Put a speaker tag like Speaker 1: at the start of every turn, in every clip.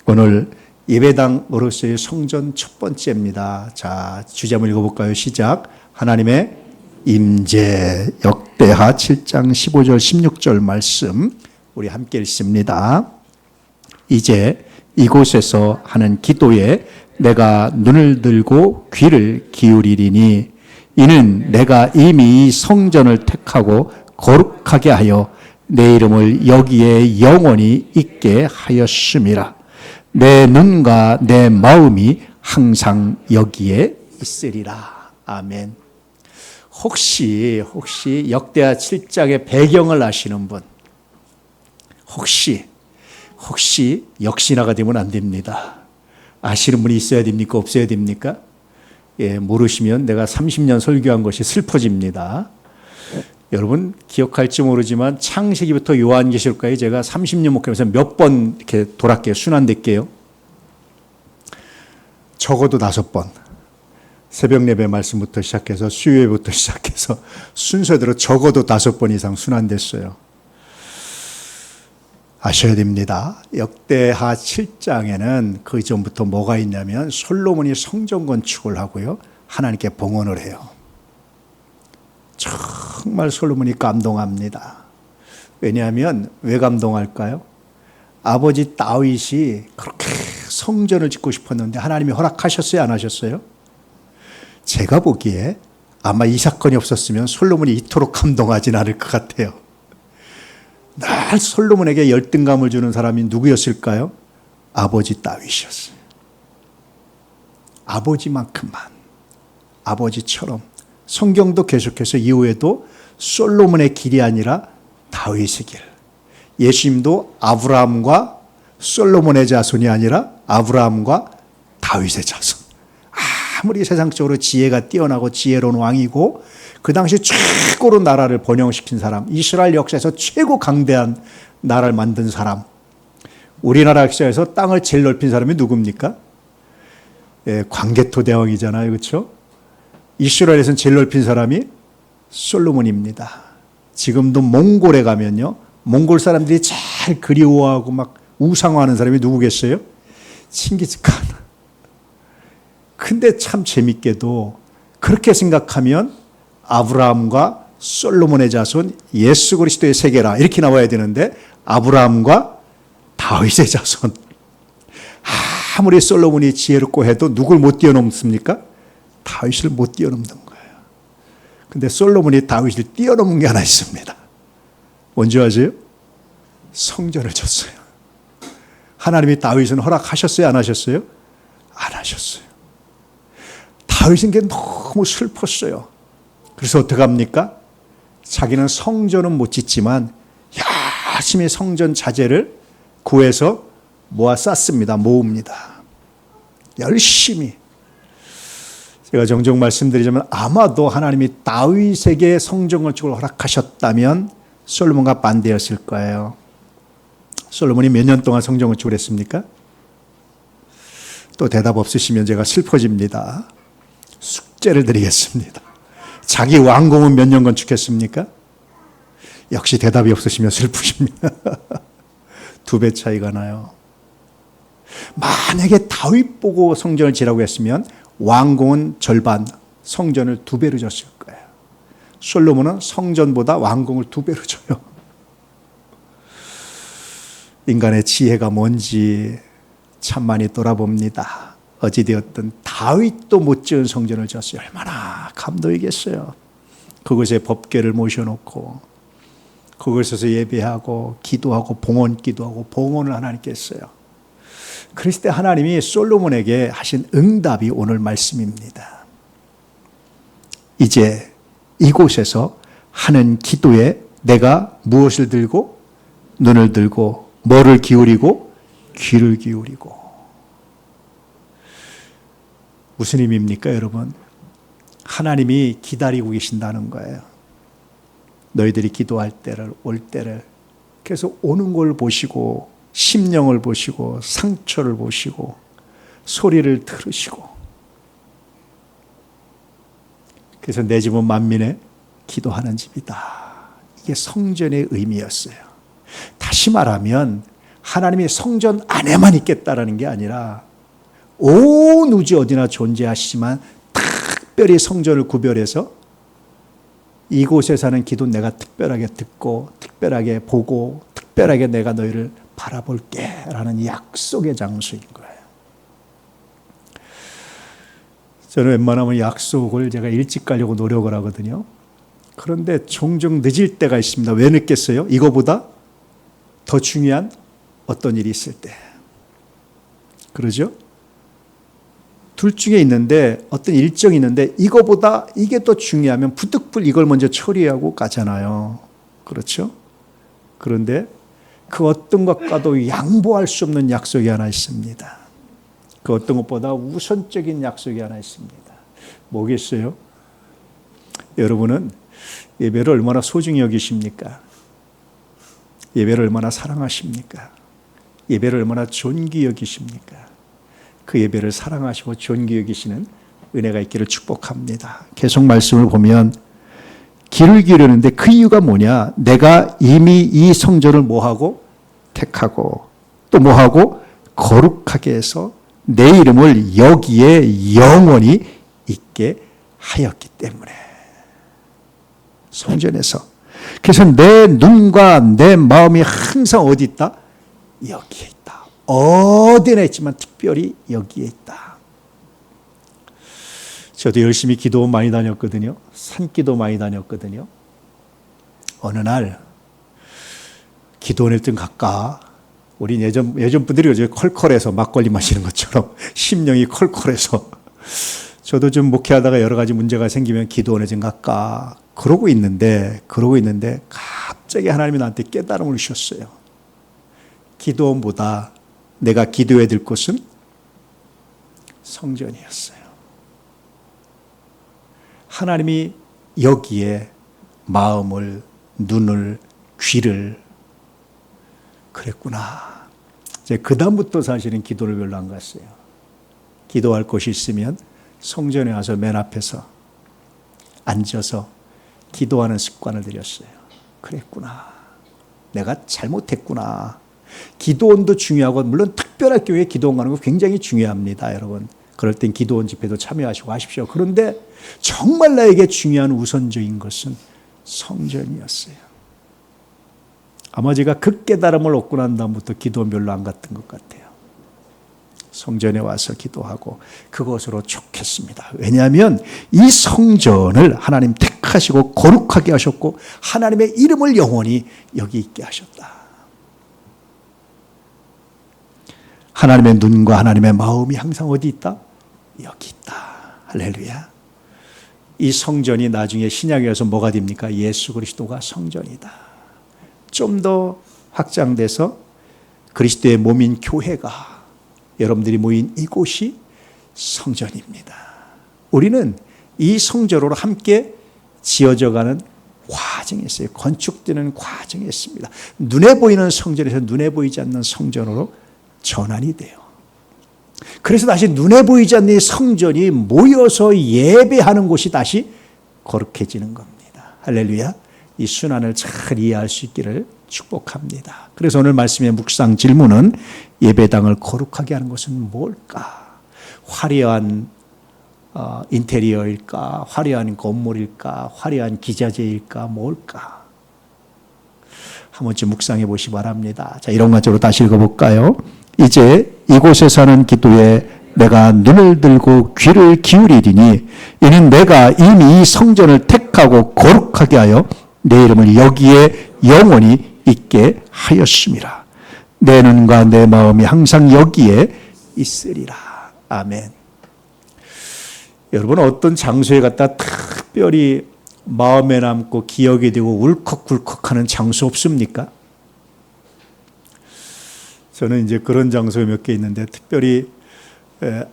Speaker 1: 오늘 예배당으로서의 성전 첫 번째입니다. 자, 주제 한번 읽어볼까요? 시작. 하나님의 임재. 역대하 7장 15절 16절 말씀 우리 함께 읽습니다. 이제 이곳에서 하는 기도에 내가 눈을 들고 귀를 기울이리니 이는 내가 이미 이 성전을 택하고 거룩하게 하여 내 이름을 여기에 영원히 있게 하였음이라. 내 눈과 내 마음이 항상 여기에 있으리라. 아멘. 혹시 역대하 7장의 배경을 아시는 분, 혹시 역시나가 되면 안 됩니다. 아시는 분이 있어야 됩니까? 없어야 됩니까? 예, 모르시면 내가 30년 설교한 것이 슬퍼집니다. 여러분 기억할지 모르지만 창세기부터 요한계시록까지 제가 30년 목회하면서 몇 번 이렇게 돌았게요. 순환됐게요. 적어도 5번. 새벽 예배 말씀부터 시작해서 수요예부터 시작해서 순서대로 적어도 5번 이상 순환됐어요. 아셔야 됩니다. 역대하 7장에는 그 전부터 뭐가 있냐면 솔로몬이 성전 건축을 하고요. 하나님께 봉헌을 해요. 정말 솔로몬이 감동합니다. 왜냐하면 왜 감동할까요? 아버지 다윗이 그렇게 성전을 짓고 싶었는데 하나님이 허락하셨어요? 안 하셨어요? 제가 보기에 아마 이 사건이 없었으면 솔로몬이 이토록 감동하진 않을 것 같아요. 날 솔로몬에게 열등감을 주는 사람이 누구였을까요? 아버지 다윗이었어요. 아버지만큼만, 아버지처럼. 성경도 계속해서 이후에도 솔로몬의 길이 아니라 다윗의 길. 예수님도 아브라함과 솔로몬의 자손이 아니라 아브라함과 다윗의 자손. 아무리 세상적으로 지혜가 뛰어나고 지혜로운 왕이고 그 당시 최고로 나라를 번영시킨 사람, 이스라엘 역사에서 최고 강대한 나라를 만든 사람, 우리나라 역사에서 땅을 제일 넓힌 사람이 누굽니까? 예, 광개토 대왕이잖아요. 그렇죠? 이스라엘에서는 제일 넓힌 사람이 솔로몬입니다. 지금도 몽골에 가면요, 몽골 사람들이 제일 그리워하고 막 우상화하는 사람이 누구겠어요? 칭기즈칸. 근데 참 재밌게도 그렇게 생각하면 아브라함과 솔로몬의 자손 예수 그리스도의 세계라 이렇게 나와야 되는데 아브라함과 다윗의 자손. 아무리 솔로몬이 지혜롭고 해도 누굴 못 뛰어넘습니까? 다윗을 못 뛰어넘는 거예요. 근데 솔로몬이 다윗을 뛰어넘은 게 하나 있습니다. 뭔지 아세요? 성전을 졌어요. 하나님이 다윗은 허락하셨어요? 안 하셨어요? 안 하셨어요. 다윗은 게 너무 슬펐어요. 그래서 어떻게 합니까? 자기는 성전은 못 짓지만 열심히 성전 자재를 구해서 모아 쌓습니다. 모읍니다. 열심히. 제가 종종 말씀드리자면 아마도 하나님이 다윗에게 성전 건축을 허락하셨다면 솔로몬과 반대였을 거예요. 솔로몬이 몇 년 동안 성전 건축을 했습니까? 또 대답 없으시면 제가 슬퍼집니다. 숙제를 드리겠습니다. 자기 왕궁은 몇 년 건축했습니까? 역시 대답이 없으시면 슬프십니다. 2배 차이가 나요. 만약에 다윗 보고 성전을 지라고 했으면 왕궁은 절반, 성전을 2배로 줬을 거예요. 솔로몬은 성전보다 왕궁을 2배로 줘요. 인간의 지혜가 뭔지 참 많이 돌아봅니다. 어찌되었든 다윗도 못 지은 성전을 지었어요. 얼마나 감동이겠어요. 그곳에 법궤를 모셔놓고 그곳에서 예배하고 기도하고 봉헌 기도하고 봉헌을 하나님께 했어요. 그랬을 때 하나님이 솔로몬에게 하신 응답이 오늘 말씀입니다. 이제 이곳에서 하는 기도에 내가 무엇을 들고 눈을 들고 뭐를 기울이고 귀를 기울이고. 무슨 의미입니까, 여러분? 하나님이 기다리고 계신다는 거예요. 너희들이 기도할 때를, 올 때를. 그래서 오는 걸 보시고 심령을 보시고 상처를 보시고 소리를 들으시고. 그래서 내 집은 만민의 기도하는 집이다. 이게 성전의 의미였어요. 다시 말하면 하나님의 성전 안에만 있겠다라는 게 아니라 온 우주 어디나 존재하시지만 특별히 성전을 구별해서 이곳에 사는 기도 내가 특별하게 듣고 특별하게 보고 특별하게 내가 너희를 바라볼게 라는 약속의 장소인 거예요. 저는 웬만하면 약속을 제가 일찍 가려고 노력을 하거든요. 그런데 종종 늦을 때가 있습니다. 왜 늦겠어요? 이거보다 더 중요한 어떤 일이 있을 때. 그러죠? 둘 중에 있는데 어떤 일정이 있는데 이거보다 이게 더 중요하면 부득불 이걸 먼저 처리하고 가잖아요. 그렇죠? 그런데 그 어떤 것과도 양보할 수 없는 약속이 하나 있습니다. 그 어떤 것보다 우선적인 약속이 하나 있습니다. 뭐겠어요? 여러분은 예배를 얼마나 소중히 여기십니까? 예배를 얼마나 사랑하십니까? 예배를 얼마나 존귀 여기십니까? 그 예배를 사랑하시고 존귀 여기시는 은혜가 있기를 축복합니다. 계속 말씀을 보면 길을 기울이는데 그 이유가 뭐냐? 내가 이미 이 성전을 뭐하고? 택하고 또 뭐하고? 거룩하게 해서 내 이름을 여기에 영원히 있게 하였기 때문에. 성전에서. 그래서 내 눈과 내 마음이 항상 어디 있다? 여기에 있다. 어디나 있지만 특별히 여기에 있다. 저도 열심히 기도 많이 다녔거든요. 산기도 많이 다녔거든요. 어느 날 기도원에 좀 갈까? 우리 예전 분들이 요즘 컬컬해서 막걸리 마시는 것처럼 심령이 컬컬해서 저도 좀 목회하다가 여러 가지 문제가 생기면 기도원에 좀 갈까? 그러고 있는데 갑자기 하나님이 나한테 깨달음을 주셨어요. 기도원보다 내가 기도해야 될 곳은 성전이었어요. 하나님이 여기에 마음을, 눈을, 귀를 그랬구나. 이제 그 다음부터 사실은 기도를 별로 안 갔어요. 기도할 곳이 있으면 성전에 와서 맨 앞에서 앉아서 기도하는 습관을 들였어요. 그랬구나. 내가 잘못했구나. 기도원도 중요하고 물론 특별한 교회에 기도원 가는 거 굉장히 중요합니다. 여러분. 그럴 땐 기도원 집회도 참여하시고 하십시오. 그런데 정말 나에게 중요한 우선적인 것은 성전이었어요. 아마 제가 그 깨달음을 얻고 난 다음부터 기도원 별로 안 갔던 것 같아요. 성전에 와서 기도하고 그것으로 족했습니다. 왜냐하면 이 성전을 하나님 택하시고 거룩하게 하셨고 하나님의 이름을 영원히 여기 있게 하셨다. 하나님의 눈과 하나님의 마음이 항상 어디 있다? 여기 있다. 할렐루야. 이 성전이 나중에 신약에 와서 뭐가 됩니까? 예수 그리스도가 성전이다. 좀 더 확장돼서 그리스도의 몸인 교회가 여러분들이 모인 이곳이 성전입니다. 우리는 이 성전으로 함께 지어져가는 과정이 있어요. 건축되는 과정이 있습니다. 눈에 보이는 성전에서 눈에 보이지 않는 성전으로 전환이 돼요. 그래서 다시 눈에 보이지 않는 성전이 모여서 예배하는 곳이 다시 거룩해지는 겁니다. 할렐루야. 이 순환을 잘 이해할 수 있기를 축복합니다. 그래서 오늘 말씀의 묵상 질문은 예배당을 거룩하게 하는 것은 뭘까? 화려한 인테리어일까? 화려한 건물일까? 화려한 기자재일까? 뭘까? 한 번쯤 묵상해 보시기 바랍니다. 자, 이런 관점으로 다시 읽어볼까요? 이제 이곳에 사는 기도에 내가 눈을 들고 귀를 기울이리니 이는 내가 이미 이 성전을 택하고 거룩하게 하여 내 이름을 여기에 영원히 있게 하였음이라. 내 눈과 내 마음이 항상 여기에 있으리라. 아멘. 여러분 어떤 장소에 갔다 특별히 마음에 남고 기억이 되고 울컥울컥하는 장소 없습니까? 저는 이제 그런 장소에 몇 개 있는데 특별히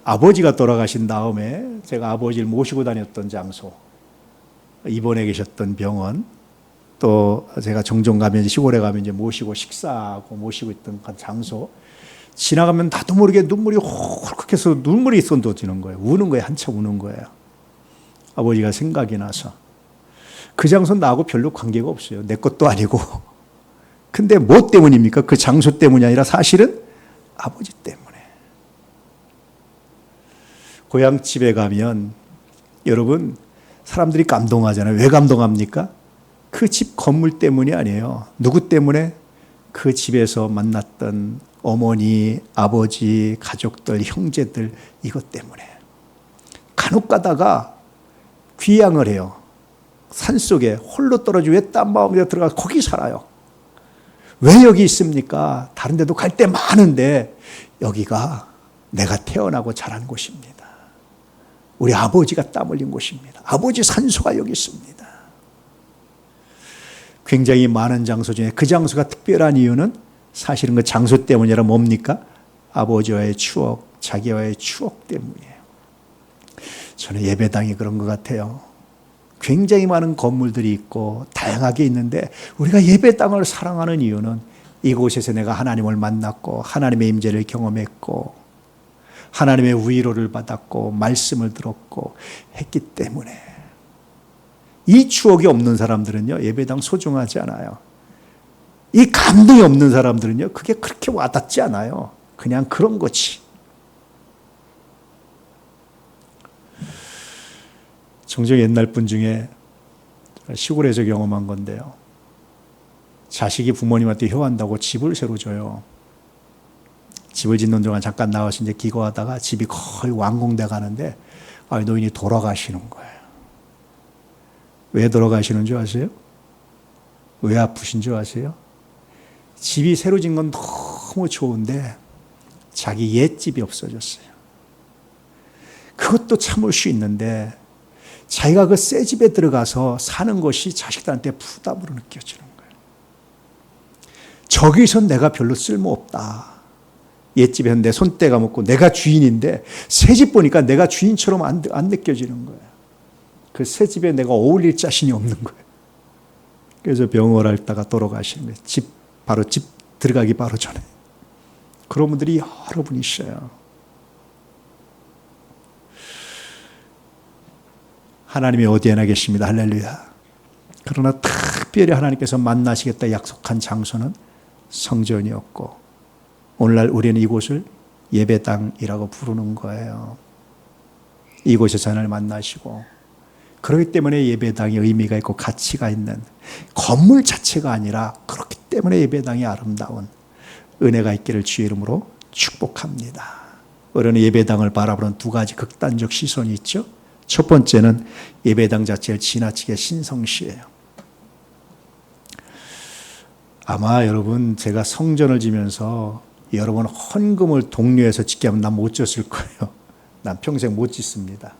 Speaker 1: 아버지가 돌아가신 다음에 제가 아버지를 모시고 다녔던 장소, 입원해 계셨던 병원, 또 제가 종종 가면 시골에 가면 이제 모시고 식사하고 모시고 있던 그 장소 지나가면 나도 모르게 눈물이 홀컥해서 눈물이 쏟아지는 거예요. 우는 거예요. 한참 우는 거예요. 아버지가 생각이 나서. 그 장소는 나하고 별로 관계가 없어요. 내 것도 아니고 근데 뭐 때문입니까? 그 장소 때문이 아니라 사실은 아버지 때문에. 고향집에 가면 여러분 사람들이 감동하잖아요. 왜 감동합니까? 그 집 건물 때문이 아니에요. 누구 때문에? 그 집에서 만났던 어머니, 아버지, 가족들, 형제들 이것 때문에. 간혹 가다가 귀향을 해요. 산속에 홀로 떨어지고 외딴 마을에 들어가서 거기 살아요. 왜 여기 있습니까? 다른 데도 갈 데 많은데 여기가 내가 태어나고 자란 곳입니다. 우리 아버지가 땀 흘린 곳입니다. 아버지 산소가 여기 있습니다. 굉장히 많은 장소 중에 그 장소가 특별한 이유는 사실은 그 장소 때문이 아니라 뭡니까? 아버지와의 추억, 자기와의 추억 때문이에요. 저는 예배당이 그런 것 같아요. 굉장히 많은 건물들이 있고 다양하게 있는데 우리가 예배당을 사랑하는 이유는 이곳에서 내가 하나님을 만났고 하나님의 임재를 경험했고 하나님의 위로를 받았고 말씀을 들었고 했기 때문에. 이 추억이 없는 사람들은요 예배당 소중하지 않아요. 이 감동이 없는 사람들은요 그게 그렇게 와닿지 않아요. 그냥 그런 거지. 종종 옛날 분 중에 시골에서 경험한 건데요. 자식이 부모님한테 효한다고 집을 새로 줘요. 집을 짓는 동안 잠깐 나와서 이제 기거하다가 집이 거의 완공돼 가는데 노인이 돌아가시는 거예요. 왜 돌아가시는 줄 아세요? 왜 아프신 줄 아세요? 집이 새로 진 건 너무 좋은데 자기 옛집이 없어졌어요. 그것도 참을 수 있는데 자기가 그 새 집에 들어가서 사는 것이 자식들한테 부담으로 느껴지는 거예요. 저기서 내가 별로 쓸모없다. 옛집에는 내 손때가 묻고 내가 주인인데 새 집 보니까 내가 주인처럼 안 느껴지는 거예요. 그 새 집에 내가 어울릴 자신이 없는 거예요. 그래서 병을 앓다가 돌아가시는 거예요. 집 들어가기 바로 전에. 그런 분들이 여러 분 있어요. 하나님이 어디에나 계십니다. 할렐루야. 그러나 특별히 하나님께서 만나시겠다 약속한 장소는 성전이었고 오늘날 우리는 이곳을 예배당이라고 부르는 거예요. 이곳에서 하나님을 만나시고 그렇기 때문에 예배당이 의미가 있고 가치가 있는 건물 자체가 아니라 그렇기 때문에 예배당이 아름다운 은혜가 있기를 주의 이름으로 축복합니다. 우리는 예배당을 바라보는 두 가지 극단적 시선이 있죠. 첫 번째는 예배당 자체를 지나치게 신성시해요. 아마 여러분 제가 성전을 지면서 여러분 헌금을 독려해서 짓게 하면 난 못 졌을 거예요. 난 평생 못 짓습니다.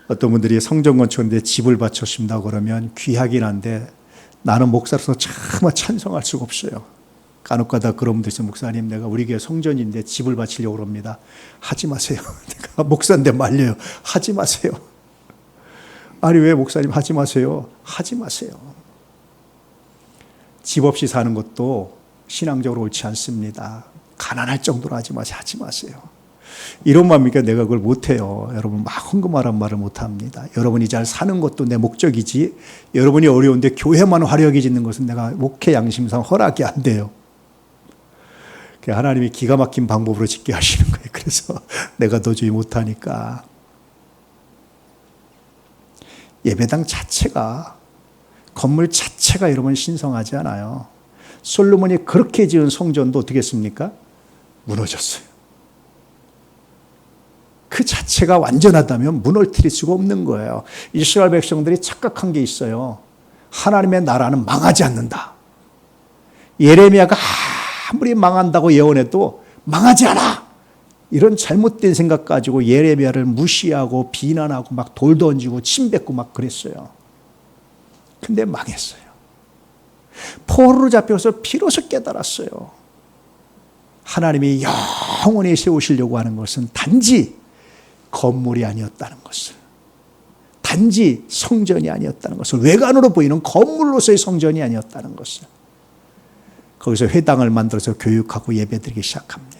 Speaker 1: 어떤 분들이 성전 건축하는데 집을 바쳤습니다 그러면 귀하긴 한데 나는 목사로서 정말 찬성할 수가 없어요. 간혹가다 그런 분들 있어요. 목사님 내가 우리 교회 성전인데 집을 바치려고 합니다. 하지 마세요. 내가 목사인데 말려요. 하지 마세요. 아니 왜 목사님 하지 마세요. 하지 마세요. 집 없이 사는 것도 신앙적으로 옳지 않습니다. 가난할 정도로 하지 마세요. 이런 마음이니까 내가 그걸 못해요. 여러분 막 헌금하란 말을 못합니다. 여러분이 잘 사는 것도 내 목적이지 여러분이 어려운데 교회만 화려하게 짓는 것은 내가 목회 양심상 허락이 안 돼요. 하나님이 기가 막힌 방법으로 짓게 하시는 거예요. 그래서 내가 도저히 못하니까. 예배당 자체가 건물 자체가 여러분 신성하지 않아요. 솔로몬이 그렇게 지은 성전도 어떻게 했습니까? 무너졌어요. 그 자체가 완전하다면 무너뜨릴 수가 없는 거예요. 이스라엘 백성들이 착각한 게 있어요. 하나님의 나라는 망하지 않는다. 예레미야가 아무리 망한다고 예언해도 망하지 않아. 이런 잘못된 생각 가지고 예레미야를 무시하고 비난하고 막 돌 던지고 침 뱉고 막 그랬어요. 근데 망했어요. 포로로 잡혀서 비로소 깨달았어요. 하나님이 영원히 세우시려고 하는 것은 단지 건물이 아니었다는 것을, 단지 성전이 아니었다는 것을, 외관으로 보이는 건물로서의 성전이 아니었다는 것을, 거기서 회당을 만들어서 교육하고 예배드리기 시작합니다.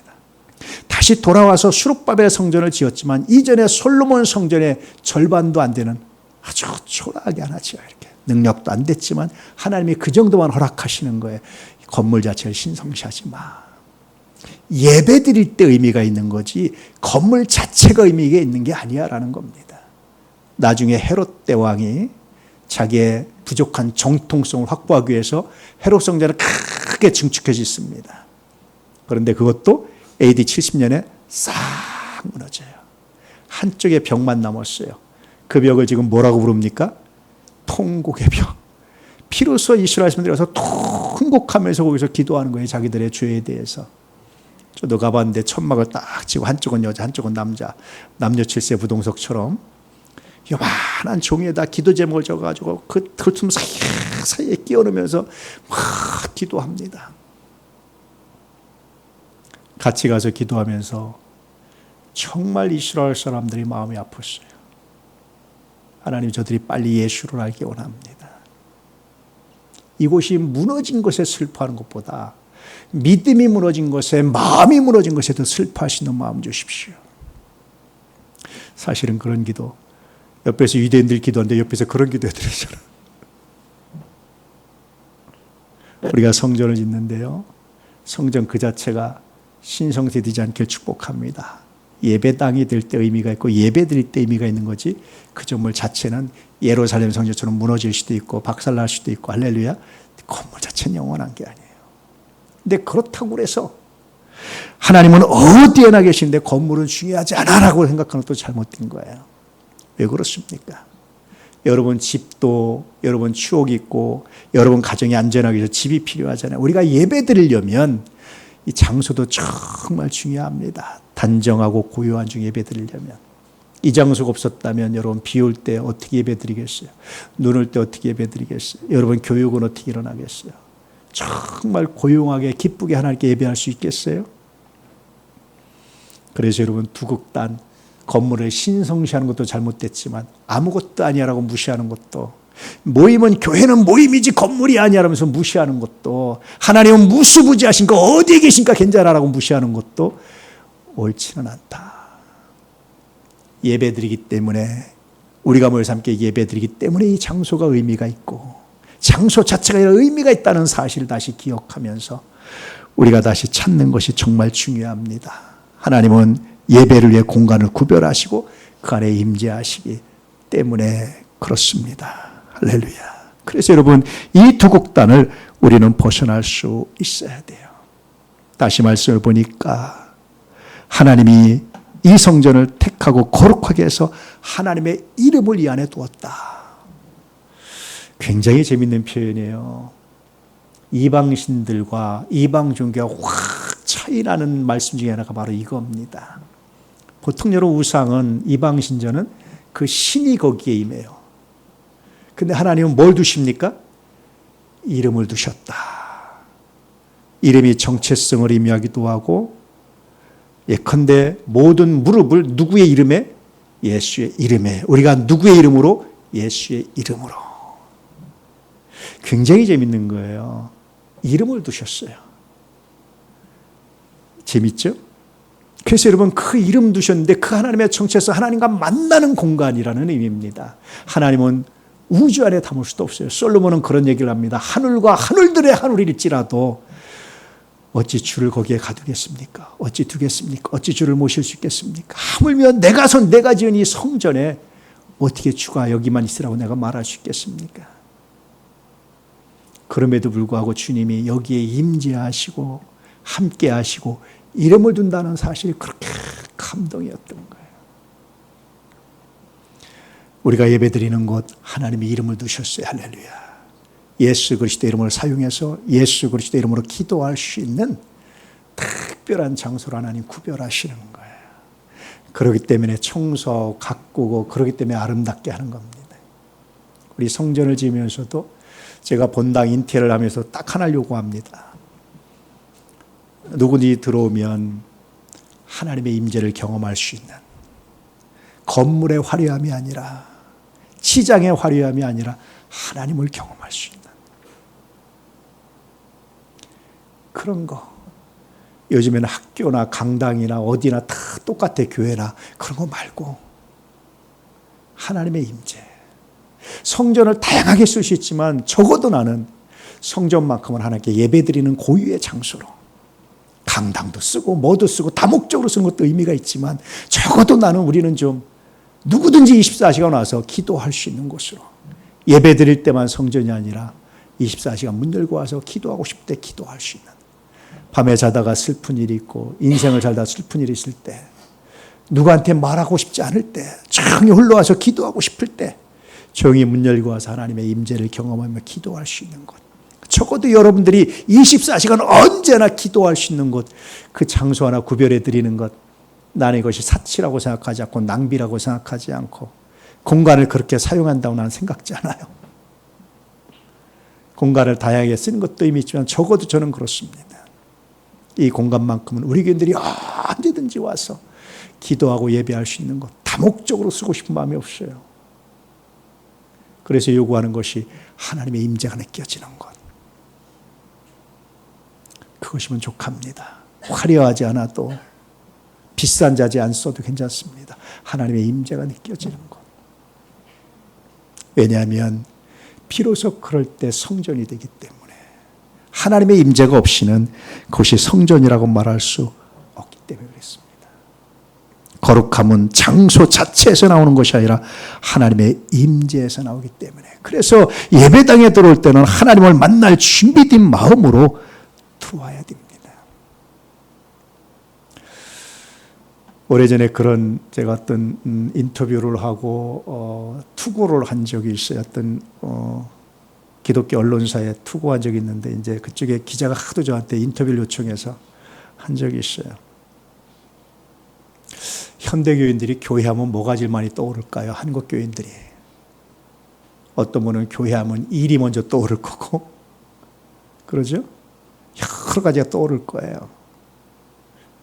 Speaker 1: 다시 돌아와서 수룹바벨 성전을 지었지만 이전에 솔로몬 성전의 절반도 안 되는 아주 초라하게 하나 지어요. 이렇게 능력도 안 됐지만 하나님이 그 정도만 허락하시는 거예요. 건물 자체를 신성시하지 마. 예배 드릴 때 의미가 있는 거지 건물 자체가 의미가 있는 게 아니야 라는 겁니다. 나중에 헤롯 대왕이 자기의 부족한 정통성을 확보하기 위해서 헤롯 성전을 크게 증축해 짓습니다. 그런데 그것도 AD 70년에 싹 무너져요. 한쪽에 벽만 남았어요. 그 벽을 지금 뭐라고 부릅니까? 통곡의 벽. 비로소 이스라엘 사람들이 와서 통곡하면서 거기서 기도하는 거예요. 자기들의 죄에 대해서. 저도 가봤는데 천막을 딱 치고 한쪽은 여자 한쪽은 남자, 남녀 7세 부동석처럼 요만한 종이에다 기도 제목을 적어가지고 그 틈 사이에 끼워 넣으면서 막 기도합니다. 같이 가서 기도하면서 정말 이스라엘 사람들이 마음이 아팠어요. 하나님, 저들이 빨리 예수를 알기 원합니다. 이곳이 무너진 것에 슬퍼하는 것보다 믿음이 무너진 것에, 마음이 무너진 것에 더 슬퍼하시는 마음 주십시오. 사실은 그런 기도, 옆에서 유대인들 기도하는데 옆에서 그런 기도 해드리잖아요. 우리가 성전을 짓는데요, 성전 그 자체가 신성되지 않길 축복합니다. 예배당이 될 때 의미가 있고 예배 드릴 때 의미가 있는 거지, 그 건물 자체는 예루살렘 성전처럼 무너질 수도 있고 박살날 수도 있고, 할렐루야, 건물 자체는 영원한 게 아니에요. 근데 그렇다고 해서 하나님은 어디에나 계시는데 건물은 중요하지 않아라고 생각하는 것도 잘못된 거예요. 왜 그렇습니까? 여러분 집도 여러분 추억이 있고 여러분 가정이 안전하기 위해서 집이 필요하잖아요. 우리가 예배 드리려면 이 장소도 정말 중요합니다. 단정하고 고요한 중 예배 드리려면. 이 장소가 없었다면 여러분 비 올 때 어떻게 예배 드리겠어요? 눈 올 때 어떻게 예배 드리겠어요? 여러분 교육은 어떻게 일어나겠어요? 정말 고요하게 기쁘게 하나님께 예배할 수 있겠어요? 그래서 여러분 두곡단 건물을 신성시하는 것도 잘못됐지만 아무것도 아니야라고 무시하는 것도, 모임은 교회는 모임이지 건물이 아니야라면서 무시하는 것도, 하나님은 무수부지하신 거 어디에 계신가 괜찮아라고 무시하는 것도 옳지는 않다. 예배드리기 때문에, 우리가 모여서 함께 예배드리기 때문에 이 장소가 의미가 있고 장소 자체가 의미가 있다는 사실을 다시 기억하면서 우리가 다시 찾는 것이 정말 중요합니다. 하나님은 예배를 위해 공간을 구별하시고 그 안에 임재하시기 때문에 그렇습니다. 할렐루야. 그래서 여러분, 이 두 곡단을 우리는 벗어날 수 있어야 돼요. 다시 말씀을 보니까 하나님이 이 성전을 택하고 거룩하게 해서 하나님의 이름을 이 안에 두었다. 굉장히 재밌는 표현이에요. 이방신들과 이방 종교가 확 차이나는 말씀 중에 하나가 바로 이겁니다. 보통 여러 우상은, 이방 신전은 그 신이 거기에 임해요. 근데 하나님은 뭘 두십니까? 이름을 두셨다. 이름이 정체성을 의미하기도 하고, 예컨대 모든 무릎을 누구의 이름에? 예수의 이름에. 우리가 누구의 이름으로? 예수의 이름으로. 굉장히 재밌는 거예요. 이름을 두셨어요. 재밌죠? 그래서 여러분, 그 이름 두셨는데 그 하나님의 정체성, 하나님과 만나는 공간이라는 의미입니다. 하나님은 우주 안에 담을 수도 없어요. 솔로몬은 그런 얘기를 합니다. 하늘과 하늘들의 하늘일지라도 어찌 주를 거기에 가두겠습니까? 어찌 두겠습니까? 어찌 주를 모실 수 있겠습니까? 하물며 내가 지은 이 성전에 어떻게 주가 여기만 있으라고 내가 말할 수 있겠습니까? 그럼에도 불구하고 주님이 여기에 임재하시고 함께 하시고 이름을 둔다는 사실이 그렇게 감동이었던 거예요. 우리가 예배드리는 곳, 하나님이 이름을 두셨어요. 할렐루야. 예수 그리스도 이름을 사용해서 예수 그리스도 이름으로 기도할 수 있는 특별한 장소를 하나님 구별하시는 거예요. 그렇기 때문에 청소하고 가꾸고, 그렇기 때문에 아름답게 하는 겁니다. 우리 성전을 지으면서도 제가 본당 인테리어를 하면서 딱 하나 요구합니다. 누구든지 들어오면 하나님의 임재를 경험할 수 있는, 건물의 화려함이 아니라, 치장의 화려함이 아니라 하나님을 경험할 수 있는 그런 거. 요즘에는 학교나 강당이나 어디나 다 똑같아, 교회나. 그런 거 말고 하나님의 임재. 성전을 다양하게 쓸 수 있지만 적어도 나는 성전만큼은 하나님께 예배드리는 고유의 장소로, 강당도 쓰고 뭐도 쓰고 다목적으로 쓰는 것도 의미가 있지만 적어도 우리는 좀 누구든지 24시간 와서 기도할 수 있는 곳으로, 예배드릴 때만 성전이 아니라 24시간 문 열고 와서 기도하고 싶을 때 기도할 수 있는, 밤에 자다가 슬픈 일이 있고 인생을 살다 슬픈 일이 있을 때, 누구한테 말하고 싶지 않을 때, 조용히 홀로 와서 기도하고 싶을 때 조용히 문 열고 와서 하나님의 임재를 경험하며 기도할 수 있는 것, 적어도 여러분들이 24시간 언제나 기도할 수 있는 곳, 그 장소 하나 구별해 드리는 것, 나는 이것이 사치라고 생각하지 않고 낭비라고 생각하지 않고 공간을 그렇게 사용한다고 나는 생각지 않아요. 공간을 다양하게 쓰는 것도 의미 있지만 적어도 저는 그렇습니다. 이 공간만큼은 우리 교인들이 언제든지 와서 기도하고 예배할 수 있는 것, 다목적으로 쓰고 싶은 마음이 없어요. 그래서 요구하는 것이 하나님의 임재가 느껴지는 것, 그것이면 족합니다. 화려하지 않아도 비싼 자재 안 써도 괜찮습니다. 하나님의 임재가 느껴지는 것. 왜냐하면 비로소 그럴 때 성전이 되기 때문에, 하나님의 임재가 없이는 그것이 성전이라고 말할 수 없기 때문에 그렇습니다. 거룩함은 장소 자체에서 나오는 것이 아니라 하나님의 임재에서 나오기 때문에, 그래서 예배당에 들어올 때는 하나님을 만날 준비된 마음으로 들어와야 됩니다. 오래전에 그런 제가 어떤 인터뷰를 하고 투고를 한 적이 있어요. 어떤 기독교 언론사에 투고한 적이 있는데, 이제 그쪽에 기자가 하도 저한테 인터뷰를 요청해서 한 적이 있어요. 현대교인들이 교회하면 뭐가 제일 많이 떠오를까요? 한국 교인들이. 어떤 분은 교회하면 일이 먼저 떠오를 거고, 그러죠? 여러 가지가 떠오를 거예요.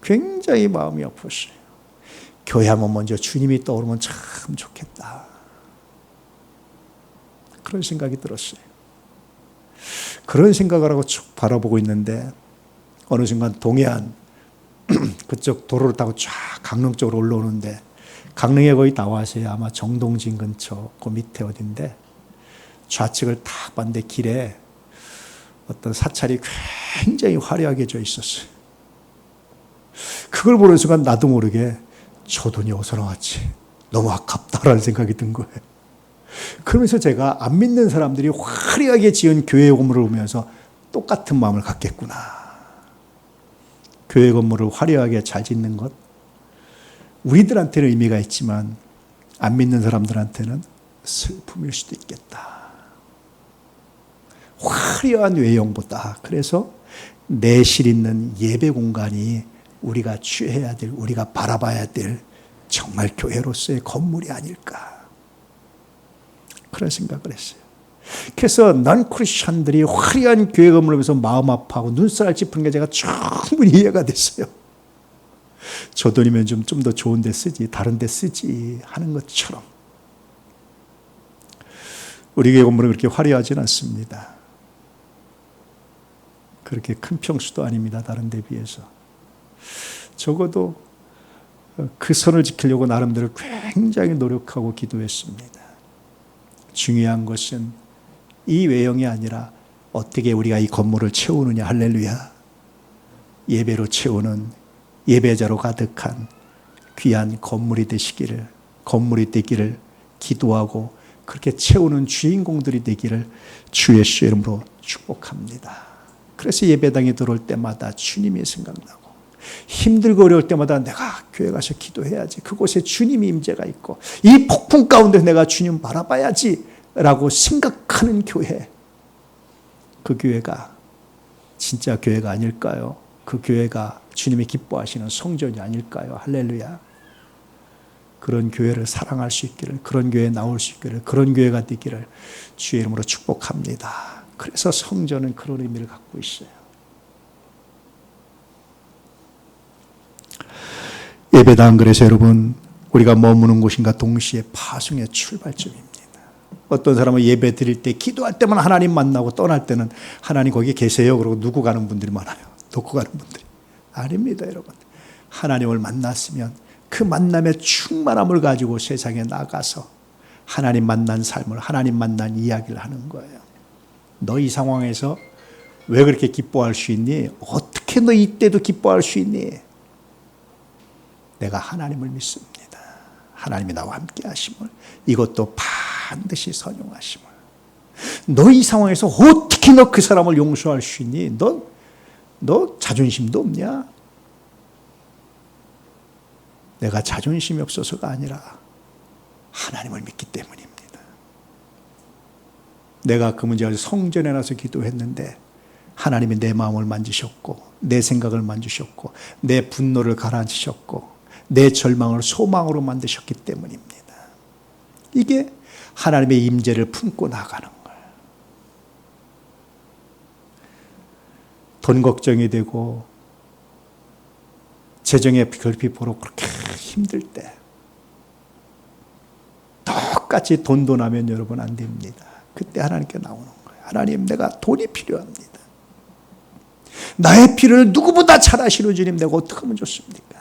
Speaker 1: 굉장히 마음이 아팠어요. 교회하면 먼저 주님이 떠오르면 참 좋겠다, 그런 생각이 들었어요. 그런 생각을 하고 쭉 바라보고 있는데 어느 순간 동해안 그쪽 도로를 타고 쫙 강릉 쪽으로 올라오는데, 강릉에 거의 다 와서요. 아마 정동진 근처 그 밑에 어딘데, 좌측을 딱 봤는데 길에 어떤 사찰이 굉장히 화려하게 져 있었어요. 그걸 보는 순간 나도 모르게 저 돈이 어디서 나왔지? 너무 아깝다라는 생각이 든 거예요. 그러면서 제가 안 믿는 사람들이 화려하게 지은 교회 건물을 보면서 똑같은 마음을 갖겠구나. 교회 건물을 화려하게 잘 짓는 것, 우리들한테는 의미가 있지만 안 믿는 사람들한테는 슬픔일 수도 있겠다. 화려한 외형보다, 그래서 내실 있는 예배 공간이 우리가 취해야 될, 우리가 바라봐야 될 정말 교회로서의 건물이 아닐까, 그런 생각을 했어요. 그래서 난 크리스천들이 화려한 교회 건물을 보면서 마음 아파하고 눈살 찌푸는 게 제가 충분히 이해가 됐어요. 저 돈이면 좀 더 좋은 데 쓰지, 다른 데 쓰지 하는 것처럼 우리 교회 건물은 그렇게 화려하지는 않습니다. 그렇게 큰 평수도 아닙니다. 다른 데 비해서. 적어도 그 선을 지키려고 나름대로 굉장히 노력하고 기도했습니다. 중요한 것은 이 외형이 아니라 어떻게 우리가 이 건물을 채우느냐. 할렐루야. 예배로 채우는, 예배자로 가득한 귀한 건물이 되시기를, 건물이 되기를 기도하고 그렇게 채우는 주인공들이 되기를 주 예수의 이름으로 축복합니다. 그래서 예배당에 들어올 때마다 주님이 생각나고, 힘들고 어려울 때마다 내가 교회 가서 기도해야지, 그곳에 주님이 임재가 있고 이 폭풍 가운데 내가 주님 바라봐야지 라고 생각하는 교회, 그 교회가 진짜 교회가 아닐까요? 그 교회가 주님이 기뻐하시는 성전이 아닐까요? 할렐루야. 그런 교회를 사랑할 수 있기를, 그런 교회에 나올 수 있기를, 그런 교회가 되기를 주의 이름으로 축복합니다. 그래서 성전은 그런 의미를 갖고 있어요. 예배당, 그래서 여러분, 우리가 머무는 곳인가 동시에 파송의 출발점입니다. 어떤 사람은 예배 드릴 때, 기도할 때만 하나님 만나고 떠날 때는 하나님 거기 계세요 그러고 누구 가는 분들이 많아요. 놓고 가는 분들이. 아닙니다, 여러분. 하나님을 만났으면 그 만남의 충만함을 가지고 세상에 나가서 하나님 만난 삶을, 하나님 만난 이야기를 하는 거예요. 너 이 상황에서 왜 그렇게 기뻐할 수 있니? 어떻게 너 이때도 기뻐할 수 있니? 내가 하나님을 믿습니다. 하나님이 나와 함께 하심을, 이것도 반드시 선용하심을. 너 이 상황에서 어떻게 너 그 사람을 용서할 수 있니? 너 자존심도 없냐? 내가 자존심이 없어서가 아니라 하나님을 믿기 때문입니다. 내가 그 문제를 성전에 나서 기도했는데 하나님이 내 마음을 만지셨고 내 생각을 만지셨고 내 분노를 가라앉히셨고 내 절망을 소망으로 만드셨기 때문입니다. 이게 하나님의 임재를 품고 나가는 거예요. 돈 걱정이 되고 재정의 결핍으로 그렇게 힘들 때 똑같이 돈도 나면 여러분 안 됩니다. 그때 하나님께 나오는 거예요. 하나님, 내가 돈이 필요합니다. 나의 필요를 누구보다 잘 아시는 주님, 내가 어떻게 하면 좋습니까?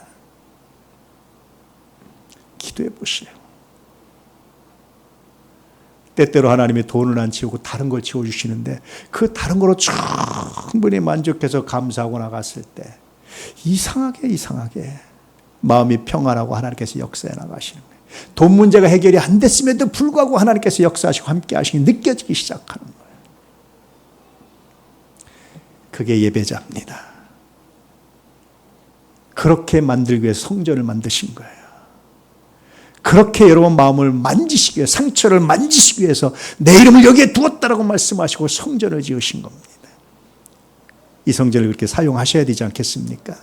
Speaker 1: 기도해 보시오. 때때로 하나님이 돈을 안 치우고 다른 걸 치워주시는데 그 다른 거로 충분히 만족해서 감사하고 나갔을 때 이상하게 마음이 평안하고 하나님께서 역사해 나가시는 거예요. 돈 문제가 해결이 안 됐음에도 불구하고 하나님께서 역사하시고 함께 하시기 느껴지기 시작하는 거예요. 그게 예배자입니다. 그렇게 만들기 위해서 성전을 만드신 거예요. 그렇게 여러분 마음을 만지시기 위해서, 상처를 만지시기 위해서 내 이름을 여기에 두었다라고 말씀하시고 성전을 지으신 겁니다. 이 성전을 그렇게 사용하셔야 되지 않겠습니까?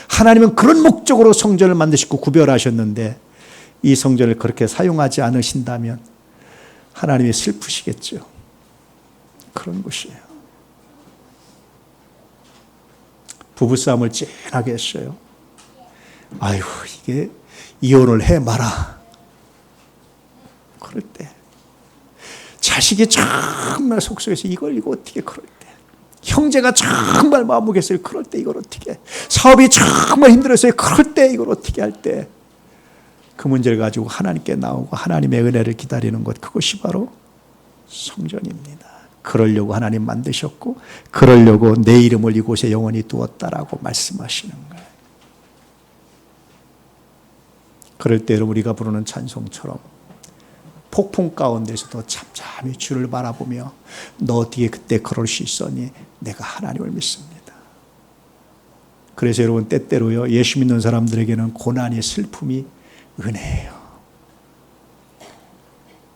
Speaker 1: 하나님은 그런 목적으로 성전을 만드시고 구별하셨는데 이 성전을 그렇게 사용하지 않으신다면 하나님이 슬프시겠죠. 그런 것이에요. 부부싸움을 진하게 했어요. 아유, 이게 이혼을 해 마라. 그럴 때 자식이 정말 속속에서 이걸 어떻게 그럴 때, 형제가 정말 마음먹겠어요. 그럴 때 이걸 어떻게, 사업이 정말 힘들었어요. 그럴 때 이걸 어떻게 할 때, 그 문제를 가지고 하나님께 나오고 하나님의 은혜를 기다리는 것, 그것이 바로 성전입니다. 그러려고 하나님 만드셨고 그러려고 내 이름을 이곳에 영원히 두었다라고 말씀하시는 거예요. 그럴 때 우리가 부르는 찬송처럼 폭풍 가운데서도 잠잠히 주를 바라보며 너 어떻게 그때 그럴 수 있었니? 내가 하나님을 믿습니다. 그래서 여러분, 때때로요, 예수 믿는 사람들에게는 고난이, 슬픔이 은혜예요.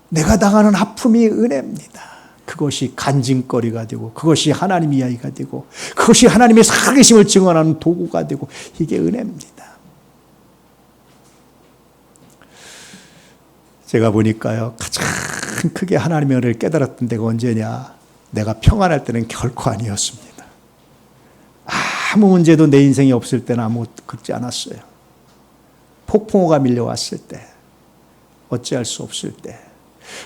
Speaker 1: 내가 당하는 아픔이 은혜입니다. 그것이 간증거리가 되고 그것이 하나님 이야기가 되고 그것이 하나님의 살아계심을 증언하는 도구가 되고, 이게 은혜입니다. 제가 보니까요, 가장 크게 하나님의 은혜를 깨달았던 때가 언제냐, 내가 평안할 때는 결코 아니었습니다. 아무 문제도 내 인생에 없을 때는 아무것도 그렇지 않았어요. 폭풍우가 밀려왔을 때, 어찌할 수 없을 때,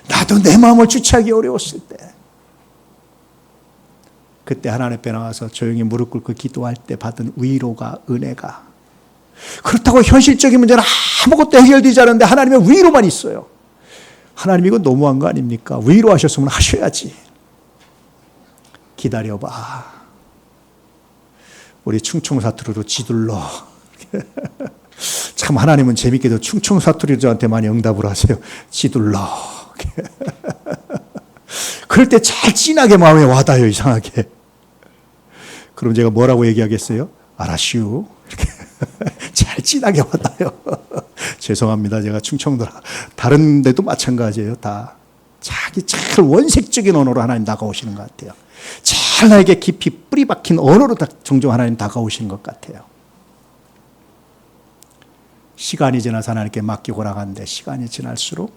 Speaker 1: 나도 내 마음을 주체하기 어려웠을 때, 그때 하나님 앞에 나와서 조용히 무릎 꿇고 기도할 때 받은 위로가, 은혜가, 그렇다고 현실적인 문제는 아무것도 해결되지 않는데 하나님의 위로만 있어요. 하나님, 이거 너무한 거 아닙니까? 위로하셨으면 하셔야지. 기다려봐. 우리 충청사투리로 지둘러. 참 하나님은 재밌게도 충청사투리로 저한테 많이 응답을 하세요. 지둘러. 그럴 때 잘 진하게 마음에 와닿아요, 이상하게. 그럼 제가 뭐라고 얘기하겠어요? 알았슈. 잘 진하게 와닿아요. 죄송합니다. 제가 충청도, 다른 데도 마찬가지예요. 다 자기 잘 원색적인 언어로 하나님 다가오시는 것 같아요. 잘 나에게 깊이 뿌리 박힌 언어로 종종 하나님 다가오시는 것 같아요. 시간이 지나서 하나님께 맡기고 나갔는데 시간이 지날수록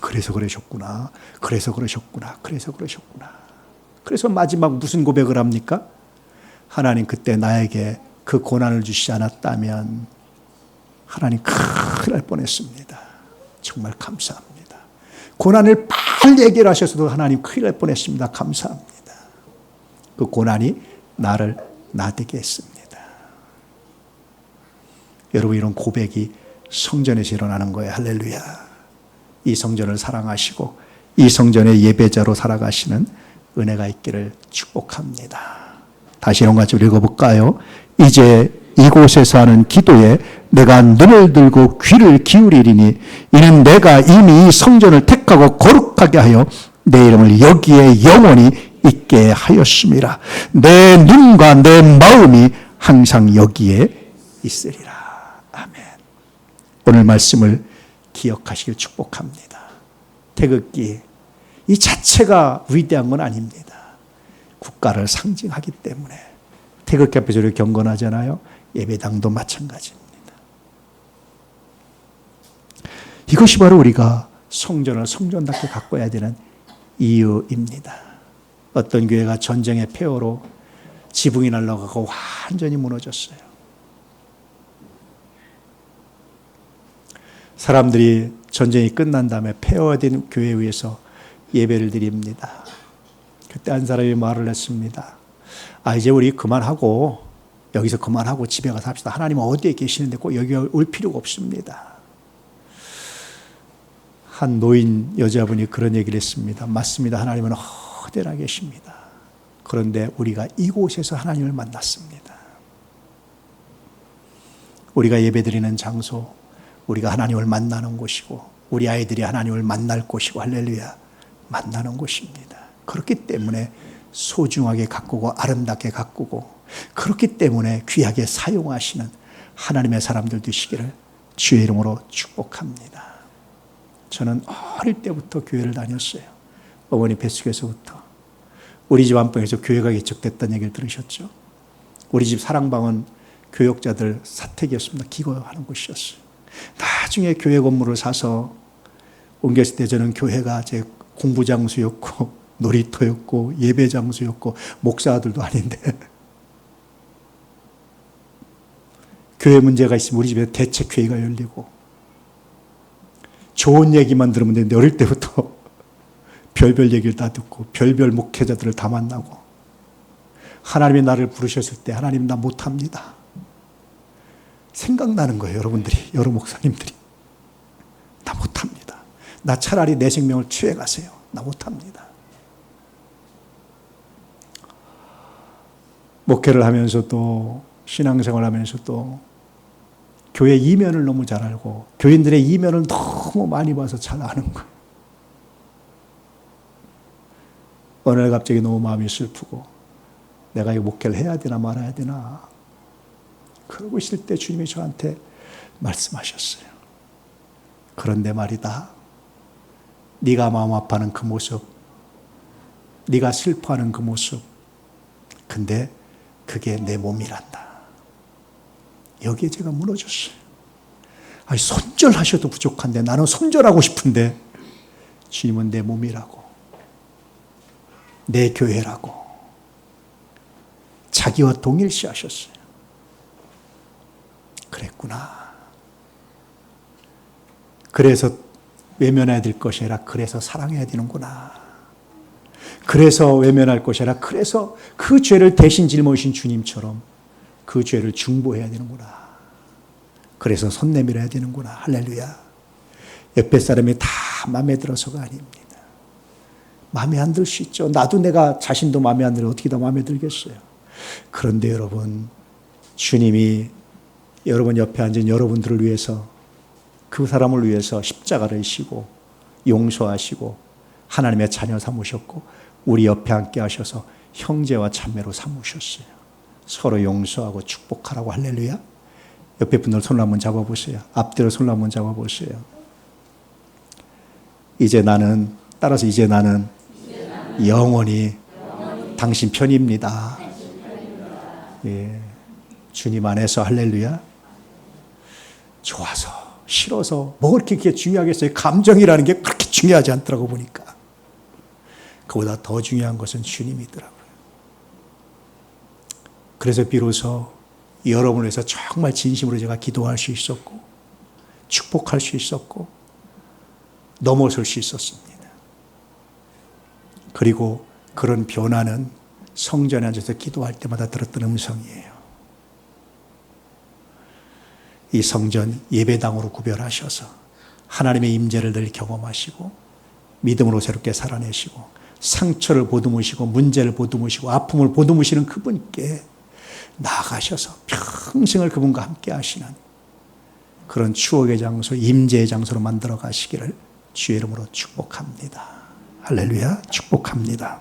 Speaker 1: 그래서 그러셨구나. 그래서 그러셨구나. 그래서 그러셨구나. 그래서 마지막 무슨 고백을 합니까? 하나님, 그때 나에게 그 고난을 주시지 않았다면 하나님 큰일 날 뻔했습니다. 정말 감사합니다. 고난을 빨리 해결하셔서도 하나님 큰일 날 뻔했습니다. 감사합니다. 그 고난이 나를 나되게 했습니다. 여러분, 이런 고백이 성전에서 일어나는 거예요. 할렐루야. 이 성전을 사랑하시고 이 성전의 예배자로 살아가시는 은혜가 있기를 축복합니다. 다시 이런 같이 읽어볼까요? 이제 이곳에서 하는 기도에 내가 눈을 들고 귀를 기울이리니 이는 내가 이미 이 성전을 택하고 거룩하게 하여 내 이름을 여기에 영원히 있게 하였습니다. 내 눈과 내 마음이 항상 여기에 있으리라. 아멘. 오늘 말씀을 기억하시길 축복합니다. 태극기 이 자체가 위대한 건 아닙니다. 국가를 상징하기 때문에 태극기 앞에서 이렇게 경건하잖아요. 예배당도 마찬가지입니다. 이것이 바로 우리가 성전을 성전답게 가꿔야 되는 이유입니다. 어떤 교회가 전쟁의 폐허로 지붕이 날아가고 완전히 무너졌어요. 사람들이 전쟁이 끝난 다음에 폐허된 교회에 의해서 예배를 드립니다. 그때 한 사람이 말을 했습니다. 이제 우리 그만하고 여기서 그만하고 집에 가서 합시다. 하나님은 어디에 계시는데 꼭 여기 올 필요가 없습니다. 한 노인 여자분이 그런 얘기를 했습니다. 맞습니다. 하나님은 어디나 계십니다. 그런데 우리가 이곳에서 하나님을 만났습니다. 우리가 예배드리는 장소, 우리가 하나님을 만나는 곳이고 우리 아이들이 하나님을 만날 곳이고 할렐루야 만나는 곳입니다. 그렇기 때문에 소중하게 가꾸고 아름답게 가꾸고 그렇기 때문에 귀하게 사용하시는 하나님의 사람들 되시기를 주의 이름으로 축복합니다. 저는 어릴 때부터 교회를 다녔어요. 어머니 뱃속에서부터. 우리 집 안방에서 교회가 개척됐다는 얘기를 들으셨죠? 우리 집 사랑방은 교역자들 사택이었습니다. 기거하는 곳이었어요. 나중에 교회 건물을 사서 옮겼을 때 저는 교회가 제 공부 장소였고 놀이터였고 예배 장소였고 목사들도 아닌데 교회 문제가 있으면 우리 집에 대책회의가 열리고 좋은 얘기만 들으면 되는데 어릴 때부터 별별 얘기를 다 듣고 별별 목회자들을 다 만나고 하나님이 나를 부르셨을 때 하나님 나 못합니다. 생각나는 거예요. 여러분들이 여러 목사님들이 나 못합니다. 나 차라리 내 생명을 취해가세요. 나 못합니다. 목회를 하면서도 신앙생활을 하면서도 교회 이면을 너무 잘 알고 교인들의 이면을 너무 많이 봐서 잘 아는 거예요. 어느 날 갑자기 너무 마음이 슬프고 내가 이 목회를 해야 되나 말아야 되나 그러고 있을 때 주님이 저한테 말씀하셨어요. 그런데 말이다. 네가 마음 아파하는 그 모습, 네가 슬퍼하는 그 모습, 근데 그게 내 몸이란다. 여기에 제가 무너졌어요. 손절하셔도 부족한데 나는 손절하고 싶은데 주님은 내 몸이라고 내 교회라고 자기와 동일시하셨어요. 그랬구나. 그래서 외면해야 될 것이 아니라 그래서 사랑해야 되는구나. 그래서 외면할 것이 아니라 그래서 그 죄를 대신 짊어지신 주님처럼 그 죄를 중보해야 되는구나. 그래서 손 내밀어야 되는구나. 할렐루야. 옆에 사람이 다 마음에 들어서가 아닙니다. 마음에 안 들 수 있죠. 나도 내가 자신도 마음에 안 들어 어떻게 다 마음에 들겠어요. 그런데 여러분, 주님이 여러분 옆에 앉은 여러분들을 위해서 그 사람을 위해서 십자가를 지시고 용서하시고 하나님의 자녀 삼으셨고 우리 옆에 앉게 하셔서 형제와 자매로 삼으셨어요. 서로 용서하고 축복하라고. 할렐루야. 옆에 분들 손을 한번 잡아보세요. 앞뒤로 손을 한번 잡아보세요. 이제 나는 영원히 당신 편입니다. 예. 주님 안에서 할렐루야. 좋아서 싫어서 뭐 그렇게 중요하겠어요. 감정이라는 게 그렇게 중요하지 않더라고 보니까. 그보다 더 중요한 것은 주님이더라고요. 그래서 비로소 여러분을 위해서 정말 진심으로 제가 기도할 수 있었고 축복할 수 있었고 넘어설 수 있었습니다. 그리고 그런 변화는 성전에 앉아서 기도할 때마다 들었던 음성이에요. 이 성전 예배당으로 구별하셔서 하나님의 임재를 늘 경험하시고 믿음으로 새롭게 살아내시고 상처를 보듬으시고 문제를 보듬으시고 아픔을 보듬으시는 그분께 나아가셔서 평생을 그분과 함께 하시는 그런 추억의 장소, 임재의 장소로 만들어 가시기를 주의 이름으로 축복합니다. 할렐루야, 축복합니다.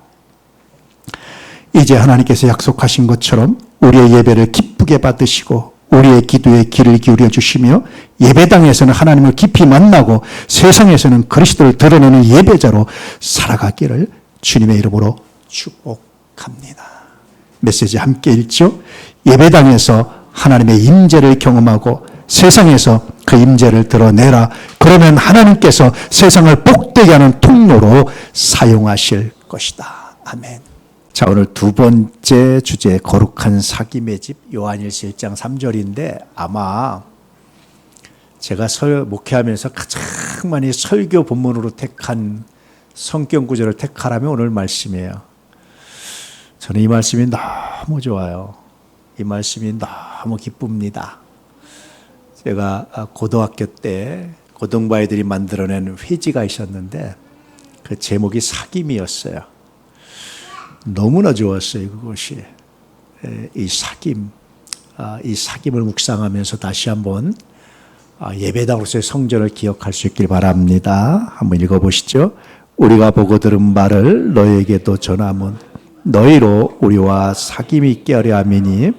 Speaker 1: 이제 하나님께서 약속하신 것처럼 우리의 예배를 기쁘게 받으시고 우리의 기도에 귀를 기울여 주시며 예배당에서는 하나님을 깊이 만나고 세상에서는 그리스도를 드러내는 예배자로 살아가기를 주님의 이름으로 축복합니다. 메시지 함께 읽죠. 예배당에서 하나님의 임재를 경험하고 세상에서 그 임재를 드러내라. 그러면 하나님께서 세상을 복되게 하는 통로로 사용하실 것이다. 아멘. 자, 오늘 두 번째 주제, 거룩한 사귐의 집, 요한일서 1장 3절인데 아마 제가 목회하면서 가장 많이 설교 본문으로 택한 성경 구절을 택하라면 오늘 말씀이에요. 저는 이 말씀이 너무 좋아요. 이 말씀이 너무 기쁩니다. 제가 고등학교 때 고등부아이들이 만들어낸 회지가 있었는데 그 제목이 사귐이었어요. 너무나 좋았어요, 그것이. 이 사귐, 이 사귐을 묵상하면서 다시 한번 예배당으로서의 성전을 기억할 수 있길 바랍니다. 한번 읽어보시죠. 우리가 보고 들은 말을 너희에게도 전하면 너희로 우리와 사귐이 있게 하려 함이니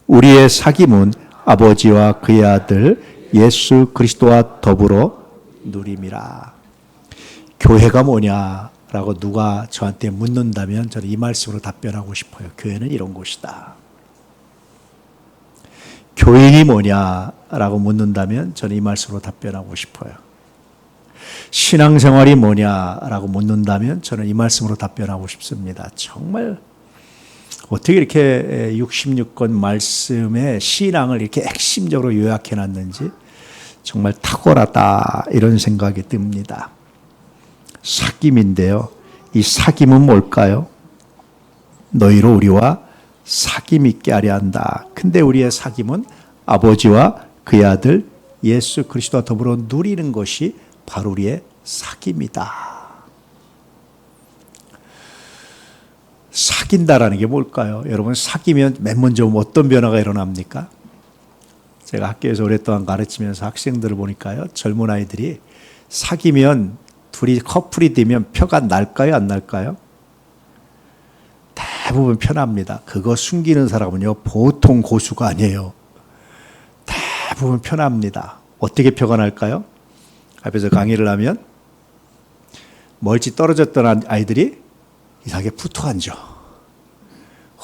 Speaker 1: 우리의 사귐은 아버지와 그의 아들 예수 그리스도와 더불어 누림이라. 교회가 뭐냐라고 누가 저한테 묻는다면 저는 이 말씀으로 답변하고 싶어요. 교회는 이런 곳이다. 교인이 뭐냐라고 묻는다면 저는 이 말씀으로 답변하고 싶어요. 신앙생활이 뭐냐라고 묻는다면 저는 이 말씀으로 답변하고 싶습니다. 정말 어떻게 이렇게 66권 말씀의 신앙을 이렇게 핵심적으로 요약해 놨는지 정말 탁월하다 이런 생각이 듭니다. 사귐인데요. 이 사귐은 뭘까요? 너희로 우리와 사귐 있게 하려 한다. 근데 우리의 사귐은 아버지와 그의 아들 예수 그리스도와 더불어 누리는 것이 바로 우리의 사귐이다. 사귄다라는 게 뭘까요? 여러분, 사귀면 맨 먼저 어떤 변화가 일어납니까? 제가 학교에서 오랫동안 가르치면서 학생들을 보니까요, 젊은 아이들이 사귀면 둘이 커플이 되면 표가 날까요, 안 날까요? 대부분 편합니다. 그거 숨기는 사람은요, 보통 고수가 아니에요. 대부분 편합니다. 어떻게 표가 날까요? 앞에서 강의를 하면 멀리 떨어졌던 아이들이 이상하게 붙어 앉아.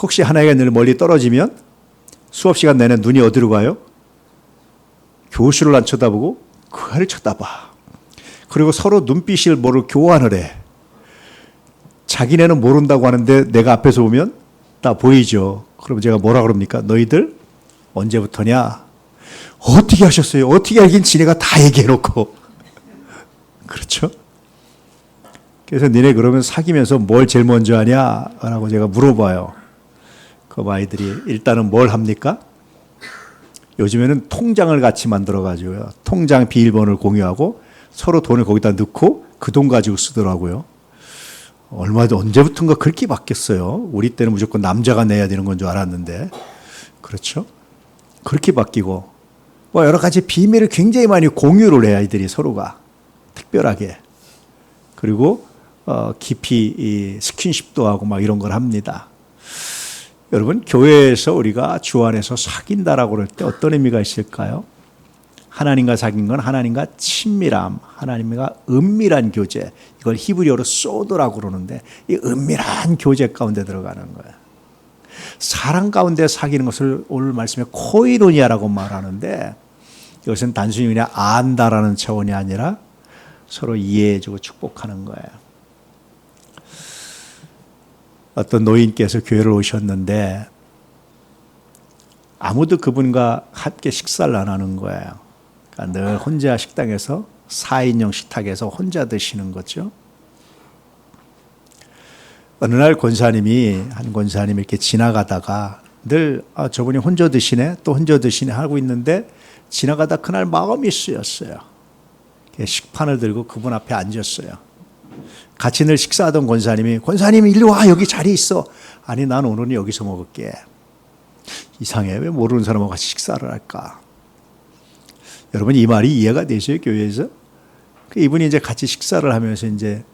Speaker 1: 혹시 하나가 늘 멀리 떨어지면 수업 시간 내내 눈이 어디로 가요? 교실을 안 쳐다보고 그 아이를 쳐다봐. 그리고 서로 눈빛을 교환을 해. 자기네는 모른다고 하는데 내가 앞에서 보면 다 보이죠. 그럼 제가 뭐라 그럽니까? 너희들 언제부터냐? 어떻게 하셨어요? 어떻게 알긴 지네가 다 얘기해놓고. 그렇죠? 그래서 니네 그러면 사귀면서 뭘 제일 먼저 하냐? 라고 제가 물어봐요. 그 아이들이 일단은 뭘 합니까? 요즘에는 통장을 같이 만들어가지고요. 통장 비밀번호를 공유하고 서로 돈을 거기다 넣고 그 돈 가지고 쓰더라고요. 언제부턴가 그렇게 바뀌었어요. 우리 때는 무조건 남자가 내야 되는 건 줄 알았는데. 그렇죠? 그렇게 바뀌고 여러 가지 비밀을 굉장히 많이 공유를 해요. 아이들이 서로가. 특별하게. 그리고 깊이 스킨십도 하고 막 이런 걸 합니다. 여러분, 교회에서 우리가 주 안에서 사귄다라고 그럴 때 어떤 의미가 있을까요? 하나님과 사귄 건 하나님과 친밀함, 하나님과 은밀한 교제, 이걸 히브리어로 소드라고 그러는데 이 은밀한 교제 가운데 들어가는 거예요. 사랑 가운데 사귀는 것을 오늘 말씀에 코이노니아라고 말하는데 이것은 단순히 그냥 안다라는 차원이 아니라 서로 이해해주고 축복하는 거예요. 어떤 노인께서 교회를 오셨는데 아무도 그분과 함께 식사를 안 하는 거예요. 그러니까 늘 혼자 식당에서 4인용 식탁에서 혼자 드시는 거죠. 어느 날 한 권사님이 이렇게 지나가다가 늘 저분이 혼자 드시네 또 혼자 드시네 하고 있는데 지나가다 그날 마음이 쓰였어요. 식판을 들고 그분 앞에 앉았어요. 같이 늘 식사하던 권사님 일로 와, 여기 자리 있어. 아니, 난 오늘은 여기서 먹을게. 이상해, 왜 모르는 사람하고 같이 식사를 할까? 여러분, 이 말이 이해가 되세요, 교회에서? 이분이 이제 같이 식사를 하면서 이제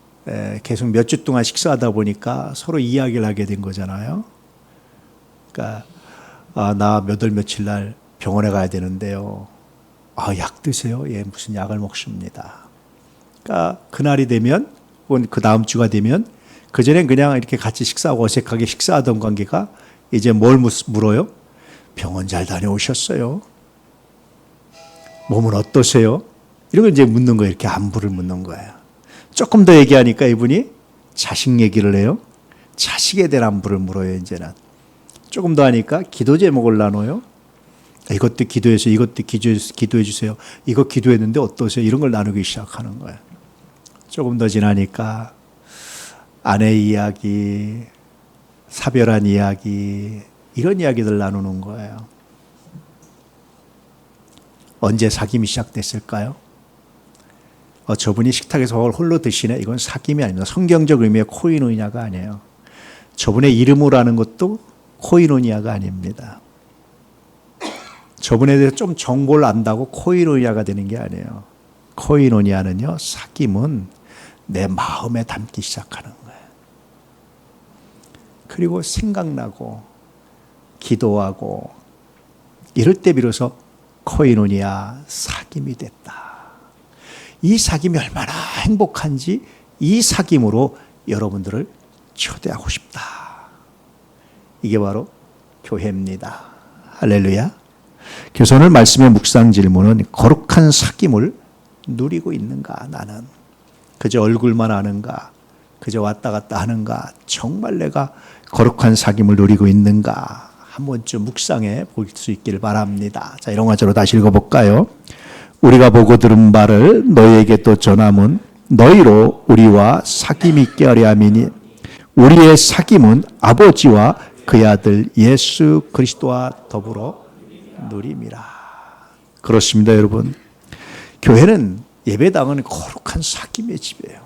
Speaker 1: 계속 몇 주 동안 식사하다 보니까 서로 이야기를 하게 된 거잖아요. 그러니까 나 몇 월 며칠 날 병원에 가야 되는데요. 약 드세요? 예, 무슨 약을 먹습니다. 그러니까 그날이 되면 혹은 그 다음 주가 되면 그전엔 그냥 이렇게 같이 식사하고 어색하게 식사하던 관계가 이제 뭘 물어요? 병원 잘 다녀오셨어요? 몸은 어떠세요? 이런 걸 이제 묻는 거예요. 이렇게 안부를 묻는 거예요. 조금 더 얘기하니까 이분이 자식 얘기를 해요. 자식에 대한 안부를 물어요, 이제는. 조금 더 하니까 기도 제목을 나눠요. 이것도 기도해서 이것도 기도해 주세요. 이거 기도했는데 어떠세요? 이런 걸 나누기 시작하는 거예요. 조금 더 지나니까 아내 이야기, 사별한 이야기, 이런 이야기들 나누는 거예요. 언제 사귐이 시작됐을까요? 저분이 식탁에서 홀로 드시네. 이건 사귐이 아닙니다. 성경적 의미의 코이노니아가 아니에요. 저분의 이름으로 하는 것도 코이노니아가 아닙니다. 저분에 대해서 좀 정보를 안다고 코이노니아가 되는 게 아니에요. 코이노니아는요, 사귐은 내 마음에 담기 시작하는 거예요. 그리고 생각나고 기도하고 이럴 때 비로소 코이노니아, 사귐이 됐다. 이 사귐이 얼마나 행복한지 이 사귐으로 여러분들을 초대하고 싶다. 이게 바로 교회입니다. 할렐루야. 그래서 오늘 말씀의 묵상 질문은 거룩한 사귐을 누리고 있는가? 나는 그저 얼굴만 아는가? 그저 왔다 갔다 하는가? 정말 내가 거룩한 사귐을 누리고 있는가? 한 번쯤 묵상해 볼 수 있기를 바랍니다. 자, 이런 가지로 다시 읽어볼까요? 우리가 보고 들은 바를 너희에게 또 전함은 너희로 우리와 사귐 있게 하려 함이니 우리의 사귐은 아버지와 그의 아들 예수 그리스도와 더불어 누림이라. 그렇습니다, 여러분. 교회는, 예배당은 거룩한 사귐의 집이에요.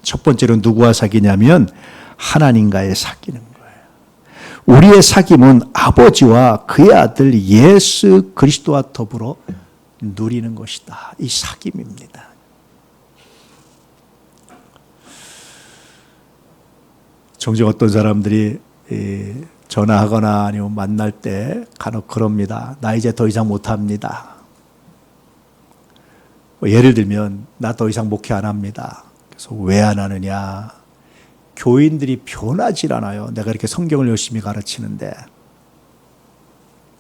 Speaker 1: 첫 번째로 누구와 사귀냐면 하나님과의 사귀는 거예요. 우리의 사귐은 아버지와 그의 아들 예수 그리스도와 더불어 누리는 것이다. 이 사귐입니다. 종종 어떤 사람들이 전화하거나 아니면 만날 때 간혹 그럽니다. 나 이제 더 이상 못합니다. 예를 들면 나 더 이상 목회 안 합니다. 그래서 왜 안 하느냐? 교인들이 변하질 않아요. 내가 이렇게 성경을 열심히 가르치는데.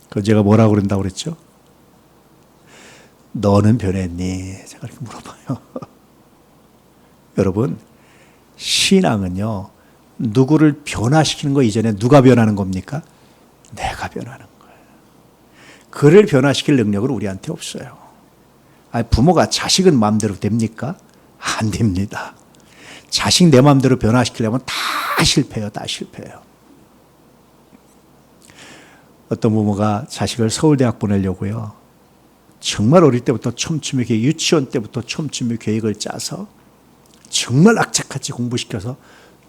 Speaker 1: 그 제가 뭐라고 그런다고 그랬죠? 너는 변했니? 제가 이렇게 물어봐요. 여러분, 신앙은요, 누구를 변화시키는 거 이전에 누가 변하는 겁니까? 내가 변하는 거예요. 그를 변화시킬 능력은 우리한테 없어요. 부모가 자식은 마음대로 됩니까? 안 됩니다. 자식 내 마음대로 변화시키려면 다 실패해요. 다 실패해요. 어떤 부모가 자식을 서울대학 보내려고요, 정말 어릴 때부터 촘촘히, 유치원 때부터 촘촘히 계획을 짜서 정말 악착같이 공부시켜서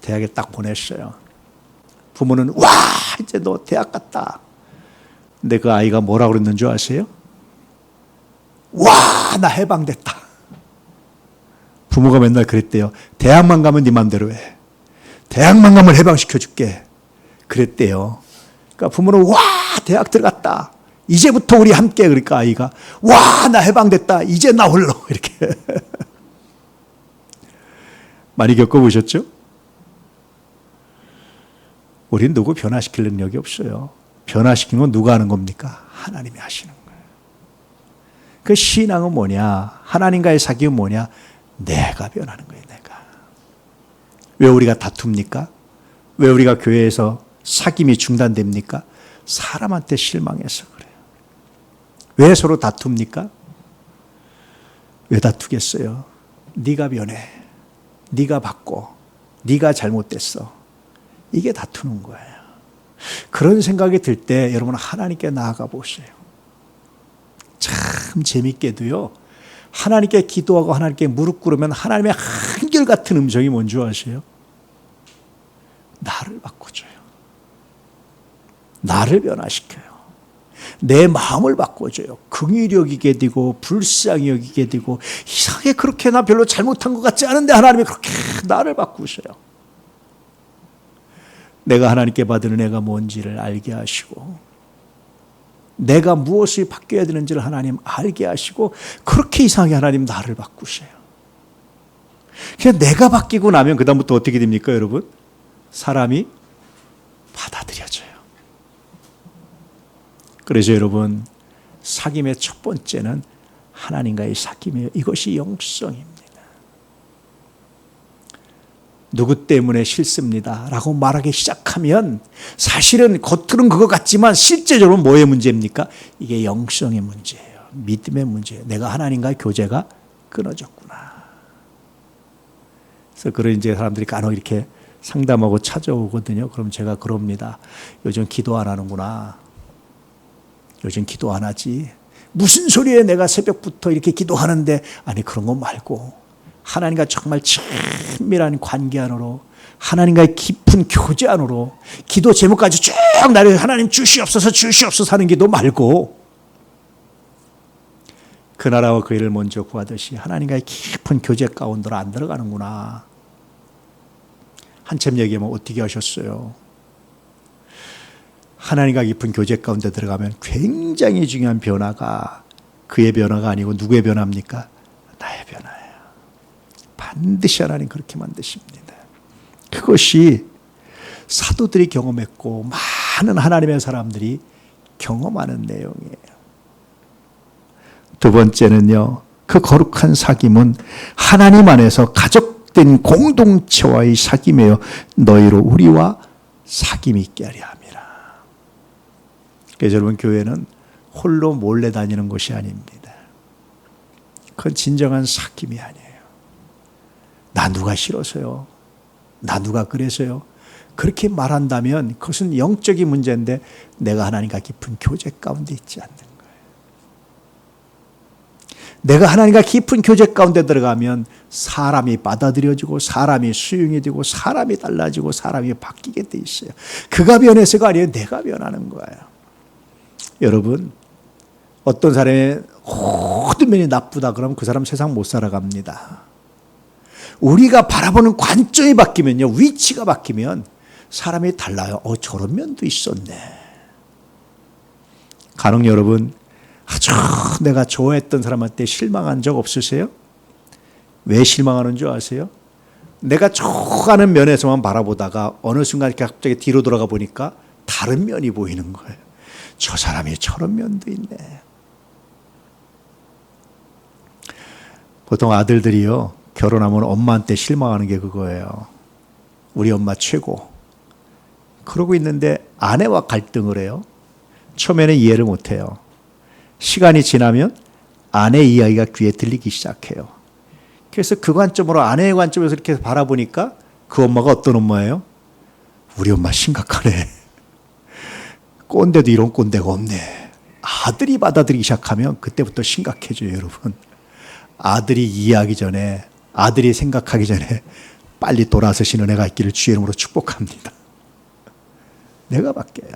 Speaker 1: 대학에 딱 보냈어요. 부모는 와, 이제 너 대학 갔다. 근데 그 아이가 뭐라고 그랬는 줄 아세요? 와, 나 해방됐다. 부모가 맨날 그랬대요. 대학만 가면 네 맘대로 해. 대학만 가면 해방시켜줄게. 그랬대요. 그러니까 부모는 와, 대학 들어갔다. 이제부터 우리 함께. 그러니까 아이가 와, 나 해방됐다. 이제 나 홀로. 이렇게. 많이 겪어보셨죠? 우리는 누구 변화시킬 능력이 없어요. 변화시키는 건 누가 하는 겁니까? 하나님이 하시는 거예요. 그 신앙은 뭐냐? 하나님과의 사귐은 뭐냐? 내가 변하는 거예요. 내가. 왜 우리가 다툽니까? 왜 우리가 교회에서 사귐이 중단됩니까? 사람한테 실망해서 그래요. 왜 서로 다툽니까? 왜 다투겠어요? 네가 변해. 네가 바꿔. 네가 잘못됐어. 이게 다투는 거예요. 그런 생각이 들 때 여러분 하나님께 나아가 보세요. 참 재밌게도요, 하나님께 기도하고 하나님께 무릎 꿇으면 하나님의 한결같은 음성이 뭔지 아세요? 나를 바꿔줘요. 나를 변화시켜요. 내 마음을 바꿔줘요. 긍휼히 여기게 되고 불쌍히 여기게 되고, 이상하게 그렇게 나 별로 잘못한 것 같지 않은데 하나님이 그렇게 나를 바꾸셔요. 내가 하나님께 받은 은혜가 뭔지를 알게 하시고, 내가 무엇을 바뀌어야 되는지를 하나님 알게 하시고, 그렇게 이상하게 하나님 나를 바꾸셔요. 그냥 내가 바뀌고 나면 그 다음부터 어떻게 됩니까, 여러분? 사람이 받아들여져요. 그래서 여러분, 사귐의 첫 번째는 하나님과의 사귐이에요. 이것이 영성입니다. 누구 때문에 싫습니다 라고 말하기 시작하면 사실은 겉으로는 그거 같지만 실제적으로 뭐의 문제입니까? 이게 영성의 문제예요. 믿음의 문제예요. 내가 하나님과의 교제가 끊어졌구나. 그래서 그런 이제 사람들이 간혹 이렇게 상담하고 찾아오거든요. 그럼 제가 그럽니다. 요즘 기도 안 하는구나. 요즘 기도 안 하지. 무슨 소리에 내가 새벽부터 이렇게 기도하는데. 아니, 그런 거 말고 하나님과 정말 친밀한 관계 안으로, 하나님과의 깊은 교제 안으로, 기도 제목까지 쭉 나를 하나님 주시옵소서 주시옵소서 하는 기도 말고, 그 나라와 그 일을 먼저 구하듯이 하나님과의 깊은 교제 가운데로 안 들어가는구나. 한참 얘기하면 어떻게 하셨어요? 하나님과 깊은 교제 가운데 들어가면 굉장히 중요한 변화가, 그의 변화가 아니고 누구의 변화입니까? 나의 변화예요. 반드시 하나님 그렇게 만드십니다. 그것이 사도들이 경험했고 많은 하나님의 사람들이 경험하는 내용이에요. 두 번째는요, 그 거룩한 사귐은 하나님 안에서 가족된 공동체와의 사귐이에요. 너희로 우리와 사귐이 있게 하려 함이라. 그래서 여러분, 교회는 홀로 몰래 다니는 곳이 아닙니다. 그건 진정한 사귐이 아니에요. 나 누가 싫어서요? 나 누가 그래서요? 그렇게 말한다면 그것은 영적인 문제인데 내가 하나님과 깊은 교제 가운데 있지 않는 거예요. 내가 하나님과 깊은 교제 가운데 들어가면 사람이 받아들여지고 사람이 수용이 되고 사람이 달라지고 사람이 바뀌게 돼 있어요. 그가 변해서가 아니에요. 내가 변하는 거예요. 여러분, 어떤 사람의 모든 면이 나쁘다 그러면 그 사람 세상 못 살아갑니다. 우리가 바라보는 관점이 바뀌면요, 위치가 바뀌면 사람이 달라요. 저런 면도 있었네. 간혹 여러분, 아주 내가 좋아했던 사람한테 실망한 적 없으세요? 왜 실망하는 줄 아세요? 내가 좋아하는 면에서만 바라보다가 어느 순간 갑자기 뒤로 돌아가 보니까 다른 면이 보이는 거예요. 저 사람이 저런 면도 있네. 보통 아들들이요, 결혼하면 엄마한테 실망하는 게 그거예요. 우리 엄마 최고. 그러고 있는데 아내와 갈등을 해요. 처음에는 이해를 못해요. 시간이 지나면 아내 이야기가 귀에 들리기 시작해요. 그래서 그 관점으로, 아내의 관점에서 이렇게 바라보니까 그 엄마가 어떤 엄마예요? 우리 엄마 심각하네. 꼰대도 이런 꼰대가 없네. 아들이 받아들이기 시작하면 그때부터 심각해져요, 여러분. 아들이 이해하기 전에, 아들이 생각하기 전에 빨리 돌아서시는 은혜가 있기를 주의 이름으로 축복합니다. 내가 바뀌어요.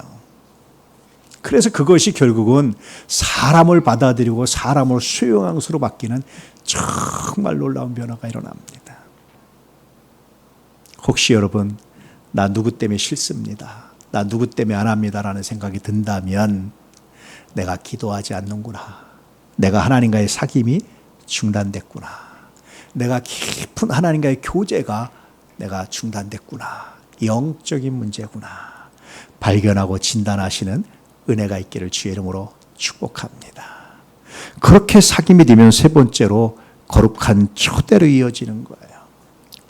Speaker 1: 그래서 그것이 결국은 사람을 받아들이고 사람을 수용하는 것으로 바뀌는 정말 놀라운 변화가 일어납니다. 혹시 여러분, 나 누구 때문에 싫습니다, 나 누구 때문에 안 합니다라는 생각이 든다면 내가 기도하지 않는구나. 내가 하나님과의 사귐이 중단됐구나. 내가 깊은 하나님과의 교제가 내가 중단됐구나. 영적인 문제구나. 발견하고 진단하시는 은혜가 있기를 주의 이름으로 축복합니다. 그렇게 사귐이 되면 세 번째로 거룩한 초대로 이어지는 거예요.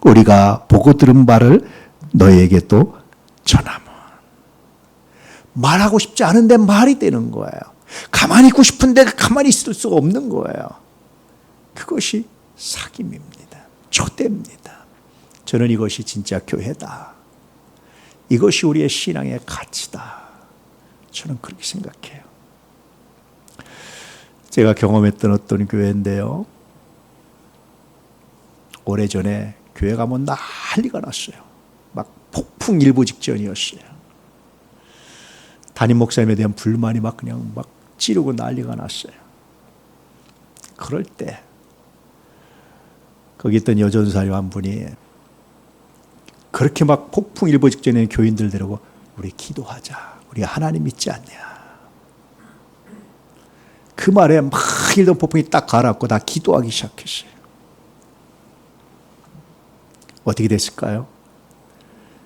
Speaker 1: 우리가 보고 들은 바를 너희에게 또 전하면. 말하고 싶지 않은데 말이 되는 거예요. 가만히 있고 싶은데 가만히 있을 수가 없는 거예요. 그것이 사귐입니다. 초대입니다. 저는 이것이 진짜 교회다. 이것이 우리의 신앙의 가치다. 저는 그렇게 생각해요. 제가 경험했던 어떤 교회인데요, 오래전에 교회 가면 난리가 났어요. 막 폭풍 일부 직전이었어요. 담임 목사님에 대한 불만이 막 그냥 막 찌르고 난리가 났어요. 그럴 때 거기 있던 여전사님 한 분이 그렇게 막 폭풍 일부 직전에 교인들 데리고 우리 기도하자. 우리 하나님 믿지 않냐. 그 말에 막 일던 폭풍이 딱 가라앉고 다 기도하기 시작했어요. 어떻게 됐을까요?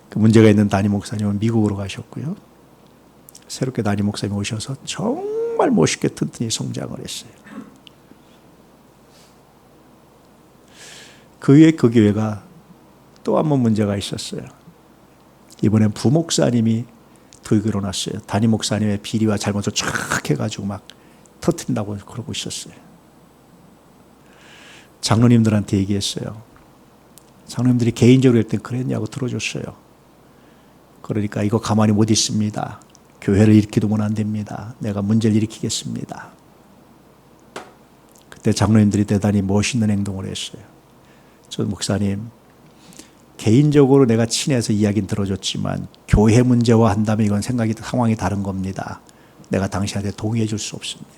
Speaker 1: 그 문제가 있는 담임 목사님은 미국으로 가셨고요. 새롭게 담임 목사님이 오셔서 정말 멋있게 튼튼히 성장을 했어요. 그 후에 그 교회가 또 한 번 문제가 있었어요. 이번엔 부목사님이 도둑을 일어났어요. 담임 목사님의 비리와 잘못을 쫙 해가지고 막 터뜨린다고 그러고 있었어요. 장로님들한테 얘기했어요. 장로님들이 개인적으로 할 때 그랬냐고 들어줬어요. 그러니까 이거 가만히 못 있습니다. 교회를 일으키면 안 됩니다. 내가 문제를 일으키겠습니다. 그때 장로님들이 대단히 멋있는 행동을 했어요. 저 목사님, 개인적으로 내가 친해서 이야기는 들어줬지만 교회 문제와 한다면 이건 상황이 다른 겁니다. 내가 당신한테 동의해 줄 수 없습니다.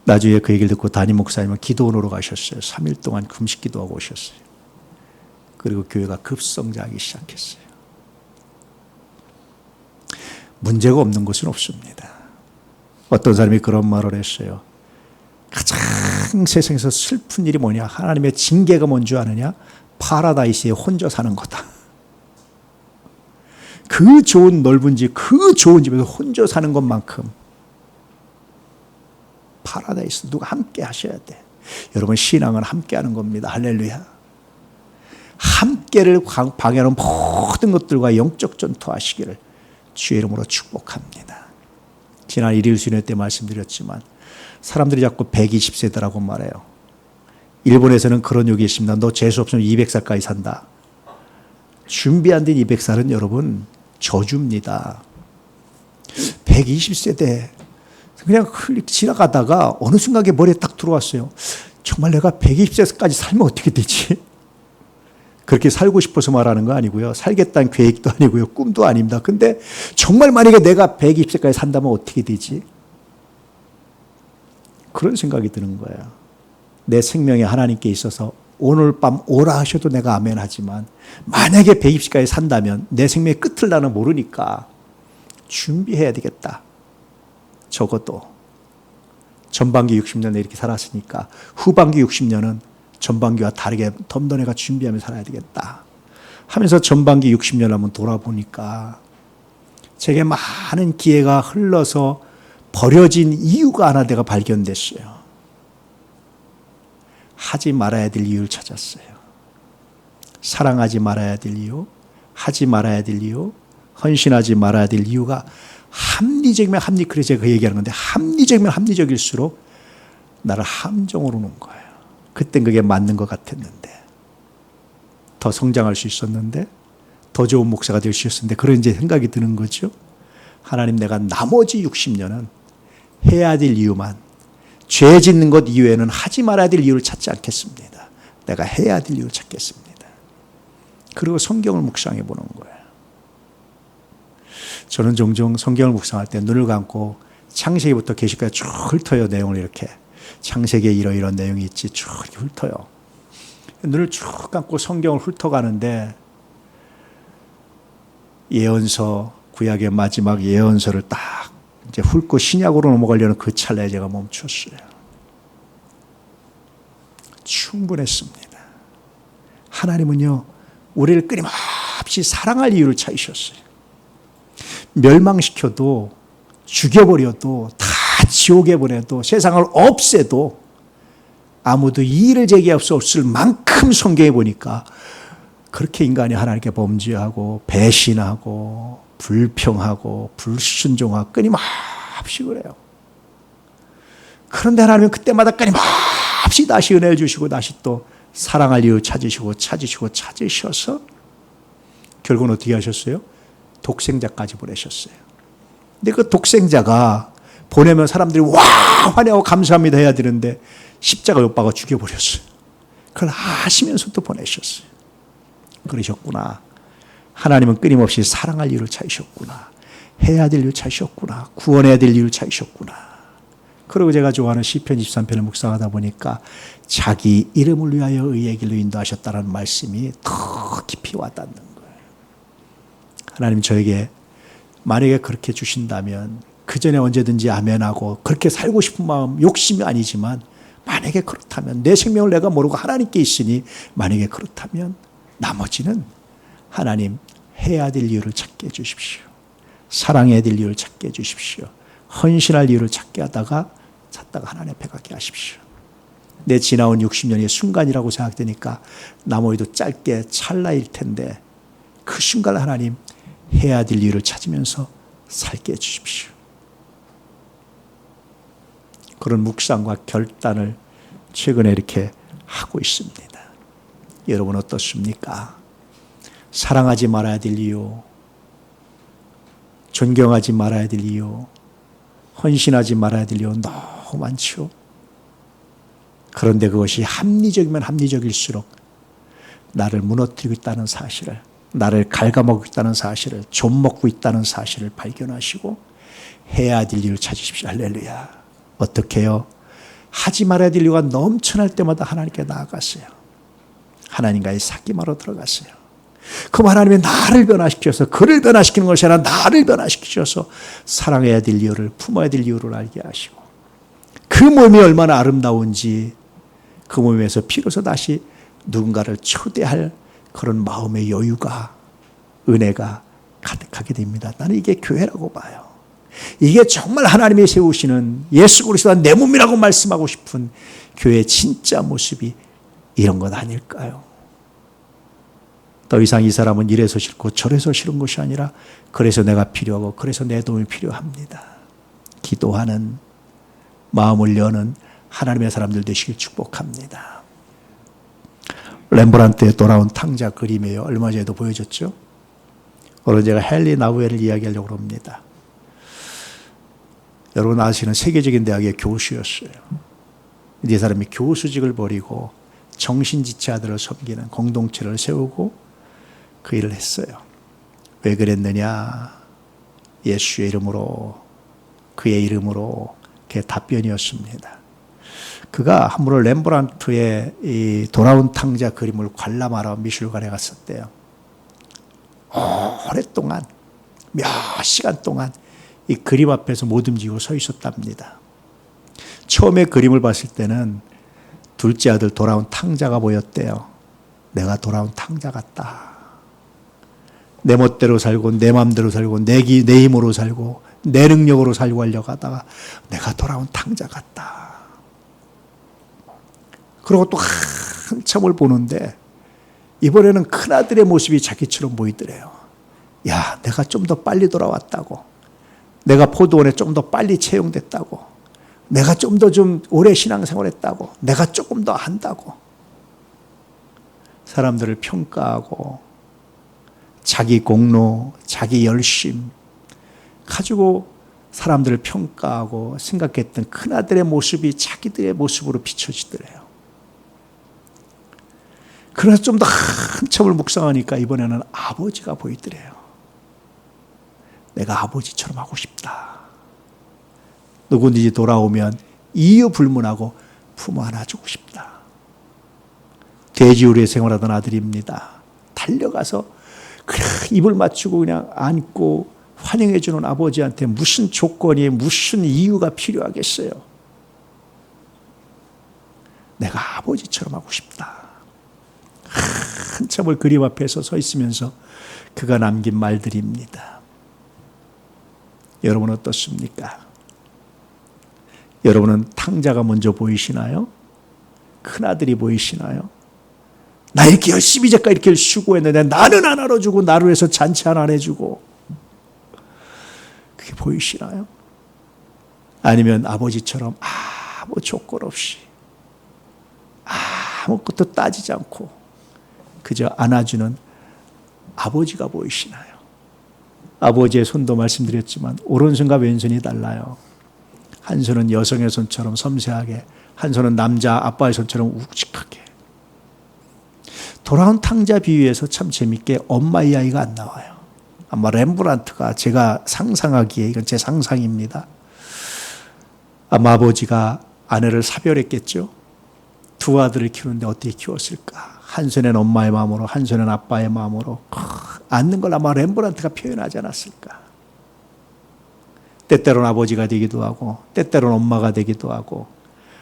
Speaker 1: 나중에 그 얘기를 듣고 담임 목사님은 기도원으로 가셨어요. 3일 동안 금식 기도하고 오셨어요. 그리고 교회가 급성장하기 시작했어요. 문제가 없는 곳은 없습니다. 어떤 사람이 그런 말을 했어요. 가장 세상에서 슬픈 일이 뭐냐? 하나님의 징계가 뭔지 아느냐? 파라다이스에 혼자 사는 거다. 그 좋은 넓은 집, 그 좋은 집에서 혼자 사는 것만큼 파라다이스 누가 함께 하셔야 돼. 여러분 신앙은 함께 하는 겁니다. 할렐루야. 함께를 방해하는 모든 것들과 영적 전투하시기를 주의 이름으로 축복합니다. 지난 일일 수련회 때 말씀드렸지만 사람들이 자꾸 120세대라고 말해요. 일본에서는 그런 욕이 있습니다. 너 재수 없으면 200살까지 산다. 준비 안 된 200살은 여러분 저주입니다. 120세대 그냥 지나가다가 어느 순간에 머리에 딱 들어왔어요. 정말 내가 120세까지 살면 어떻게 되지? 그렇게 살고 싶어서 말하는 거 아니고요. 살겠다는 계획도 아니고요. 꿈도 아닙니다. 근데 정말 만약에 내가 120세까지 산다면 어떻게 되지? 그런 생각이 드는 거예요. 내 생명이 하나님께 있어서 오늘 밤 오라 하셔도 내가 아멘 하지만 만약에 120세까지 산다면 내 생명의 끝을 나는 모르니까 준비해야 되겠다. 적어도 전반기 60년에 이렇게 살았으니까 후반기 60년은 전반기와 다르게 덤더내가 준비하며 살아야 되겠다 하면서 전반기 60년 한번 돌아보니까 제게 많은 기회가 흘러서 버려진 이유가 하나 내가 발견됐어요. 하지 말아야 될 이유를 찾았어요. 사랑하지 말아야 될 이유, 하지 말아야 될 이유, 헌신하지 말아야 될 이유가 합리적이면 그래서 제가 그 얘기하는 건데 합리적이면 합리적일수록 나를 함정으로 놓은 거예요. 그땐 그게 맞는 것 같았는데 더 성장할 수 있었는데 더 좋은 목사가 될 수 있었는데 그런 이제 생각이 드는 거죠. 하나님 내가 나머지 60년은 해야 될 이유만 죄 짓는 것 이외에는 하지 말아야 될 이유를 찾지 않겠습니다. 내가 해야 될 이유를 찾겠습니다. 그리고 성경을 묵상해 보는 거예요. 저는 종종 성경을 묵상할 때 눈을 감고 창세기부터 계시까지 쭉 훑어요. 내용을 이렇게. 창세기에 이런 내용이 있지 쭉 훑어요. 눈을 쭉 감고 성경을 훑어가는데 예언서, 구약의 마지막 예언서를 딱 이제 훑고 신약으로 넘어가려는 그 찰나에 제가 멈췄어요. 충분했습니다. 하나님은요, 우리를 끊임없이 사랑할 이유를 찾으셨어요. 멸망시켜도 죽여버려도 다 지옥에 보내도 세상을 없애도 아무도 이의를 제기할 수 없을 만큼 성경에 보니까 그렇게 인간이 하나님께 범죄하고 배신하고 불평하고 불순종하고 끊임없이 그래요. 그런데 하나님은 그때마다 끊임없이 다시 은혜를 주시고 다시 또 사랑할 이유 찾으셔서 결국은 어떻게 하셨어요? 독생자까지 보내셨어요. 근데 그 독생자가 보내면 사람들이 와 환영하고 감사합니다 해야 되는데 십자가 못 박아 죽여버렸어요. 그걸 아시면서도 보내셨어요. 그러셨구나. 하나님은 끊임없이 사랑할 이유를 찾으셨구나. 해야 될 이유를 찾으셨구나. 구원해야 될 이유를 찾으셨구나. 그리고 제가 좋아하는 시편 23편을 묵상하다 보니까 자기 이름을 위하여 의의 길로 인도하셨다는 말씀이 더 깊이 와닿는 거예요. 하나님 저에게 만약에 그렇게 주신다면 그 전에 언제든지 아멘하고 그렇게 살고 싶은 마음 욕심이 아니지만 만약에 그렇다면 내 생명을 내가 모르고 하나님께 있으니 만약에 그렇다면 나머지는 하나님 해야 될 이유를 찾게 해주십시오. 사랑해야 될 이유를 찾게 해주십시오. 헌신할 이유를 찾다가 하나님 앞에 가게 하십시오. 내 지나온 60년이 순간이라고 생각되니까 나머지도 짧게 찰나일 텐데 그 순간 하나님 해야 될 이유를 찾으면서 살게 해주십시오. 그런 묵상과 결단을 최근에 이렇게 하고 있습니다. 여러분 어떻습니까? 사랑하지 말아야 될 이유, 존경하지 말아야 될 이유, 헌신하지 말아야 될 이유 너무 많죠. 그런데 그것이 합리적이면 합리적일수록 나를 무너뜨리고 있다는 사실을, 나를 갉아먹고 있다는 사실을, 좀먹고 있다는 사실을 발견하시고 해야 될 이유를 찾으십시오. 할렐루야. 어떻게 해요? 하지 말아야 될 이유가 넘쳐날 때마다 하나님께 나아갔어요. 하나님과의 사귐하러 들어갔어요. 그럼 하나님이 나를 변화시켜서 그를 변화시키는 것이 아니라 나를 변화시키셔서 사랑해야 될 이유를, 품어야 될 이유를 알게 하시고 그 몸이 얼마나 아름다운지 그 몸에서 비로소 다시 누군가를 초대할 그런 마음의 여유가, 은혜가 가득하게 됩니다. 나는 이게 교회라고 봐요. 이게 정말 하나님이 세우시는 예수 그리스도가 내 몸이라고 말씀하고 싶은 교회의 진짜 모습이 이런 것 아닐까요? 더 이상 이 사람은 이래서 싫고 저래서 싫은 것이 아니라 그래서 내가 필요하고 그래서 내 도움이 필요합니다. 기도하는, 마음을 여는 하나님의 사람들 되시길 축복합니다. 렘브란트의 돌아온 탕자 그림이에요. 얼마 전에도 보여줬죠. 오늘 제가 헨리 나우엘을 이야기하려고 합니다. 여러분 아시는 세계적인 대학의 교수였어요. 이 사람이 교수직을 버리고 정신지체아들을 섬기는 공동체를 세우고 그 일을 했어요. 왜 그랬느냐? 예수의 이름으로, 그의 이름으로. 그게 답변이었습니다. 그가 한번 렘브란트의 이 돌아온 탕자 그림을 관람하러 미술관에 갔었대요. 오랫동안, 몇 시간 동안 이 그림 앞에서 못 움직이고 서 있었답니다. 처음에 그림을 봤을 때는 둘째 아들 돌아온 탕자가 보였대요. 내가 돌아온 탕자 같다. 내 멋대로 살고 내 마음대로 살고 내 힘으로 살고 내 능력으로 살고 하려고 하다가 내가 돌아온 탕자 같다. 그리고 또 한참을 보는데 이번에는 큰아들의 모습이 자기처럼 보이더래요. 야, 내가 좀 더 빨리 돌아왔다고. 내가 포도원에 좀 더 빨리 채용됐다고. 내가 좀 더 오래 신앙생활했다고. 내가 조금 더 한다고. 사람들을 평가하고 자기 공로, 자기 열심 가지고 사람들을 평가하고 생각했던 큰아들의 모습이 자기들의 모습으로 비춰지더래요. 그래서 좀 더 한참을 묵상하니까 이번에는 아버지가 보이더래요. 내가 아버지처럼 하고 싶다. 누구든지 돌아오면 이유 불문하고 품어 안아주고 싶다. 돼지우리에 생활하던 아들입니다. 달려가서 그냥 입을 맞추고 그냥 안고 환영해 주는 아버지한테 무슨 조건이, 무슨 이유가 필요하겠어요. 내가 아버지처럼 하고 싶다. 한참을 그림 앞에서 서 있으면서 그가 남긴 말들입니다. 여러분 어떻습니까? 여러분은 탕자가 먼저 보이시나요? 큰아들이 보이시나요? 나 이렇게 열심히 작가 이렇게 수고했는데 나는 안 알아주고 나를 위해서 잔치 하나 안 해주고, 그게 보이시나요? 아니면 아버지처럼 아무 조건 없이 아무것도 따지지 않고 그저 안아주는 아버지가 보이시나요? 아버지의 손도 말씀드렸지만 오른손과 왼손이 달라요. 한 손은 여성의 손처럼 섬세하게, 한 손은 남자 아빠의 손처럼 우직하게. 돌아온 탕자 비유에서 참 재밌게 엄마의 아이가 안 나와요. 아마 렘브란트가 제가 상상하기에 이건 제 상상입니다. 아마 아버지가 아내를 사별했겠죠. 두 아들을 키우는데 어떻게 키웠을까? 한 손엔 엄마의 마음으로 한 손엔 아빠의 마음으로 안는 걸 아마 렘브란트가 표현하지 않았을까? 때때로는 아버지가 되기도 하고 때때로는 엄마가 되기도 하고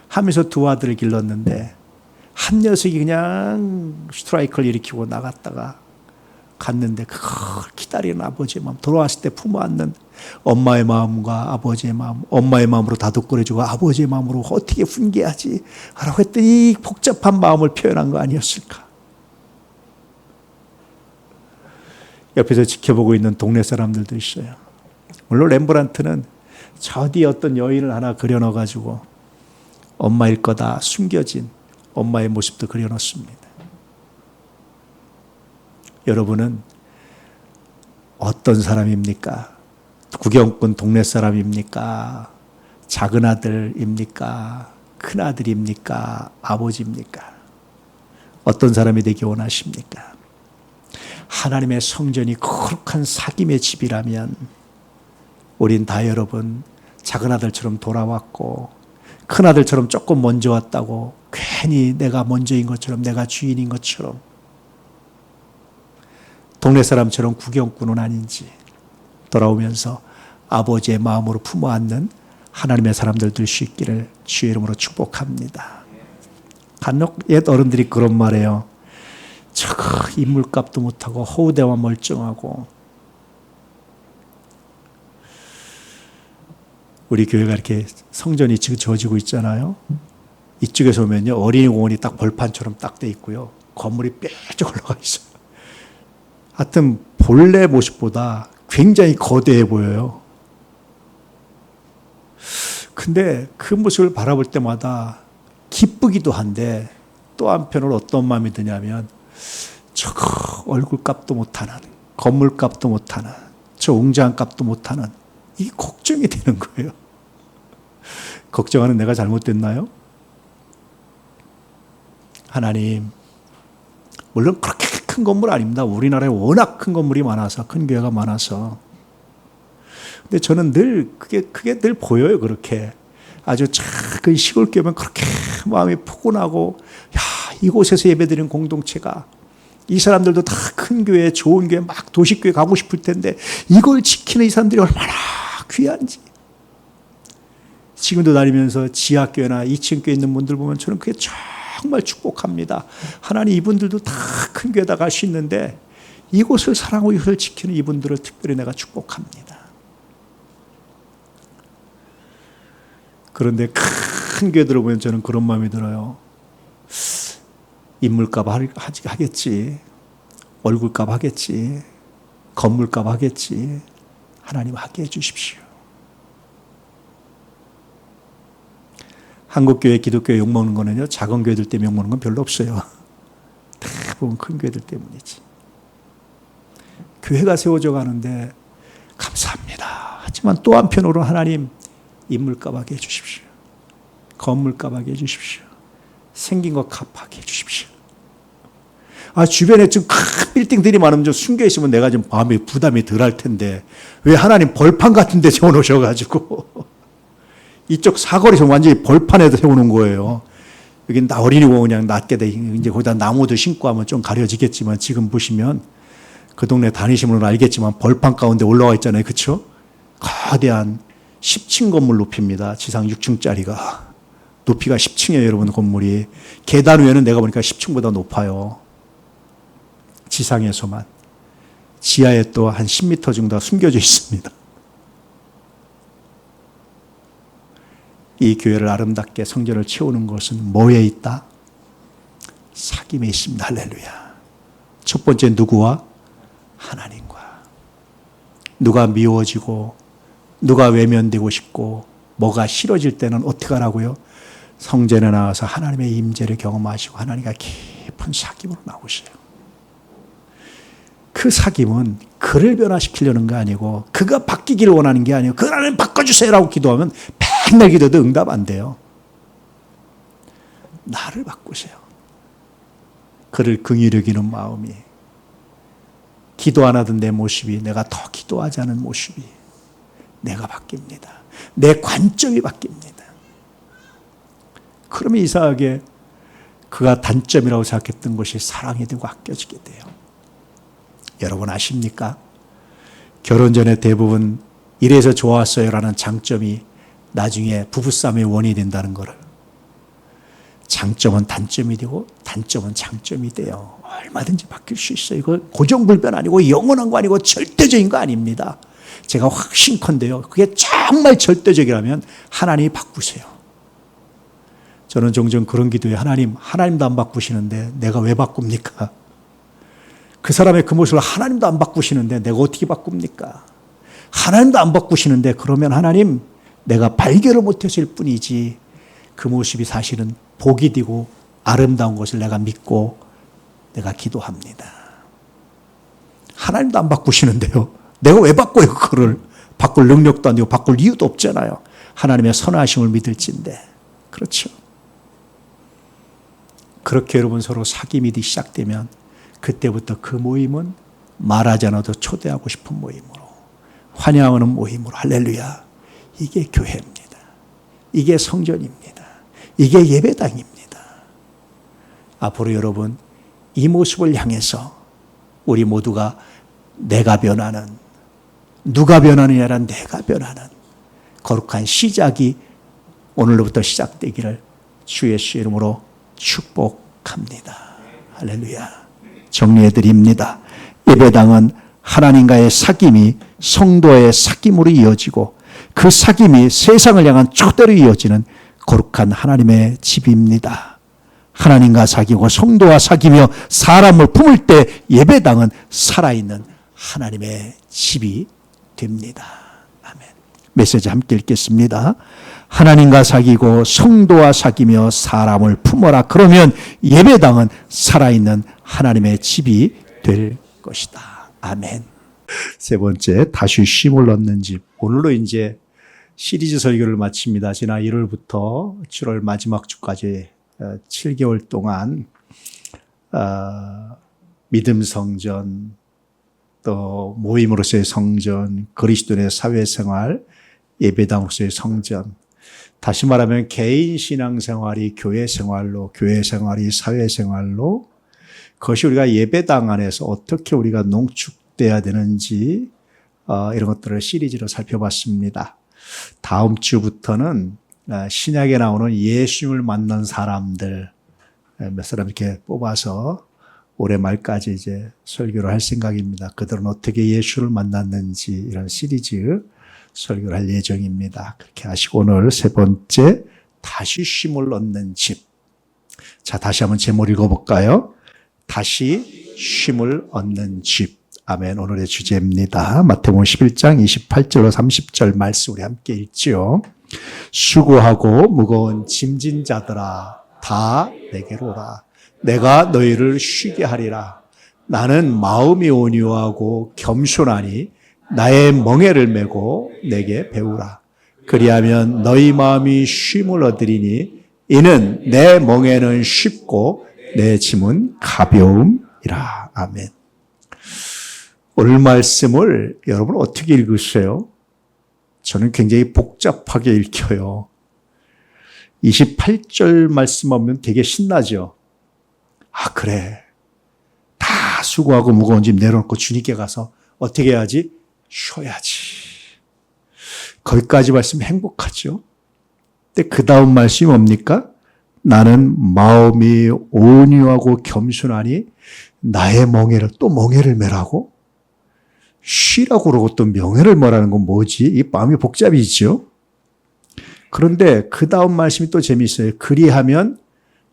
Speaker 1: 하면서 두 아들을 길렀는데 한 녀석이 그냥 스트라이크를 일으키고 나갔다가 갔는데 그걸 기다리는 아버지의 마음, 돌아왔을 때 품어안는 엄마의 마음과 아버지의 마음, 엄마의 마음으로 다독거려주고 아버지의 마음으로 어떻게 훈계하지 라고 했더니 이 복잡한 마음을 표현한 거 아니었을까. 옆에서 지켜보고 있는 동네 사람들도 있어요. 물론 렘브란트는 저 뒤에 어떤 여인을 하나 그려넣어가지고 엄마일 거다 숨겨진 엄마의 모습도 그려놓습니다. 여러분은 어떤 사람입니까? 구경꾼 동네 사람입니까? 작은 아들입니까? 큰 아들입니까? 아버지입니까? 어떤 사람이 되기 원하십니까? 하나님의 성전이 거룩한 사귐의 집이라면 우린 다 여러분 작은 아들처럼 돌아왔고 큰 아들처럼 조금 먼저 왔다고 괜히 내가 먼저인 것처럼 내가 주인인 것처럼 동네 사람처럼 구경꾼은 아닌지 돌아오면서 아버지의 마음으로 품어안는 하나님의 사람들 될 수 있기를 주의 이름으로 축복합니다. 간혹 옛 어른들이 그런 말해요. 저거 인물값도 못하고 허우대만 멀쩡하고. 우리 교회가 이렇게 성전이 지금 지어지고 있잖아요. 이쪽에서 오면요 어린이 공원이 딱 벌판처럼 딱 돼 있고요 건물이 뾰족 올라가 있어요. 하여튼 본래 모습보다 굉장히 거대해 보여요. 근데 그 모습을 바라볼 때마다 기쁘기도 한데 또 한편으로 어떤 마음이 드냐면 저거 얼굴값도 못하는 건물값도 못하는 저 웅장값도 못하는 이게 걱정이 되는 거예요. 걱정하는 내가 잘못됐나요? 하나님, 물론 그렇게 큰 건물 아닙니다. 우리나라에 워낙 큰 건물이 많아서, 큰 교회가 많아서. 근데 저는 늘 그게 늘 보여요. 그렇게 아주 작은 시골 교회면 그렇게 마음이 포근하고, 야 이곳에서 예배드리는 공동체가 이 사람들도 다 큰 교회, 좋은 교회, 막 도시교회 가고 싶을 텐데 이걸 지키는 이 사람들이 얼마나 귀한지. 지금도 다니면서 지하교회나 2층 교회 있는 분들 보면 저는 그게 정말 축복합니다. 하나님 이분들도 다 큰 교회다 갈 수 있는데 이곳을 사랑하고 이곳을 지키는 이분들을 특별히 내가 축복합니다. 그런데 큰 교회들을 보면 저는 그런 마음이 들어요. 인물값 하겠지. 얼굴값 하겠지. 건물값 하겠지. 하나님 하게 해주십시오. 한국교회 기독교회 욕먹는 거는요 작은 교회들 때문에 욕먹는 건 별로 없어요. 대부분 큰 교회들 때문이지. 교회가 세워져 가는데 감사합니다. 하지만 또 한편으로 하나님 인물값 하게 해주십시오. 건물값 하게 해주십시오. 생긴 거 값하게 해주십시오. 주변에 좀 큰 빌딩들이 많으면 좀 숨겨 있으면 내가 좀 마음에 부담이 덜 할 텐데 왜 하나님 벌판 같은 데 세워놓으셔가지고 이쪽 사거리에서 완전히 벌판에다 세우는 거예요. 여긴 어린이공원 그냥 낮게 돼 이제 거기다 나무도 심고 하면 좀 가려지겠지만 지금 보시면 그 동네 다니시면 알겠지만 벌판 가운데 올라와 있잖아요. 그렇죠? 거대한 10층 건물 높이입니다. 지상 6층짜리가. 높이가 10층이에요, 여러분, 건물이. 계단 위에는 내가 보니까 10층보다 높아요. 지상에서만. 지하에 또 한 10m 정도 숨겨져 있습니다. 이 교회를 아름답게 성전을 채우는 것은 뭐에 있다? 사귐에 있습니다. 할렐루야. 첫 번째 누구와? 하나님과. 누가 미워지고 누가 외면되고 싶고 뭐가 싫어질 때는 어떻게 하라고요? 성전에 나와서 하나님의 임재를 경험하시고 하나님과 깊은 사귐으로 나오세요. 그 사귐은 그를 변화시키려는 게 아니고 그가 바뀌기를 원하는 게 아니고 그 하나님 바꿔주세요라고 기도하면 맨날 기도도 응답 안 돼요. 나를 바꾸세요. 그를 긍휼히 여기는 마음이, 기도 안 하던 내 모습이 내가 더 기도하자는 모습이 내가 바뀝니다. 내 관점이 바뀝니다. 그러면 이상하게 그가 단점이라고 생각했던 것이 사랑이 되고 아껴지게 돼요. 여러분 아십니까? 결혼 전에 대부분 이래서 좋았어요라는 장점이 나중에 부부싸움의 원인이 된다는 것을, 장점은 단점이 되고 단점은 장점이 돼요. 얼마든지 바뀔 수 있어요. 이거 고정불변 아니고 영원한 거 아니고 절대적인 거 아닙니다. 제가 확신컨대요. 그게 정말 절대적이라면 하나님이 바꾸세요. 저는 종종 그런 기도에 하나님도 안 바꾸시는데 내가 왜 바꿉니까? 그 사람의 그 모습을 하나님도 안 바꾸시는데 내가 어떻게 바꿉니까? 하나님도 안 바꾸시는데 그러면 하나님 내가 발견을 못했을 뿐이지 그 모습이 사실은 복이 되고 아름다운 것을 내가 믿고 내가 기도합니다. 하나님도 안 바꾸시는데요. 내가 왜 바꿔요? 그거를 바꿀 능력도 아니고 바꿀 이유도 없잖아요. 하나님의 선하심을 믿을진데. 그렇죠. 그렇게 여러분 서로 사귐이 시작되면 그때부터 그 모임은 말하지 않아도 초대하고 싶은 모임으로, 환영하는 모임으로, 할렐루야. 이게 교회입니다. 이게 성전입니다. 이게 예배당입니다. 앞으로 여러분 이 모습을 향해서 우리 모두가 내가 변하는, 누가 변하느냐 아니라 내가 변하는 거룩한 시작이 오늘로부터 시작되기를 주 예수의 이름으로 축복합니다. 할렐루야. 정리해드립니다. 예배당은 하나님과의 사귐이 성도의 사귐으로 이어지고 그 사귐이 세상을 향한 초대로 이어지는 거룩한 하나님의 집입니다. 하나님과 사귀고 성도와 사귀며 사람을 품을 때 예배당은 살아있는 하나님의 집이 됩니다. 아멘. 메시지 함께 읽겠습니다. 하나님과 사귀고 성도와 사귀며 사람을 품어라. 그러면 예배당은 살아있는 하나님의 집이 될 것이다. 아멘. 세 번째, 다시 쉼을 얻는 집. 오늘로 이제 시리즈 설교를 마칩니다. 지난 1월부터 7월 마지막 주까지 7개월 동안 믿음 성전, 또 모임으로서의 성전, 그리스도인의 사회생활, 예배당으로서의 성전, 다시 말하면 개인 신앙생활이 교회 생활로, 교회 생활이 사회생활로, 그것이 우리가 예배당 안에서 어떻게 우리가 농축돼야 되는지 이런 것들을 시리즈로 살펴봤습니다. 다음 주부터는 신약에 나오는 예수님을 만난 사람들 몇 사람 이렇게 뽑아서 올해 말까지 이제 설교를 할 생각입니다. 그들은 어떻게 예수를 만났는지 이런 시리즈 설교를 할 예정입니다. 그렇게 하시고 오늘 세 번째, 다시 쉼을 얻는 집. 자, 다시 한번 제목 읽어볼까요? 다시 쉼을 얻는 집. 아멘. 오늘의 주제입니다. 마태복음 11장 28절로 30절 말씀 우리 함께 읽지요. 수고하고 무거운 짐진 자들아 다 내게로 오라. 내가 너희를 쉬게 하리라. 나는 마음이 온유하고 겸손하니 나의 멍에를 메고 내게 배우라. 그리하면 너희 마음이 쉼을 얻으리니 이는 내 멍에는 쉽고 내 짐은 가벼움이라. 아멘. 오늘 말씀을 여러분 어떻게 읽으세요? 저는 굉장히 복잡하게 읽혀요. 28절 말씀 보면 되게 신나죠. 아, 그래. 다 수고하고 무거운 짐 내려놓고 주님께 가서 어떻게 해야지? 쉬어야지. 거기까지 말씀 행복하죠. 근데 그 다음 말씀이 뭡니까? 나는 마음이 온유하고 겸손하니 나의 멍에를, 또 멍에를 메라고? 쉬라고 그러고 또 명예를 뭐라는 건 뭐지? 이 마음이 복잡이죠. 그런데 그 다음 말씀이 또 재미있어요. 그리하면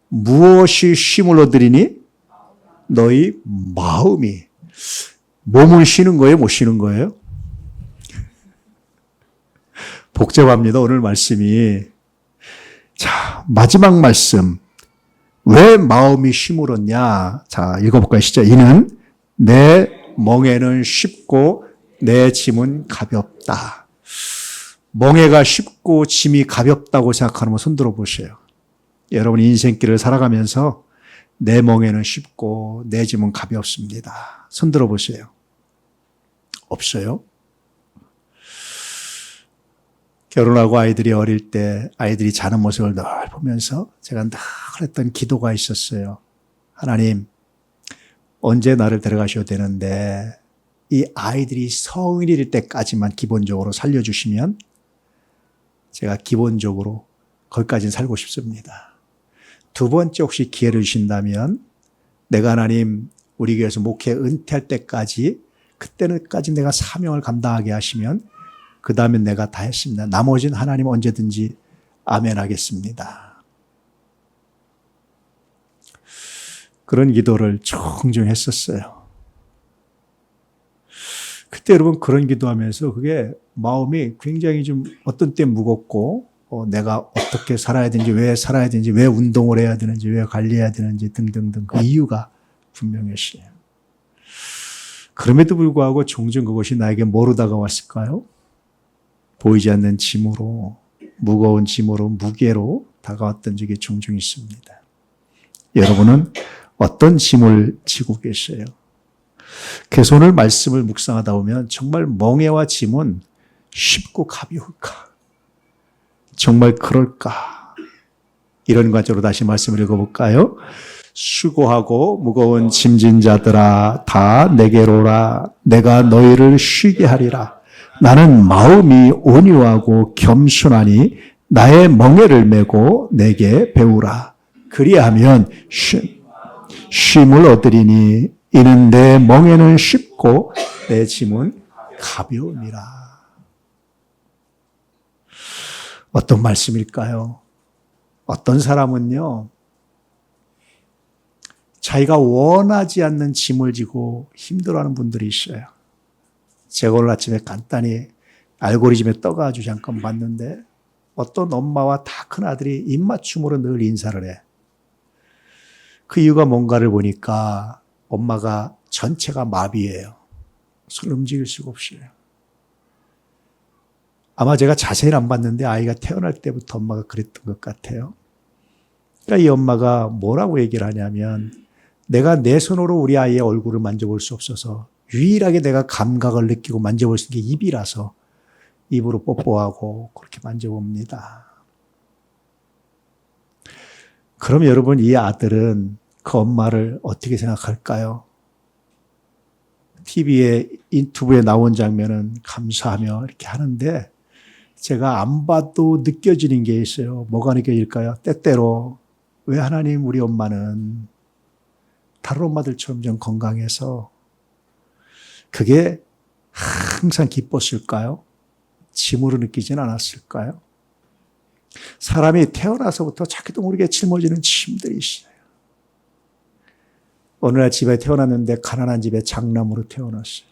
Speaker 1: 무엇이 쉼을 얻으리니? 너희 마음이. 몸을 쉬는 거예요? 못 쉬는 거예요? 복잡합니다. 오늘 말씀이. 자, 마지막 말씀. 왜 마음이 쉼을 얻냐? 자, 읽어볼까요? 시작. 이는 내 멍에는 쉽고 내 짐은 가볍다. 멍에가 쉽고 짐이 가볍다고 생각하는 분 손들어 보세요. 여러분 인생길을 살아가면서 내 멍에는 쉽고 내 짐은 가볍습니다. 손 들어보세요. 없어요? 결혼하고 아이들이 어릴 때 아이들이 자는 모습을 늘 보면서 제가 늘 했던 기도가 있었어요. 하나님, 언제 나를 데려가셔야 되는데 이 아이들이 성인이 될 때까지만 기본적으로 살려주시면 제가 기본적으로 거기까지는 살고 싶습니다. 두 번째 혹시 기회를 주신다면 내가 하나님 우리 교회에서 목회 은퇴할 때까지 그때는까지 내가 사명을 감당하게 하시면 그 다음에 내가 다 했습니다. 나머지는 하나님 언제든지 아멘 하겠습니다. 그런 기도를 종종 했었어요. 그때 여러분 그런 기도하면서 그게 마음이 굉장히 좀 어떤 때 무겁고 내가 어떻게 살아야 되는지 왜 살아야 되는지 왜 운동을 해야 되는지 왜 관리해야 되는지 등등등 그 이유가 분명했어요. 그럼에도 불구하고 종종 그것이 나에게 뭐로 다가왔을까요? 보이지 않는 짐으로 무거운 짐으로 무게로 다가왔던 적이 종종 있습니다. 여러분은 어떤 짐을 지고 계세요? 그래서 오늘 말씀을 묵상하다 보면 정말 멍에와 짐은 쉽고 가벼울까? 정말 그럴까? 이런 관점으로 다시 말씀을 읽어볼까요? 수고하고 무거운 짐진 자들아 다 내게로 오라. 내가 너희를 쉬게 하리라. 나는 마음이 온유하고 겸손하니 나의 멍에를 메고 내게 배우라. 그리하면 쉼을 얻으리니 이는 내 멍에는 쉽고 내 짐은 가벼움이라. 어떤 말씀일까요? 어떤 사람은요, 자기가 원하지 않는 짐을 지고 힘들어하는 분들이 있어요. 제가 오늘 아침에 간단히 알고리즘에 떠가지고 잠깐 봤는데 어떤 엄마와 다 큰 아들이 입맞춤으로 늘 인사를 해. 그 이유가 뭔가를 보니까 엄마가 전체가 마비예요. 손을 움직일 수가 없어요. 아마 제가 자세히는 안 봤는데 아이가 태어날 때부터 엄마가 그랬던 것 같아요. 그러니까 이 엄마가 뭐라고 얘기를 하냐면 내가 내 손으로 우리 아이의 얼굴을 만져볼 수 없어서 유일하게 내가 감각을 느끼고 만져볼 수 있는 게 입이라서 입으로 뽀뽀하고 그렇게 만져봅니다. 그럼 여러분 이 아들은 그 엄마를 어떻게 생각할까요? TV에 인투브에 나온 장면은 감사하며 이렇게 하는데 제가 안 봐도 느껴지는 게 있어요. 뭐가 느껴질까요? 때때로 왜 하나님 우리 엄마는 다른 엄마들처럼 좀 건강해서 그게 항상 기뻤을까요? 짐으로 느끼진 않았을까요? 사람이 태어나서부터 자기도 모르게 짊어지는 짐들이 있어요. 어느 날 집에 태어났는데 가난한 집에 장남으로 태어났어요.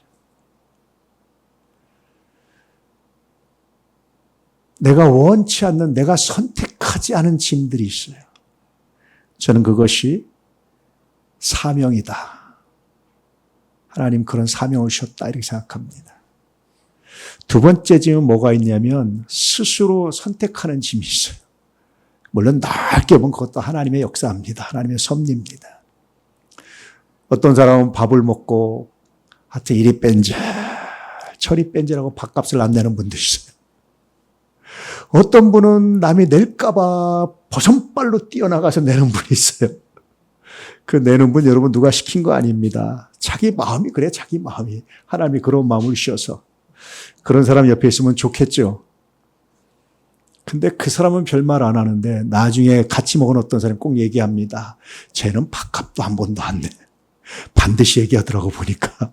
Speaker 1: 내가 원치 않는, 내가 선택하지 않은 짐들이 있어요. 저는 그것이 사명이다. 하나님 그런 사명을 주셨다 이렇게 생각합니다. 두 번째 짐은 뭐가 있냐면 스스로 선택하는 짐이 있어요. 물론 넓게 보면 그것도 하나님의 역사입니다. 하나님의 섭리입니다. 어떤 사람은 밥을 먹고 하여튼 이리 뺀질 저리 뺀질하고 밥값을 안 내는 분도 있어요. 어떤 분은 남이 낼까 봐 버선발로 뛰어나가서 내는 분이 있어요. 그 내는 분 여러분 누가 시킨 거 아닙니다. 자기 마음이 그래, 자기 마음이. 하나님이 그런 마음을 주셔서. 그런 사람 옆에 있으면 좋겠죠. 근데 그 사람은 별말 안 하는데 나중에 같이 먹은 어떤 사람이 꼭 얘기합니다. 쟤는 밥값도 한 번도 안 내. 반드시 얘기하더라고 보니까.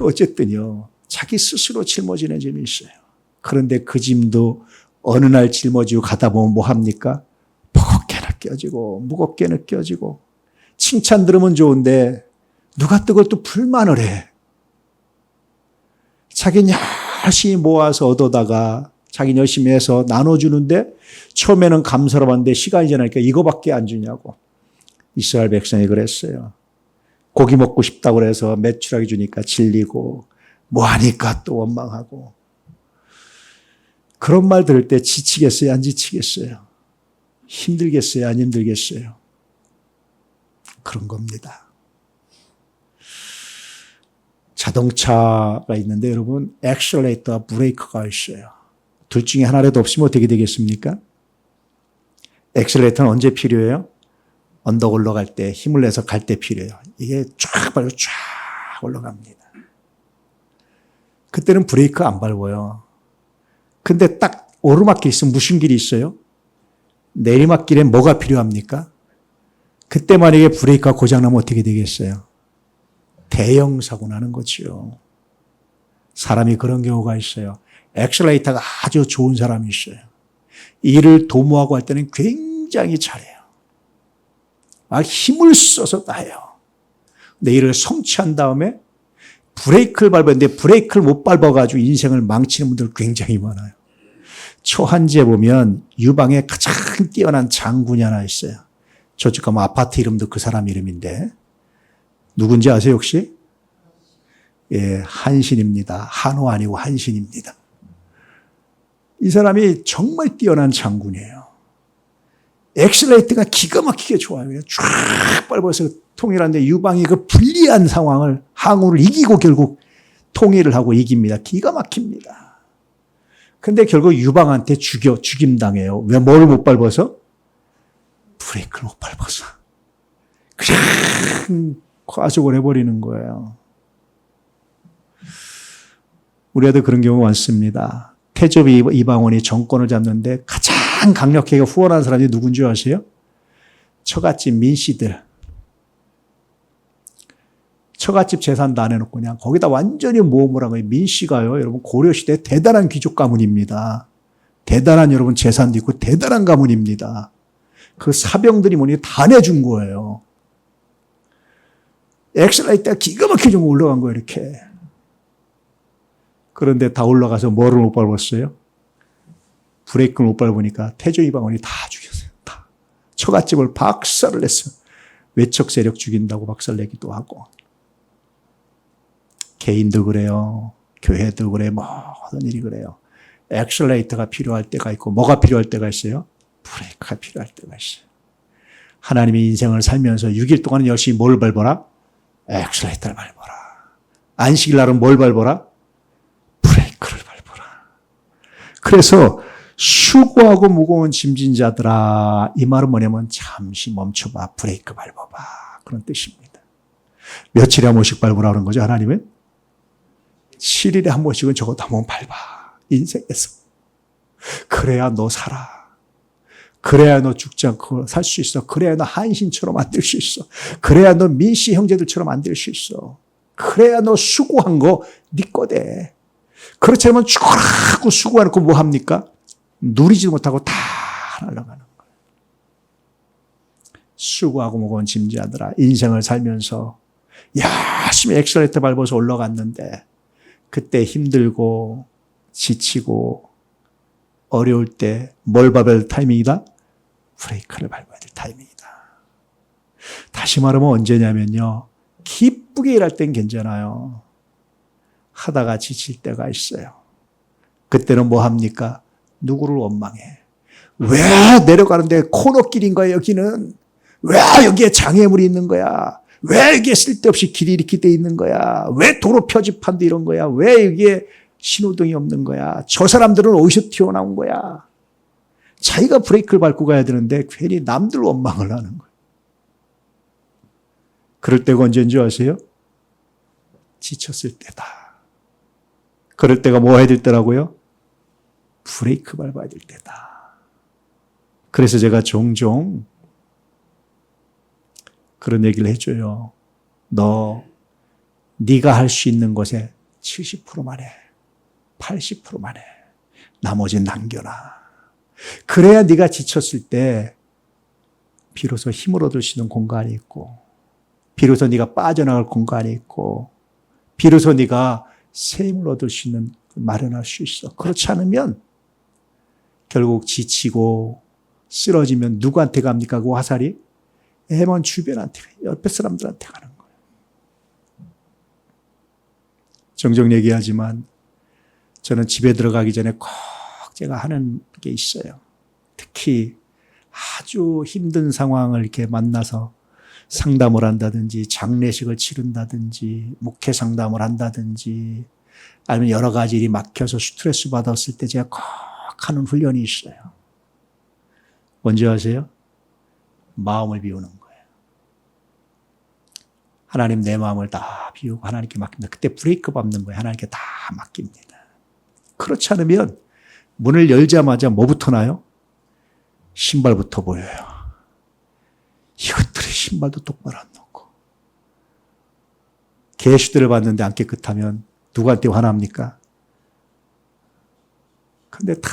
Speaker 1: 어쨌든요. 자기 스스로 짊어지는 짐이 있어요. 그런데 그 짐도 어느 날 짊어지고 가다 보면 뭐 합니까? 무겁게 느껴지고 무겁게 느껴지고 칭찬 들으면 좋은데 누가 그것도 불만을 해. 자기는 열심히 모아서 얻어다가 자기는 열심히 해서 나눠주는데 처음에는 감사로 봤는데 시간이 지나니까 이거밖에 안 주냐고. 이스라엘 백성이 그랬어요. 고기 먹고 싶다고 해서 매출하게 주니까 질리고 뭐 하니까 또 원망하고. 그런 말 들을 때 지치겠어요? 안 지치겠어요? 힘들겠어요? 안 힘들겠어요? 그런 겁니다. 자동차가 있는데 여러분 엑셀레이터와 브레이크가 있어요. 둘 중에 하나라도 없으면 어떻게 되겠습니까? 엑셀레이터는 언제 필요해요? 언덕 올라갈 때 힘을 내서 갈 때 필요해요. 이게 쫙 밟고 쫙 올라갑니다. 그때는 브레이크 안 밟아요. 근데 딱 오르막길 있으면 무슨 길이 있어요? 내리막길에 뭐가 필요합니까? 그때 만약에 브레이크가 고장나면 어떻게 되겠어요? 대형 사고 나는 거죠. 사람이 그런 경우가 있어요. 엑셀레이터가 아주 좋은 사람이 있어요. 일을 도모하고 할 때는 굉장히 잘해요. 힘을 써서 나요. 근데 일을 성취한 다음에 브레이크를 밟았는데 브레이크를 못 밟아가지고 인생을 망치는 분들 굉장히 많아요. 초한지에 보면 유방에 가장 뛰어난 장군이 하나 있어요. 저쪽 가면 아파트 이름도 그 사람 이름인데 누군지 아세요 혹시? 예, 한신입니다. 한호 아니고 한신입니다. 이 사람이 정말 뛰어난 장군이에요. 엑셀레이터가 기가 막히게 좋아요. 그냥 쫙 밟아서 통일하는데 유방이 그 불리한 상황을 항우를 이기고 결국 통일을 하고 이깁니다. 기가 막힙니다. 근데 결국 유방한테 죽임당해요. 왜 뭘 못 밟아서? 브레이크를 못 밟아서. 그냥 과속을 해버리는 거예요. 우리도 그런 경우 많습니다. 태조 이방원이 정권을 잡는데 가장 강력하게 후원한 사람이 누군지 아세요? 처갓집 민씨들. 처갓집 재산도 안 해놓고 그냥 거기다 완전히 모험을 한 거예요. 민씨가요, 여러분 고려시대 대단한 귀족 가문입니다. 대단한 여러분 재산도 있고 대단한 가문입니다. 그 사병들이 뭐니 다 내준 거예요. 엑셀레이터가 기가 막히게 좀 올라간 거예요, 이렇게. 그런데 다 올라가서 뭐를 못 밟았어요? 브레이크를 못 밟으니까 태조 이방원이 다 죽였어요. 다. 처갓집을 박살을 냈어요. 외척 세력 죽인다고 박살내기도 하고. 개인도 그래요. 교회도 그래. 모든 일이 그래요. 엑셀레이터가 필요할 때가 있고 뭐가 필요할 때가 있어요? 브레이크가 필요할 때가 있어요. 하나님이 인생을 살면서 6일 동안은 열심히 뭘 밟아라? 엑셀레이터를 밟아라. 안식일 날은 뭘 밟아라? 브레이크를 밟아라. 그래서 수고하고 무거운 짐진 자들아, 이 말은 뭐냐면 잠시 멈춰봐, 브레이크 밟아봐, 그런 뜻입니다. 며칠에 한 번씩 밟으라 그런 거죠, 하나님은? 7일에 한 번씩은 적어도 한 번 밟아, 인생에서. 그래야 너 살아. 그래야 너 죽지 않고 살 수 있어. 그래야 너 한신처럼 안 될 수 있어. 그래야 너 민씨 형제들처럼 안 될 수 있어. 그래야 너 수고한 거 네 거대. 그렇지 않으면 죽으라고 수고해놓고 뭐 합니까? 누리지도 못하고 다 날아가는 거예요. 수고하고 무거운 짐지하더라. 인생을 살면서 열심히 엑셀레이터 밟아서 올라갔는데 그때 힘들고 지치고 어려울 때 뭘 밟아야 될 타이밍이다? 브레이크를 밟아야 될 타이밍이다. 다시 말하면 언제냐면요. 기쁘게 일할 땐 괜찮아요. 하다가 지칠 때가 있어요. 그때는 뭐 합니까? 누구를 원망해. 왜 내려가는데 코너길인 거야 여기는? 왜 여기에 장애물이 있는 거야? 왜 여기에 쓸데없이 길이 이렇게 돼 있는 거야? 왜 도로 표지판도 이런 거야? 왜 여기에 신호등이 없는 거야? 저 사람들은 어디서 튀어나온 거야? 자기가 브레이크를 밟고 가야 되는데 괜히 남들 원망을 하는 거예요. 그럴 때가 언제인 줄 아세요? 지쳤을 때다. 그럴 때가 뭐 해야 될 때라고요? 브레이크 밟아야 될 때다. 그래서 제가 종종 그런 얘기를 해줘요. 네가 할 수 있는 것에 70%만 해. 80%만 해. 나머지는 남겨놔. 그래야 네가 지쳤을 때 비로소 힘을 얻을 수 있는 공간이 있고 비로소 네가 빠져나갈 공간이 있고 비로소 네가 새 힘을 얻을 수 있는 마련할 수 있어. 그렇지 않으면 결국 지치고 쓰러지면 누구한테 갑니까? 그 화살이? 애먼 주변한테, 옆에 사람들한테 가는 거예요. 종종 얘기하지만 저는 집에 들어가기 전에 꼭 제가 하는 게 있어요. 특히 아주 힘든 상황을 이렇게 만나서 상담을 한다든지 장례식을 치른다든지 목회 상담을 한다든지 아니면 여러 가지 일이 막혀서 스트레스 받았을 때 제가 꼭 하는 훈련이 있어요. 뭔지 아세요? 마음을 비우는 거예요. 하나님 내 마음을 다 비우고 하나님께 맡깁니다. 그때 브레이크 밟는 거예요. 하나님께 다 맡깁니다. 그렇지 않으면 문을 열자마자 뭐부터 나요? 신발부터 보여요. 이것들의 신발도 똑바로 안 놓고. 계시들을 봤는데 안 깨끗하면 누구한테 화납니까? 근데 다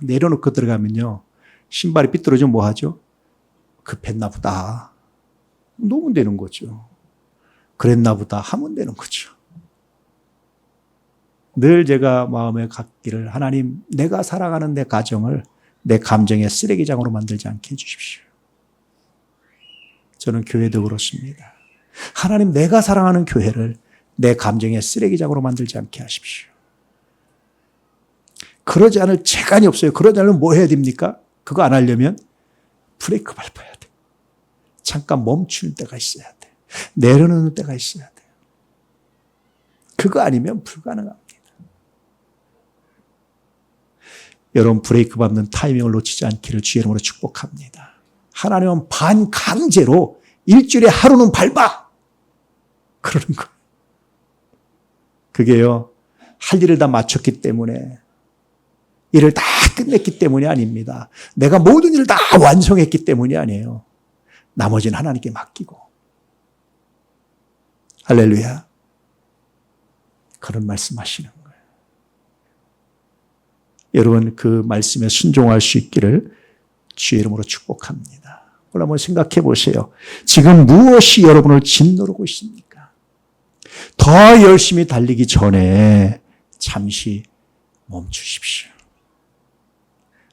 Speaker 1: 내려놓고 들어가면요. 신발이 삐뚤어지면 뭐 하죠? 급했나 보다. 놓으면 되는 거죠. 그랬나 보다 하면 되는 거죠. 늘 제가 마음에 갖기를 하나님 내가 살아가는 내 가정을 내 감정의 쓰레기장으로 만들지 않게 해주십시오. 저는 교회도 그렇습니다. 하나님 내가 사랑하는 교회를 내 감정의 쓰레기장으로 만들지 않게 하십시오. 그러지 않을 재간이 없어요. 그러지 않으면 뭐 해야 됩니까? 그거 안 하려면 브레이크 밟아야 돼. 잠깐 멈추는 때가 있어야 돼. 내려놓는 때가 있어야 돼. 그거 아니면 불가능합니다. 여러분 브레이크 밟는 타이밍을 놓치지 않기를 주의 이름으로 축복합니다. 하나님은 반강제로 일주일에 하루는 밟아. 그러는 거예요. 그게요. 할 일을 다 마쳤기 때문에 일을 다 끝냈기 때문이 아닙니다. 내가 모든 일을 다 완성했기 때문이 아니에요. 나머지는 하나님께 맡기고. 할렐루야. 그런 말씀하시는 거예요. 여러분 그 말씀에 순종할 수 있기를 주의 이름으로 축복합니다. 오늘 한번 생각해 보세요. 지금 무엇이 여러분을 짓누르고 있습니까? 더 열심히 달리기 전에 잠시 멈추십시오.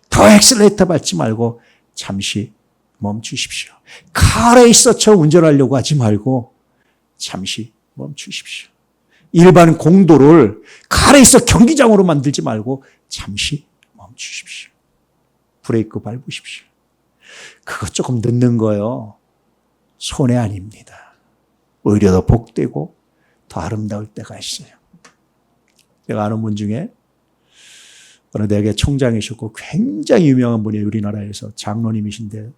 Speaker 1: 더 엑셀레이터 밟지 말고 잠시 멈추십시오. 칼에 있어서 운전하려고 하지 말고 잠시 멈추십시오. 일반 공도를 칼에 있어 경기장으로 만들지 말고 잠시 멈추십시오. 브레이크 밟으십시오. 그거 조금 늦는 거요. 손해 아닙니다. 오히려 더 복되고 더 아름다울 때가 있어요. 제가 아는 분 중에 어느 대학의 총장이셨고 굉장히 유명한 분이에요. 우리나라에서 장로님인데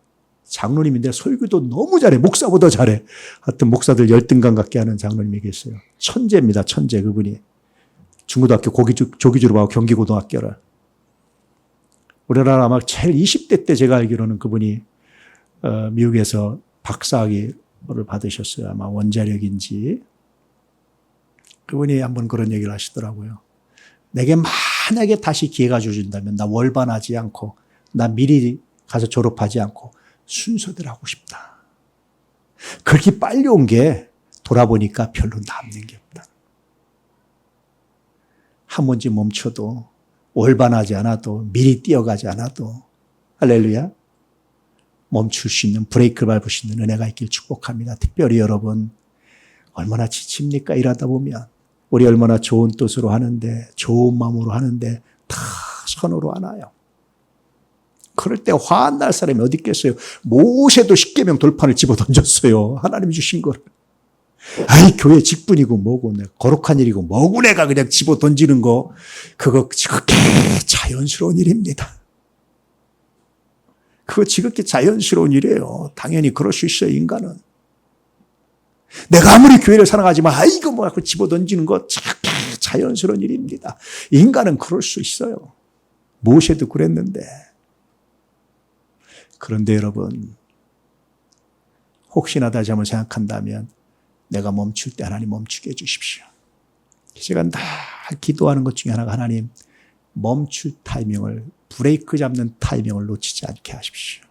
Speaker 1: 설교도 너무 잘해. 목사보다 잘해. 하여튼 목사들 열등감 갖게 하는 장로님이 계세요. 천재입니다. 천재 그분이. 중고등학교 조기졸업하고 하고 경기고등학교를. 우리나라 아마 제일 20대 때 제가 알기로는 그분이 미국에서 박사학위를 받으셨어요. 아마 원자력인지. 그분이 한번 그런 얘기를 하시더라고요. 내게 만약에 다시 기회가 주어진다면 나 월반하지 않고 나 미리 가서 졸업하지 않고 순서대로 하고 싶다. 그렇게 빨리 온 게 돌아보니까 별로 남는 게 없다. 한 번쯤 멈춰도 월반하지 않아도 미리 뛰어가지 않아도 할렐루야 멈출 수 있는 브레이크를 밟을 수 있는 은혜가 있길 축복합니다. 특별히 여러분 얼마나 지칩니까? 일하다 보면 우리 얼마나 좋은 뜻으로 하는데 좋은 마음으로 하는데 다 선으로 하나요. 그럴 때 화한 날 사람이 어디 있겠어요. 모세도 십계명 돌판을 집어 던졌어요. 하나님이 주신 거를. 아이 교회 직분이고 뭐고 내가 거룩한 일이고 뭐고 내가 그냥 집어 던지는 거 그거 지극히 자연스러운 일입니다. 그거 지극히 자연스러운 일이에요. 당연히 그럴 수 있어요. 인간은. 내가 아무리 교회를 사랑하지만 이거 뭐 집어 던지는 거 지극히 자연스러운 일입니다. 인간은 그럴 수 있어요. 모세도 그랬는데. 그런데 여러분 혹시나 다시 한번 생각한다면 내가 멈출 때 하나님 멈추게 해주십시오. 제가 늘 기도하는 것 중에 하나가 하나님 멈출 타이밍을 브레이크 잡는 타이밍을 놓치지 않게 하십시오.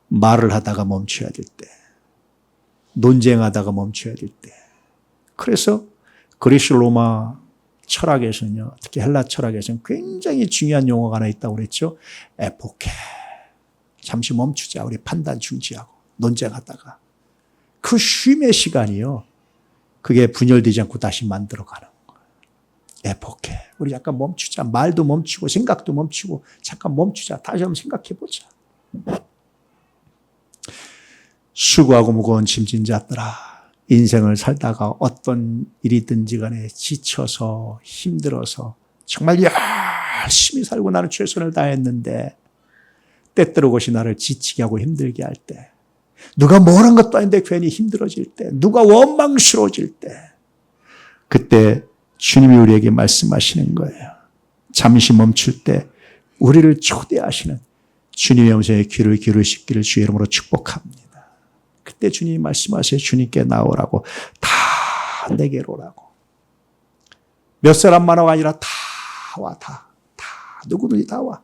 Speaker 1: 말을 하다가 멈춰야 될 때 논쟁하다가 멈춰야 될 때 그래서 그리스 로마 철학에서는요 특히 헬라 철학에서는 굉장히 중요한 용어가 하나 있다고 그랬죠. 에포케 잠시 멈추자. 우리 판단 중지하고 논쟁하다가 그 쉼의 시간이요. 그게 분열되지 않고 다시 만들어가는 거예요. 에포케. 우리 잠깐 멈추자. 말도 멈추고 생각도 멈추고 잠깐 멈추자. 다시 한번 생각해보자. 수고하고 무거운 짐진 자들아, 인생을 살다가 어떤 일이든지 간에 지쳐서 힘들어서 정말 열심히 살고 나는 최선을 다했는데 때때로 그것이 나를 지치게 하고 힘들게 할 때, 누가 뭘 한 것도 아닌데 괜히 힘들어질 때, 누가 원망스러워질 때, 그때 주님이 우리에게 말씀하시는 거예요. 잠시 멈출 때 우리를 초대하시는 주님의 음성에 귀를 기울이시기를 주의 이름으로 축복합니다. 그때 주님이 말씀하세요. 주님께 나오라고. 다 내게로 오라고. 몇 사람만 와가 아니라 다 와. 다. 누구든지 다 와.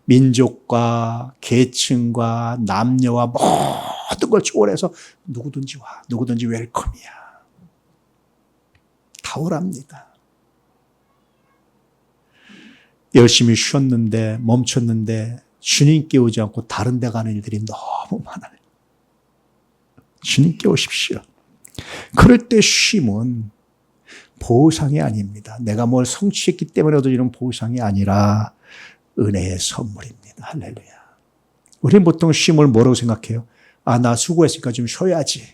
Speaker 1: 민족과 계층과 남녀와 모든 걸 초월해서 누구든지 와. 누구든지 웰컴이야. 다 오랍니다. 열심히 쉬었는데 멈췄는데 주님께 오지 않고 다른 데 가는 일들이 너무 많아요. 주님께 오십시오. 그럴 때 쉼은 보상이 아닙니다. 내가 뭘 성취했기 때문에 얻어지는 보상이 아니라 은혜의 선물입니다. 할렐루야. 우리는 보통 쉼을 뭐라고 생각해요? 아, 나 수고했으니까 좀 쉬어야지.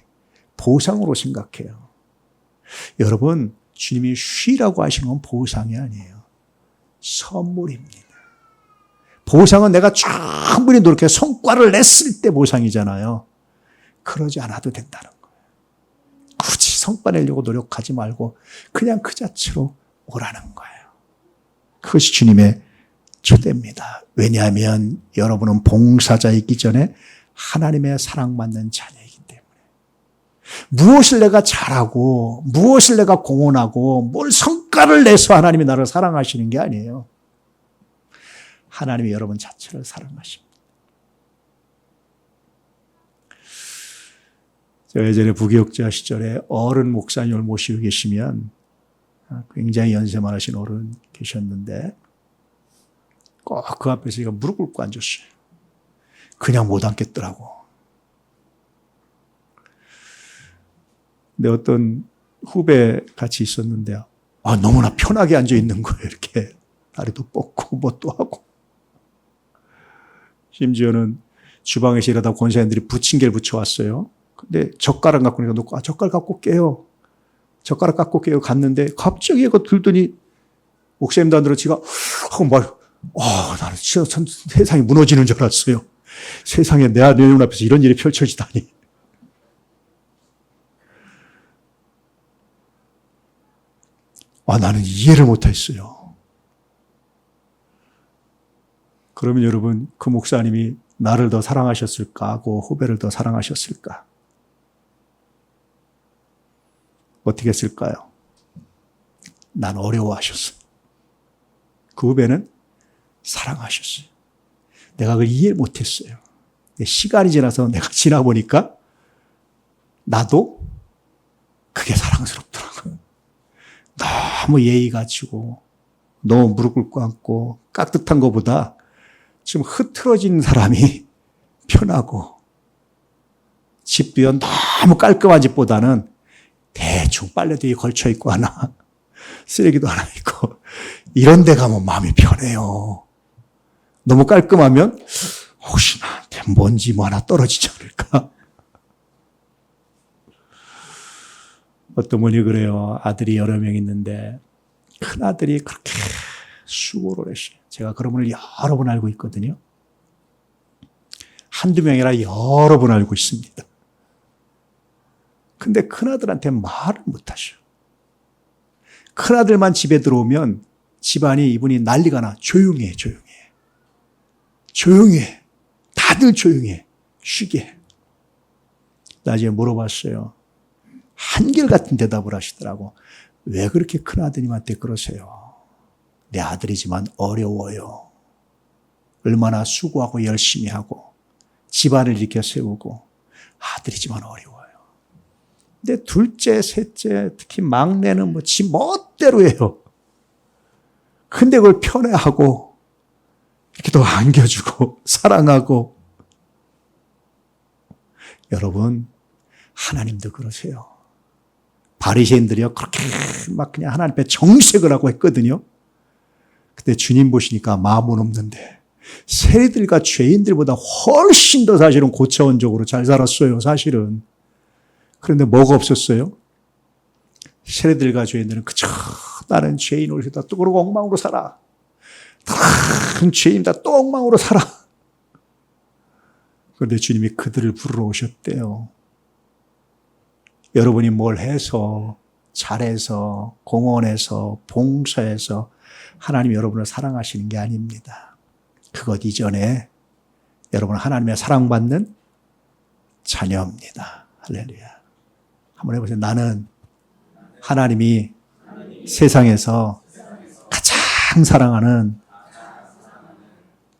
Speaker 1: 보상으로 생각해요. 여러분, 주님이 쉬라고 하신 건 보상이 아니에요. 선물입니다. 보상은 내가 충분히 노력해 성과를 냈을 때 보상이잖아요. 그러지 않아도 된다는 거예요. 굳이 성과 내려고 노력하지 말고 그냥 그 자체로 오라는 거예요. 그것이 주님의 초대입니다. 왜냐하면 여러분은 봉사자이기 전에 하나님의 사랑받는 자녀이기 때문에 무엇을 내가 잘하고 무엇을 내가 공헌하고 뭘 성과를 내서 하나님이 나를 사랑하시는 게 아니에요. 하나님이 여러분 자체를 사랑하십니다. 제가 예전에 부교육자 시절에 어른 목사님을 모시고 계시면 굉장히 연세 많으신 어른 계셨는데 꼭 그 앞에서 제가 무릎 꿇고 앉았어요. 그냥 못 앉겠더라고. 근데 어떤 후배 같이 있었는데 너무나 편하게 앉아 있는 거예요. 이렇게 다리도 뻗고 뭣도 하고. 심지어는 주방에서 일하다 권사님들이 부침개를 붙여왔어요. 근데 젓가락 갖고 놓고 젓가락 갖고 깨요. 젓가락 갖고 깨요. 갔는데 갑자기 이거 들더니 목사님도 안 들어 지가 하고 나는 진짜 세상이 무너지는 줄 알았어요. 세상에 내 눈앞에서 이런 일이 펼쳐지다니. 나는 이해를 못했어요. 그러면 여러분, 그 목사님이 나를 더 사랑하셨을까? 그 후배를 더 사랑하셨을까? 어떻게 했을까요? 난 어려워하셨어요. 그 후배는 사랑하셨어요. 내가 그걸 이해 못했어요. 시간이 지나서 내가 지나보니까 나도 그게 사랑스럽더라고요. 너무 예의 갖추고 너무 무릎 꿇고 앉고 깍듯한 것보다 지금 흐트러진 사람이 편하고 집도 너무 깔끔한 집보다는 대충 빨래대에 걸쳐 있고 하나 쓰레기도 하나 있고 이런 데 가면 마음이 편해요. 너무 깔끔하면 혹시 나한테 먼지 뭐 하나 떨어지지 않을까? 어떤 분이 그래요. 아들이 여러 명 있는데 큰아들이 그렇게 수고를 했어요. 제가 그런 분을 여러 번 알고 있거든요. 한두 명이라 여러 번 알고 있습니다. 근데 큰아들한테 말을 못하셔. 큰아들만 집에 들어오면 집안이 이분이 난리가 나. 조용해. 다들 조용해. 쉬게. 나중에 물어봤어요. 한결같은 대답을 하시더라고. 왜 그렇게 큰아드님한테 그러세요? 내 아들이지만 어려워요. 얼마나 수고하고 열심히 하고 집안을 일으켜 세우고 아들이지만 어려워요. 근데 둘째, 셋째, 특히 막내는 지 멋대로 해요. 근데 그걸 편애하고 이렇게 더 안겨주고 사랑하고. 여러분, 하나님도 그러세요. 바리새인들이요 그렇게 막 그냥 하나님 앞에 정색을 하고 했거든요. 근데 주님 보시니까 마음은 없는데 세리들과 죄인들보다 훨씬 더 사실은 고차원적으로 잘 살았어요, 사실은. 그런데 뭐가 없었어요? 세리들과 죄인들은 그저 나는 죄인으로 다 또 그러고 엉망으로 살아. 다른 죄인이다 또 엉망으로 살아. 그런데 주님이 그들을 부르러 오셨대요. 여러분이 뭘 해서, 잘해서, 공헌해서, 봉사해서 하나님이 여러분을 사랑하시는 게 아닙니다. 그것 이전에 여러분은 하나님의 사랑받는 자녀입니다. 할렐루야. 한번 해보세요. 나는 하나님이 세상에서 가장 사랑하는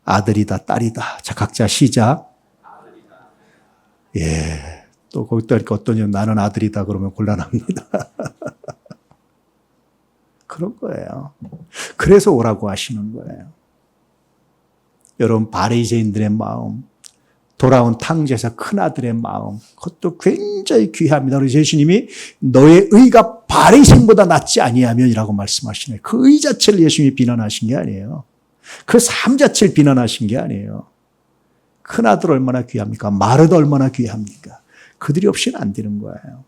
Speaker 1: 아들이다, 딸이다. 자, 각자 시작. 예. 또 거기다 이렇게 어떤 년 나는 아들이다 그러면 곤란합니다. 그런 거예요. 그래서 오라고 하시는 거예요. 여러분 바리새인들의 마음, 돌아온 탕제사 큰아들의 마음, 그것도 굉장히 귀합니다. 그래서 예수님이 너의 의가 바리새인보다 낫지 아니하면이라고 말씀하시네요. 그 의 자체를 예수님이 비난하신 게 아니에요. 그 삶 자체를 비난하신 게 아니에요. 큰아들 얼마나 귀합니까? 마르도 얼마나 귀합니까? 그들이 없이는 안 되는 거예요.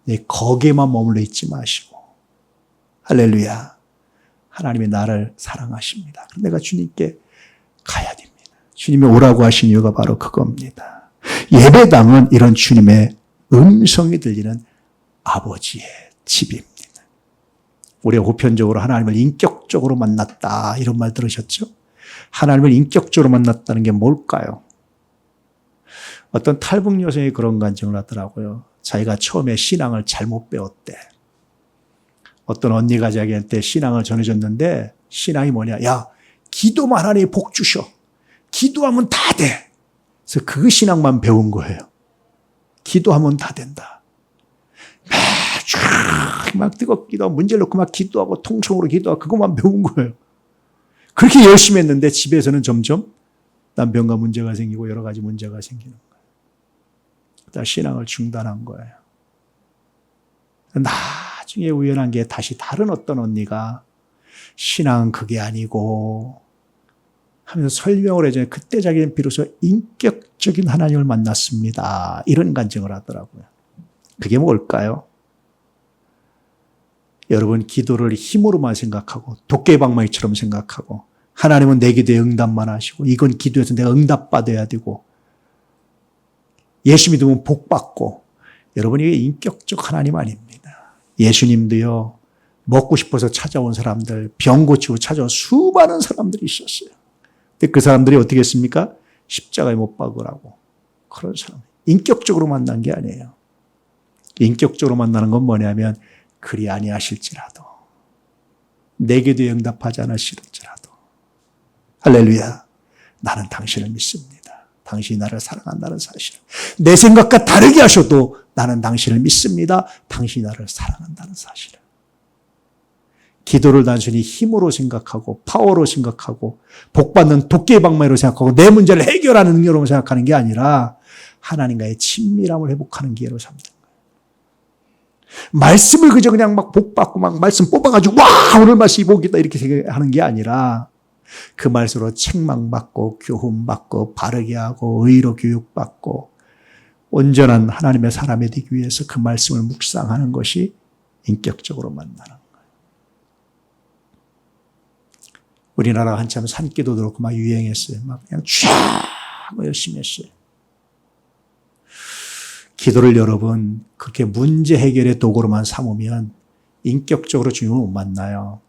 Speaker 1: 네, 거기에만 머물러 있지 마시고. 할렐루야. 하나님이 나를 사랑하십니다. 내가 주님께 가야 됩니다. 주님이 오라고 하신 이유가 바로 그겁니다. 예배당은 이런 주님의 음성이 들리는 아버지의 집입니다. 우리가 보편적으로 하나님을 인격적으로 만났다 이런 말 들으셨죠? 하나님을 인격적으로 만났다는 게 뭘까요? 어떤 탈북 여성이 그런 간증을 하더라고요. 자기가 처음에 신앙을 잘못 배웠대. 어떤 언니가 자기한테 신앙을 전해줬는데 신앙이 뭐냐? 야, 기도만 하니 복 주셔. 기도하면 다 돼. 그래서 그 신앙만 배운 거예요. 기도하면 다 된다. 매주 막 뜨겁게 기도하고 문제를 놓고 막 기도하고 통성으로 기도하고 그것만 배운 거예요. 그렇게 열심히 했는데 집에서는 점점 남편과 문제가 생기고 여러 가지 문제가 생기는 거예요. 그러다 신앙을 중단한 거예요. 나중에 우연한 게 다시 다른 어떤 언니가 신앙은 그게 아니고 하면서 설명을 해줘요. 그때 자기는 비로소 인격적인 하나님을 만났습니다. 이런 간증을 하더라고요. 그게 뭘까요? 여러분 기도를 힘으로만 생각하고 도깨방망이처럼 생각하고 하나님은 내 기도에 응답만 하시고 이건 기도해서 내가 응답받아야 되고 예수 믿으면 복 받고 여러분 이게 인격적 하나님 아닙니다. 예수님도요 먹고 싶어서 찾아온 사람들 병 고치고 찾아온 수많은 사람들이 있었어요. 근데 그 사람들이 어떻게 했습니까? 십자가에 못 박으라고. 그런 사람. 인격적으로 만난 게 아니에요. 인격적으로 만나는 건 뭐냐면 그리 아니하실지라도 내 기도에 응답하지 않으실지라도 할렐루야. 나는 당신을 믿습니다. 당신이 나를 사랑한다는 사실을. 내 생각과 다르게 하셔도 나는 당신을 믿습니다. 당신이 나를 사랑한다는 사실을. 기도를 단순히 힘으로 생각하고 파워로 생각하고 복받는 도깨방망이로 생각하고 내 문제를 해결하는 능력으로 생각하는 게 아니라 하나님과의 친밀함을 회복하는 기회로 삼는 거예요. 말씀을 그저 그냥 막 복받고 막 말씀 뽑아가지고 와 오늘 말씀이 복이다 이렇게 생각하는 게 아니라 그 말씀으로 책망받고 교훈받고 바르게 하고 의로 교육받고 온전한 하나님의 사람이 되기 위해서 그 말씀을 묵상하는 것이 인격적으로 만나는 거예요. 우리나라가 한참 산기도도 그렇고 막 유행했어요. 막 그냥 쫙 열심히 했어요. 기도를 여러분 그렇게 문제 해결의 도구로만 삼으면 인격적으로 주님을 못 만나요.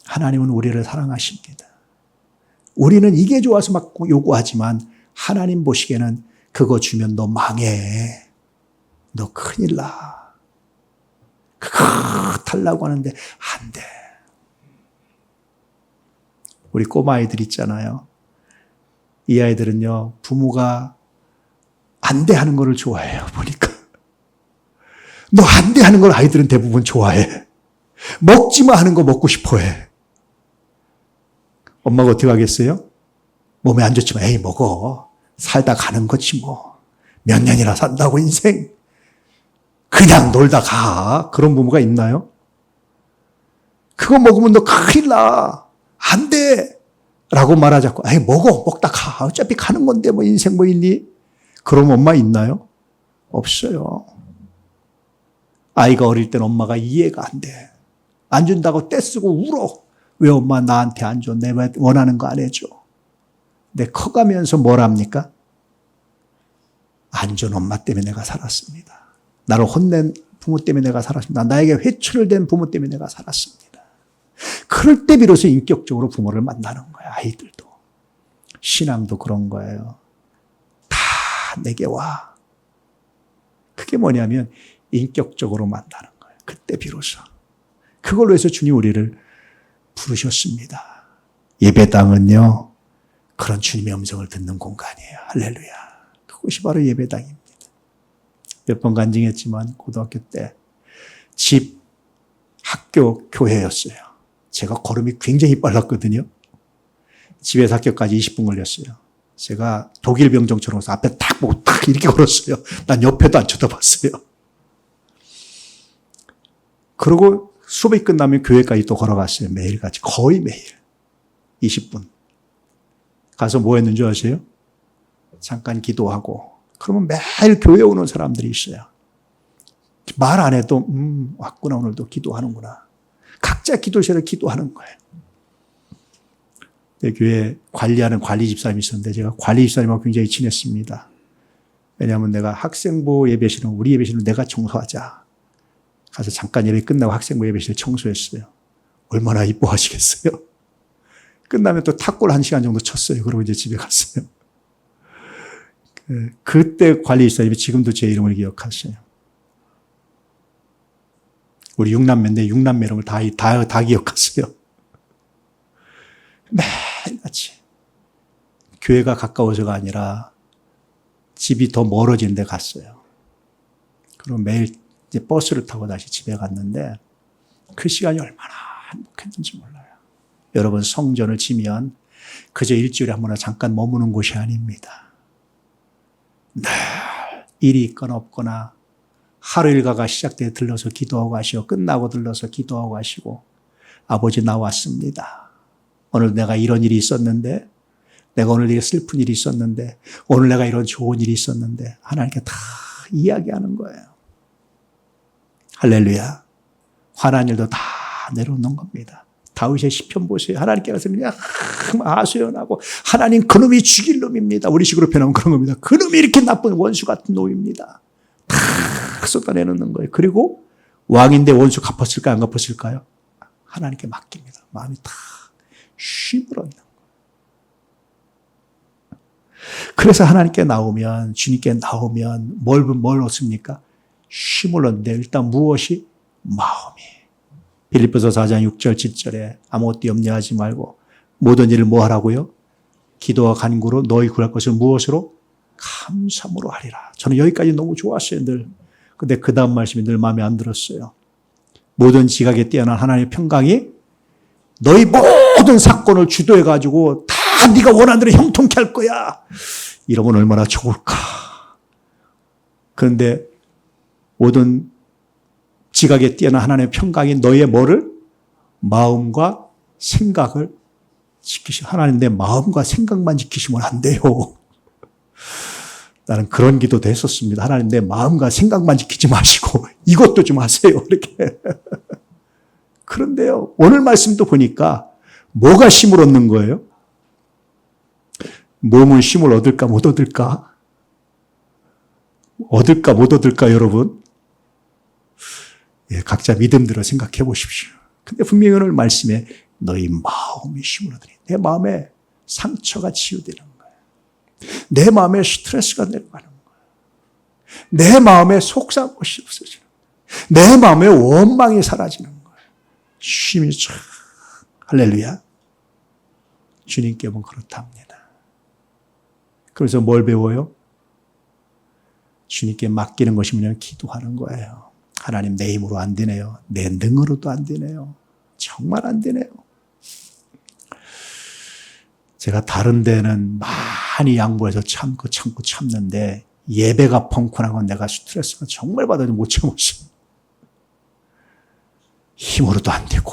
Speaker 1: 하나님은 우리를 사랑하십니다. 우리는 이게 좋아서 막 요구하지만 하나님 보시기에는 그거 주면 너 망해. 너 큰일 나. 그거 달라고 하는데 안 돼. 우리 꼬마아이들 있잖아요. 이 아이들은요, 부모가 안 돼 하는 거를 좋아해요, 보니까. 너 안 돼 하는 걸 아이들은 대부분 좋아해. 먹지 마 하는 거 먹고 싶어 해. 엄마가 어떻게 하겠어요? 몸에 안 좋지만, 에이, 먹어. 살다 가는 거지 뭐. 몇 년이나 산다고 인생. 그냥 놀다 가. 그런 부모가 있나요? 그거 먹으면 너 큰일 나. 안 돼. 라고 말하자고. 아이, 먹다 가. 어차피 가는 건데, 뭐, 인생 뭐 있니? 그런 엄마 있나요? 없어요. 아이가 어릴 땐 엄마가 이해가 안 돼. 안 준다고 떼쓰고 울어. 왜 엄마 나한테 안 줘? 내가 원하는 거 안 해줘. 근데 커가면서 뭘 합니까? 안 준 엄마 때문에 내가 살았습니다. 나를 혼낸 부모 때문에 내가 살았습니다. 나에게 회초를 댄 부모 때문에 내가 살았습니다. 그럴 때 비로소 인격적으로 부모를 만나는 거야, 아이들도. 신앙도 그런 거예요. 다 내게 와. 그게 뭐냐면 인격적으로 만나는 거예요. 그때 비로소. 그걸로 해서 주님 우리를 부르셨습니다. 예배당은요, 그런 주님의 음성을 듣는 공간이에요. 할렐루야. 그것이 바로 예배당입니다. 몇 번 간증했지만 고등학교 때 집, 학교, 교회였어요. 제가 걸음이 굉장히 빨랐거든요. 집에서 학교까지 20분 걸렸어요. 제가 독일 병정처럼 앞에 탁 보고 탁 이렇게 걸었어요. 난 옆에도 안 쳐다봤어요. 그리고 수업이 끝나면 교회까지 또 걸어갔어요. 매일같이. 거의 매일. 20분. 가서 뭐 했는 줄 아세요? 잠깐 기도하고. 그러면 매일 교회 오는 사람들이 있어요. 말 안 해도 왔구나, 오늘도 기도하는구나. 각자 기도실에 기도하는 거예요. 교회 관리하는 관리 집사님이 있었는데 제가 관리 집사님하고 굉장히 친했습니다. 왜냐하면 내가 학생부 예배실은 우리 예배실은 내가 청소하자. 가서 잠깐 예배 끝나고 학생부 예배실 청소했어요. 얼마나 이뻐하시겠어요? 끝나면 또 탁구를 1시간 정도 쳤어요. 그리고 이제 집에 갔어요. 그때 관리 집사님이 지금도 제 이름을 기억하세요. 우리 6남매인데 6남매 이름을 다 기억하세요. 매일같이. 교회가 가까워서가 아니라 집이 더 멀어지는 데 갔어요. 그리고 매일 이제 버스를 타고 다시 집에 갔는데 그 시간이 얼마나 행복했는지 몰라요. 여러분, 성전을 지면 그저 일주일에 한 번은 잠깐 머무는 곳이 아닙니다. 늘 일이 있거나 없거나 하루 일과가 시작돼 들러서 기도하고 가시고 끝나고 들러서 기도하고 가시고 아버지 나왔습니다. 오늘 내가 이런 일이 있었는데 내가 오늘 이렇게 슬픈 일이 있었는데 오늘 내가 이런 좋은 일이 있었는데 하나님께 다 이야기하는 거예요. 할렐루야. 화난 일도 다 내려놓는 겁니다. 다윗의 시편 보세요. 하나님께서 그냥 하소연하고 하나님 그놈이 죽일 놈입니다. 우리 식으로 표현하면 그런 겁니다. 그놈이 이렇게 나쁜 원수 같은 놈입니다. 다 쏟아내놓는 거예요. 그리고 왕인데 원수 갚았을까요? 안 갚았을까요? 하나님께 맡깁니다. 마음이 다 쉼을 얻는 거예요. 그래서 하나님께 나오면, 주님께 나오면 뭘 얻습니까? 쉼을 얻는데 일단 무엇이? 마음이. 빌립보서 4장 6절 7절에 아무것도 염려하지 말고 모든 일을 뭐 하라고요? 기도와 간구로 너희 구할 것을 무엇으로? 감사함으로 하리라. 저는 여기까지 너무 좋았어요, 늘. 근데 그 다음 말씀이 늘 마음에 안 들었어요. 모든 지각에 뛰어난 하나님의 평강이 너희 모든 사건을 주도해가지고 다 네가 원하는 대로 형통케 할 거야. 이러면 얼마나 좋을까. 그런데 모든 지각에 뛰어난 하나님의 평강이 너의 뭐를? 마음과 생각을 지키시고. 하나님 내 마음과 생각만 지키시면 안 돼요. 나는 그런 기도도 했었습니다. 하나님 내 마음과 생각만 지키지 마시고 이것도 좀 하세요. 이렇게. 그런데요, 오늘 말씀도 보니까 뭐가 쉼을 얻는 거예요? 몸은 쉼을 얻을까 못 얻을까? 얻을까 못 얻을까, 여러분? 예, 각자 믿음대로 생각해 보십시오. 근데 분명히 오늘 말씀에 너희 마음이 쉼을 얻으니 내 마음에 상처가 치유되는 거예요. 내 마음에 스트레스가 내려가는 거예요. 내 마음에 속상한 것이 없어지는 거예요. 내 마음에 원망이 사라지는 거예요. 쉼이 참 할렐루야. 주님께 보면 그렇답니다. 그래서 뭘 배워요? 주님께 맡기는 것이 뭐냐면 기도하는 거예요. 하나님 내 힘으로 안 되네요. 내 능으로도 안 되네요. 정말 안 되네요. 제가 다른 데는 많이 양보해서 참고 참는데 예배가 펑크난 건 내가 스트레스가 정말 받아도 못 참았어요. 힘으로도 안 되고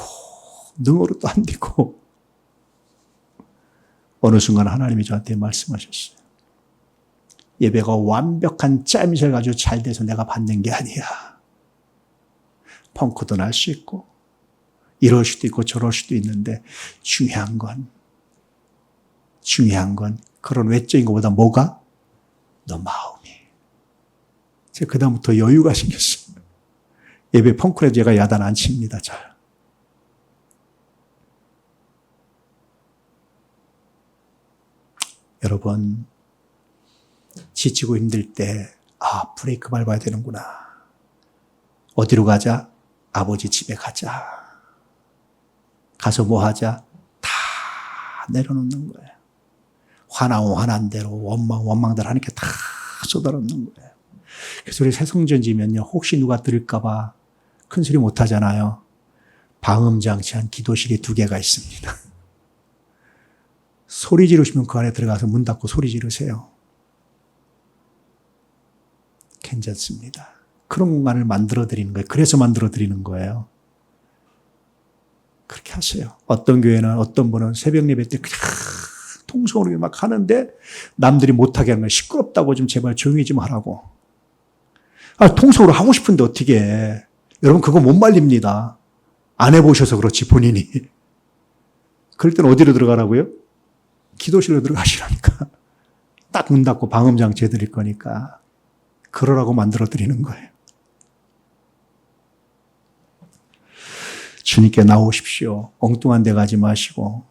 Speaker 1: 능으로도 안 되고 어느 순간 하나님이 저한테 말씀하셨어요. 예배가 완벽한 짜임새를 가지고 잘 돼서 내가 받는 게 아니야. 펑크도 날 수 있고 이럴 수도 있고 저럴 수도 있는데 중요한 건 그런 외적인 것보다 뭐가? 너 마음이. 제가 그다음부터 여유가 생겼어요. 예배 펑크라도 제가 야단 안 칩니다. 잘. 여러분, 지치고 힘들 때 브레이크 밟아야 되는구나. 어디로 가자? 아버지 집에 가자. 가서 뭐 하자? 다 내려놓는 거예요. 화나면 화난 대로, 원망대로 하니까 다 쏟아놓는 거예요. 그래서 우리 새성전 지면요, 혹시 누가 들을까봐 큰 소리 못 하잖아요. 방음장치한 기도실이 2개가 있습니다. 소리 지르시면 그 안에 들어가서 문 닫고 소리 지르세요. 괜찮습니다. 그런 공간을 만들어드리는 거예요. 그래서 만들어드리는 거예요. 그렇게 하세요. 어떤 교회는, 어떤 분은 새벽 예배 때 그냥 통성으로 막 하는데 남들이 못하게 하는 거예요. 시끄럽다고 좀 제발 조용히 좀 하라고. 통성으로 하고 싶은데 어떻게 해. 여러분 그거 못 말립니다. 안 해보셔서 그렇지 본인이. 그럴 땐 어디로 들어가라고요? 기도실로 들어가시라니까. 딱 문 닫고 방음장치 해드릴 거니까. 그러라고 만들어드리는 거예요. 주님께 나오십시오. 엉뚱한 데 가지 마시고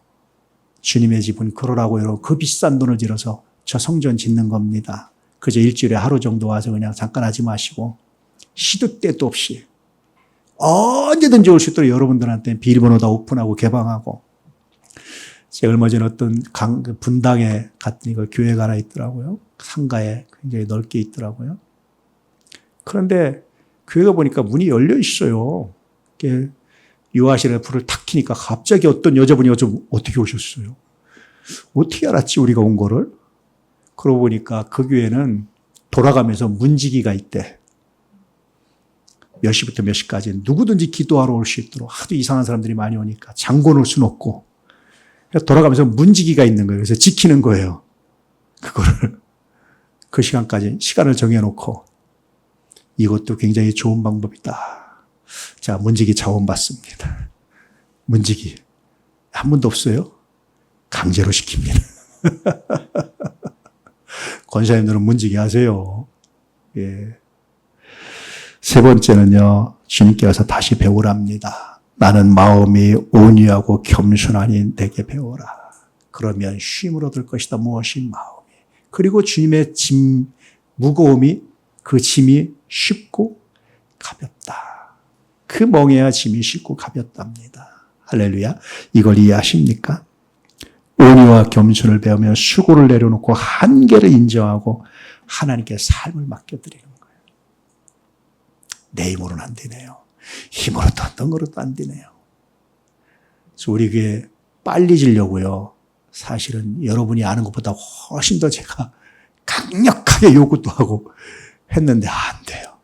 Speaker 1: 주님의 집은 그러라고 여러분 그 비싼 돈을 들여서 저 성전 짓는 겁니다. 그저 일주일에 하루 정도 와서 그냥 잠깐 하지 마시고 시도 때도 없이 언제든지 올 수 있도록 여러분들한테 비밀번호 다 오픈하고 개방하고. 제가 얼마 전에 어떤 분당에 갔더니 그 교회가 하나 있더라고요. 상가에 굉장히 넓게 있더라고요. 그런데 교회가 보니까 문이 열려 있어요. 유아실에 불을 탁 켜니까 갑자기 어떤 여자분이 어떻게 오셨어요? 어떻게 알았지 우리가 온 거를? 그러고 보니까 그 교회는 돌아가면서 문지기가 있대. 몇 시부터 몇 시까지 누구든지 기도하러 올 수 있도록 하도 이상한 사람들이 많이 오니까 잠궈 놓을 수는 없고 돌아가면서 문지기가 있는 거예요. 그래서 지키는 거예요. 그거를. 그 시간까지 시간을 정해놓고 이것도 굉장히 좋은 방법이다. 자, 문지기 자원받습니다. 문지기. 한 분도 없어요? 강제로 시킵니다. 권사님들은 문지기 하세요. 예. 세 번째는요, 주님께 와서 다시 배우랍니다. 나는 마음이 온유하고 겸손하니 내게 배워라. 그러면 쉼을 얻을 것이다. 무엇이 마음이. 그리고 주님의 짐, 무거움이 그 짐이 쉽고 가볍다. 그 멍에야 짐이 쉽고 가볍답니다. 할렐루야. 이걸 이해하십니까? 온유와 겸손을 배우며 수고를 내려놓고 한계를 인정하고 하나님께 삶을 맡겨드리는 거예요. 내 힘으로는 안 되네요. 힘으로도 어떤 거로도 안 되네요. 그래서 우리 교회 빨리 지려고요. 사실은 여러분이 아는 것보다 훨씬 더 제가 강력하게 요구도 하고 했는데 안 돼요.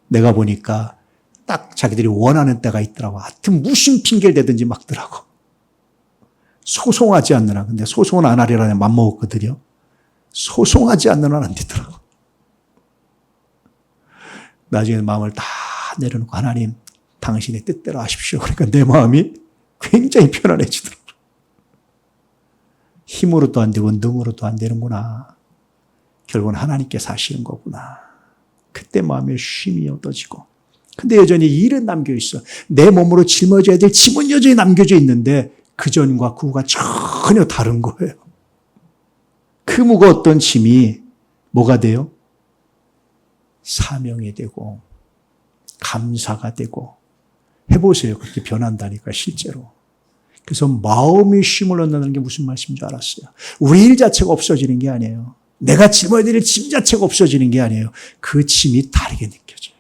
Speaker 1: 내가 보니까 딱 자기들이 원하는 때가 있더라고. 하여튼 무슨 핑계를 대든지 막더라고. 소송하지 않느라. 근데 소송은 안 하리라니 맘먹었거든요. 소송하지 않는 한 안 되더라고. 나중에 마음을 다 내려놓고 하나님 당신의 뜻대로 하십시오. 그러니까 내 마음이 굉장히 편안해지더라고요. 힘으로도 안 되고 능으로도 안 되는구나. 결국은 하나님께서 하시는 거구나. 그때 마음에 쉼이 얻어지고. 근데 여전히 일은 남겨 있어. 내 몸으로 짊어져야 될 짐은 여전히 남겨져 있는데 그 전과 그 후가 전혀 다른 거예요. 그 무거웠던 짐이 뭐가 돼요? 사명이 되고 감사가 되고. 해보세요. 그렇게 변한다니까 실제로. 그래서 마음이 쉼을 얻는다는 게 무슨 말씀인 줄 알았어요. 우리 일 자체가 없어지는 게 아니에요. 내가 짊어야 될 짐 자체가 없어지는 게 아니에요. 그 짐이 다르게 느껴져요.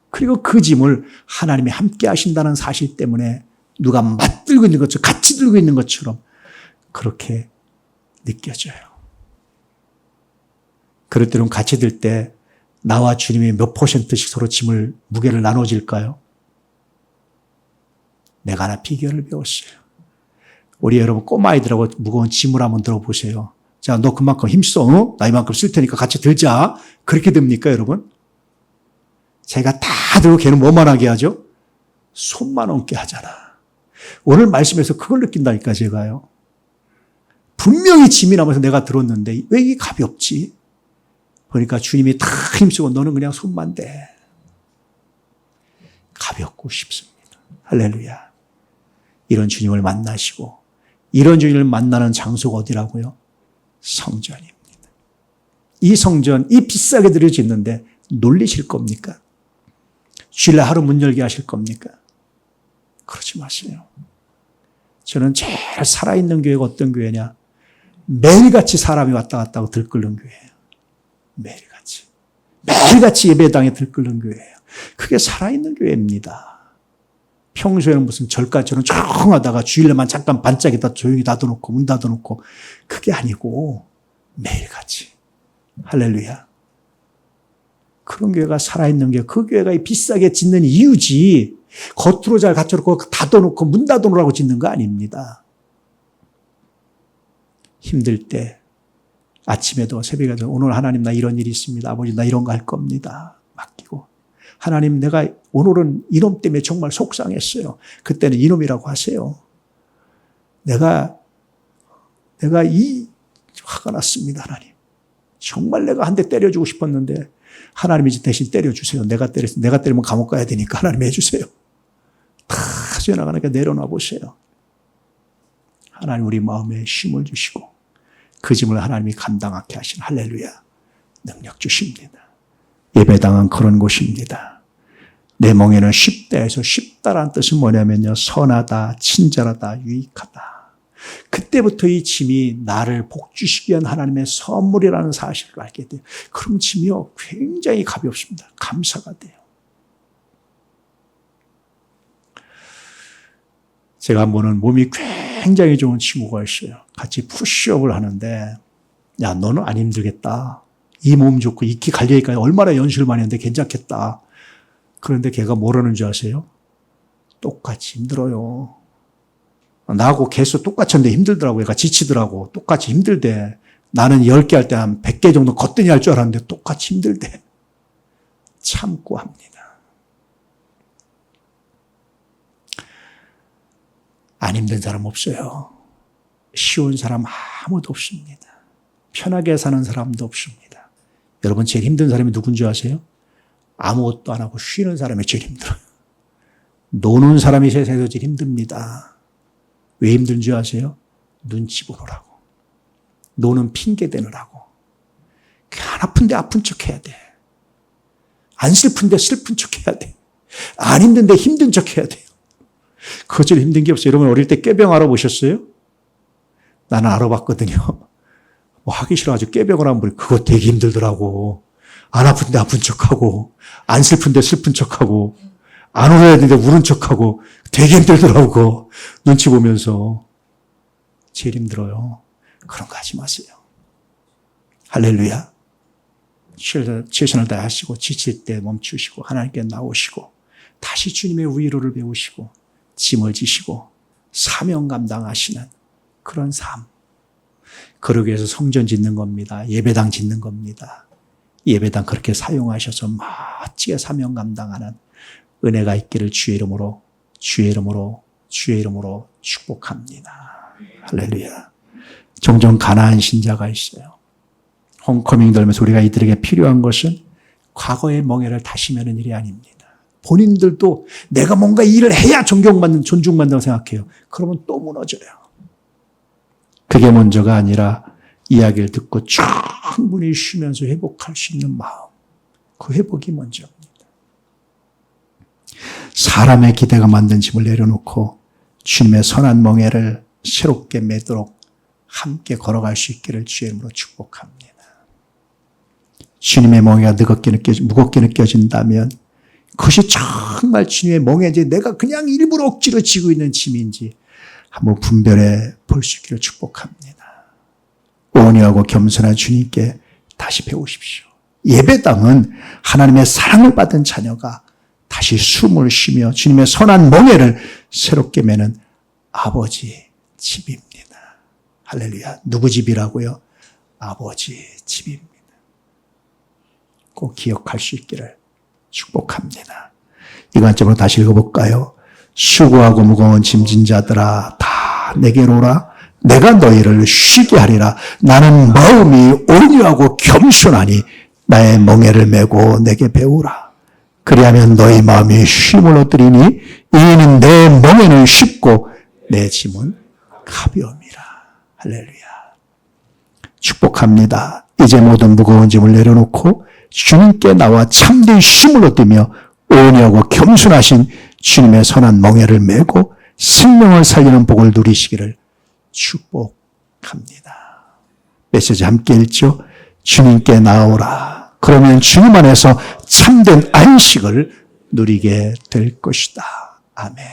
Speaker 1: 그리고 그 짐을 하나님이 함께 하신다는 사실 때문에 누가 맞들고 있는 것처럼 같이 들고 있는 것처럼 그렇게 느껴져요. 그럴 때는 같이 들 때 나와 주님이 몇 %씩 서로 짐을 무게를 나눠질까요? 내가 하나 비결을 배웠어요. 우리 여러분 꼬마아이들하고 무거운 짐을 한번 들어보세요. 자, 너 그만큼 힘써. 어? 나 이만큼 쓸 테니까 같이 들자. 그렇게 됩니까, 여러분? 제가 다 들고 걔는 뭐만 하게 하죠? 손만 얹게 하잖아. 오늘 말씀에서 그걸 느낀다니까, 제가요. 분명히 짐이 남아서 내가 들었는데 왜 이게 가볍지? 보니까 주님이 다 힘쓰고 너는 그냥 손만 대. 가볍고 쉽습니다. 할렐루야. 이런 주님을 만나시고 이런 주님을 만나는 장소가 어디라고요? 성전입니다. 이 성전, 이 비싸게 들여 짓는데 놀리실 겁니까? 주일날 하루 문 열게 하실 겁니까? 그러지 마세요. 저는 제일 살아있는 교회가 어떤 교회냐? 매일같이 사람이 왔다 갔다 하고 들끓는 교회예요. 매일같이. 매일같이 예배당에 들끓는 교회예요. 그게 살아있는 교회입니다. 평소에는 무슨 절까지는 조용하다가 주일날만 잠깐 반짝이다 조용히 닫아놓고 문 닫아놓고 그게 아니고 매일같이. 할렐루야. 그런 교회가 살아있는 교회, 그 교회가 비싸게 짓는 이유지 겉으로 잘 갖춰놓고 닫아놓고 문 닫아놓으라고 짓는 거 아닙니다. 힘들 때 아침에도 새벽에도 오늘 하나님 나 이런 일이 있습니다. 아버지 나 이런 거 할 겁니다. 맡기고 하나님 내가 오늘은 이놈 때문에 정말 속상했어요. 그때는 이놈이라고 하세요. 내가 이 화가 났습니다. 하나님. 정말 내가 한 대 때려주고 싶었는데 하나님이 이제 대신 때려주세요. 내가 때리면 감옥 가야 되니까 하나님 해주세요. 다 지나가니까 내려놔 보세요. 하나님 우리 마음에 힘을 주시고 그 짐을 하나님이 감당하게 하신 할렐루야 능력 주십니다. 예배당은 그런 곳입니다. 내 멍에는 쉽다에서 쉽다라는 뜻은 뭐냐면요. 선하다, 친절하다, 유익하다. 그때부터 이 짐이 나를 복주시기 위한 하나님의 선물이라는 사실을 알게 돼요. 그럼 짐이요. 굉장히 가볍습니다. 감사가 돼요. 제가 한 번은 몸이 굉장히 좋은 친구가 있어요. 같이 푸시업을 하는데 야 너는 안 힘들겠다. 이 몸 좋고 이끼 갈려니까 얼마나 연습을 많이 했는데 괜찮겠다. 그런데 걔가 뭐라는 줄 아세요? 똑같이 힘들어요. 나하고 개수 똑같이 하는데 힘들더라고. 얘가 지치더라고. 똑같이 힘들대. 나는 10개 할 때 한 100개 정도 거뜬히 할 줄 알았는데 똑같이 힘들대. 참고 합니다. 안 힘든 사람 없어요. 쉬운 사람 아무도 없습니다. 편하게 사는 사람도 없습니다. 여러분 제일 힘든 사람이 누군지 아세요? 아무것도 안 하고 쉬는 사람이 제일 힘들어요. 노는 사람이 세상에서 제일 힘듭니다. 왜 힘든지 아세요? 눈치 보느라고. 노는 핑계 대느라고. 안 아픈데 아픈 척 해야 돼. 안 슬픈데 슬픈 척 해야 돼. 안 힘든데 힘든 척 해야 돼요. 그거 제일 힘든 게 없어요. 여러분 어릴 때 꾀병 알아보셨어요? 나는 알아봤거든요. 뭐 하기 싫어가지고 꾀병을 하면 그거 되게 힘들더라고. 안 아픈데 아픈 척하고 안 슬픈데 슬픈 척하고 안 울어야 되는데 우는 척하고 되게 힘들더라고. 눈치 보면서. 제일 힘들어요. 그런 거 하지 마세요. 할렐루야. 최선을 다하시고 지칠 때 멈추시고 하나님께 나오시고 다시 주님의 위로를 배우시고 짐을 지시고 사명 감당하시는 그런 삶. 그러기 위해서 성전 짓는 겁니다. 예배당 짓는 겁니다. 예배당 그렇게 사용하셔서 멋지게 사명 감당하는 은혜가 있기를 주의 이름으로 축복합니다. 할렐루야. 종종 가난한 신자가 있어요. 홈커밍 들면서 우리가 이들에게 필요한 것은 과거의 멍에를 다시 메는 일이 아닙니다. 본인들도 내가 뭔가 일을 해야 존중받는다고 생각해요. 그러면 또 무너져요. 그게 먼저가 아니라 이야기를 듣고 충분히 쉬면서 회복할 수 있는 마음. 그 회복이 먼저입니다. 사람의 기대가 만든 짐을 내려놓고 주님의 선한 멍에를 새롭게 매도록 함께 걸어갈 수 있기를 주의 이름으로 축복합니다. 주님의 멍에가 무겁게 느껴진다면 그것이 정말 주님의 멍에인지 내가 그냥 일부러 억지로 지고 있는 짐인지 한번 분별해 볼 수 있기를 축복합니다. 온유하고 겸손한 주님께 다시 배우십시오. 예배당은 하나님의 사랑을 받은 자녀가 다시 숨을 쉬며 주님의 선한 멍에를 새롭게 매는 아버지, 집입니다. 할렐루야. 누구 집이라고요? 아버지 집입니다. 꼭 기억할 수 있기를 축복합니다. 이 관점으로 다시 읽어볼까요? 수고하고 무거운 짐진 자들아 다 내게로 오라. 내가 너희를 쉬게 하리라. 나는 마음이 온유하고 겸손하니 나의 멍에를 메고 내게 배우라. 그리하면 너희 마음이 쉼을 얻으리니 이는 내 멍에는 쉽고 내 짐은 가벼움이라. 할렐루야. 축복합니다. 이제 모든 무거운 짐을 내려놓고 주님께 나와 참된 쉼을 얻으며 온유하고 겸손하신 주님의 선한 멍에를 메고 생명을 살리는 복을 누리시기를 축복합니다. 메시지 함께 읽죠. 주님께 나오라. 그러면 주님 안에서 참된 안식을 누리게 될 것이다. 아멘.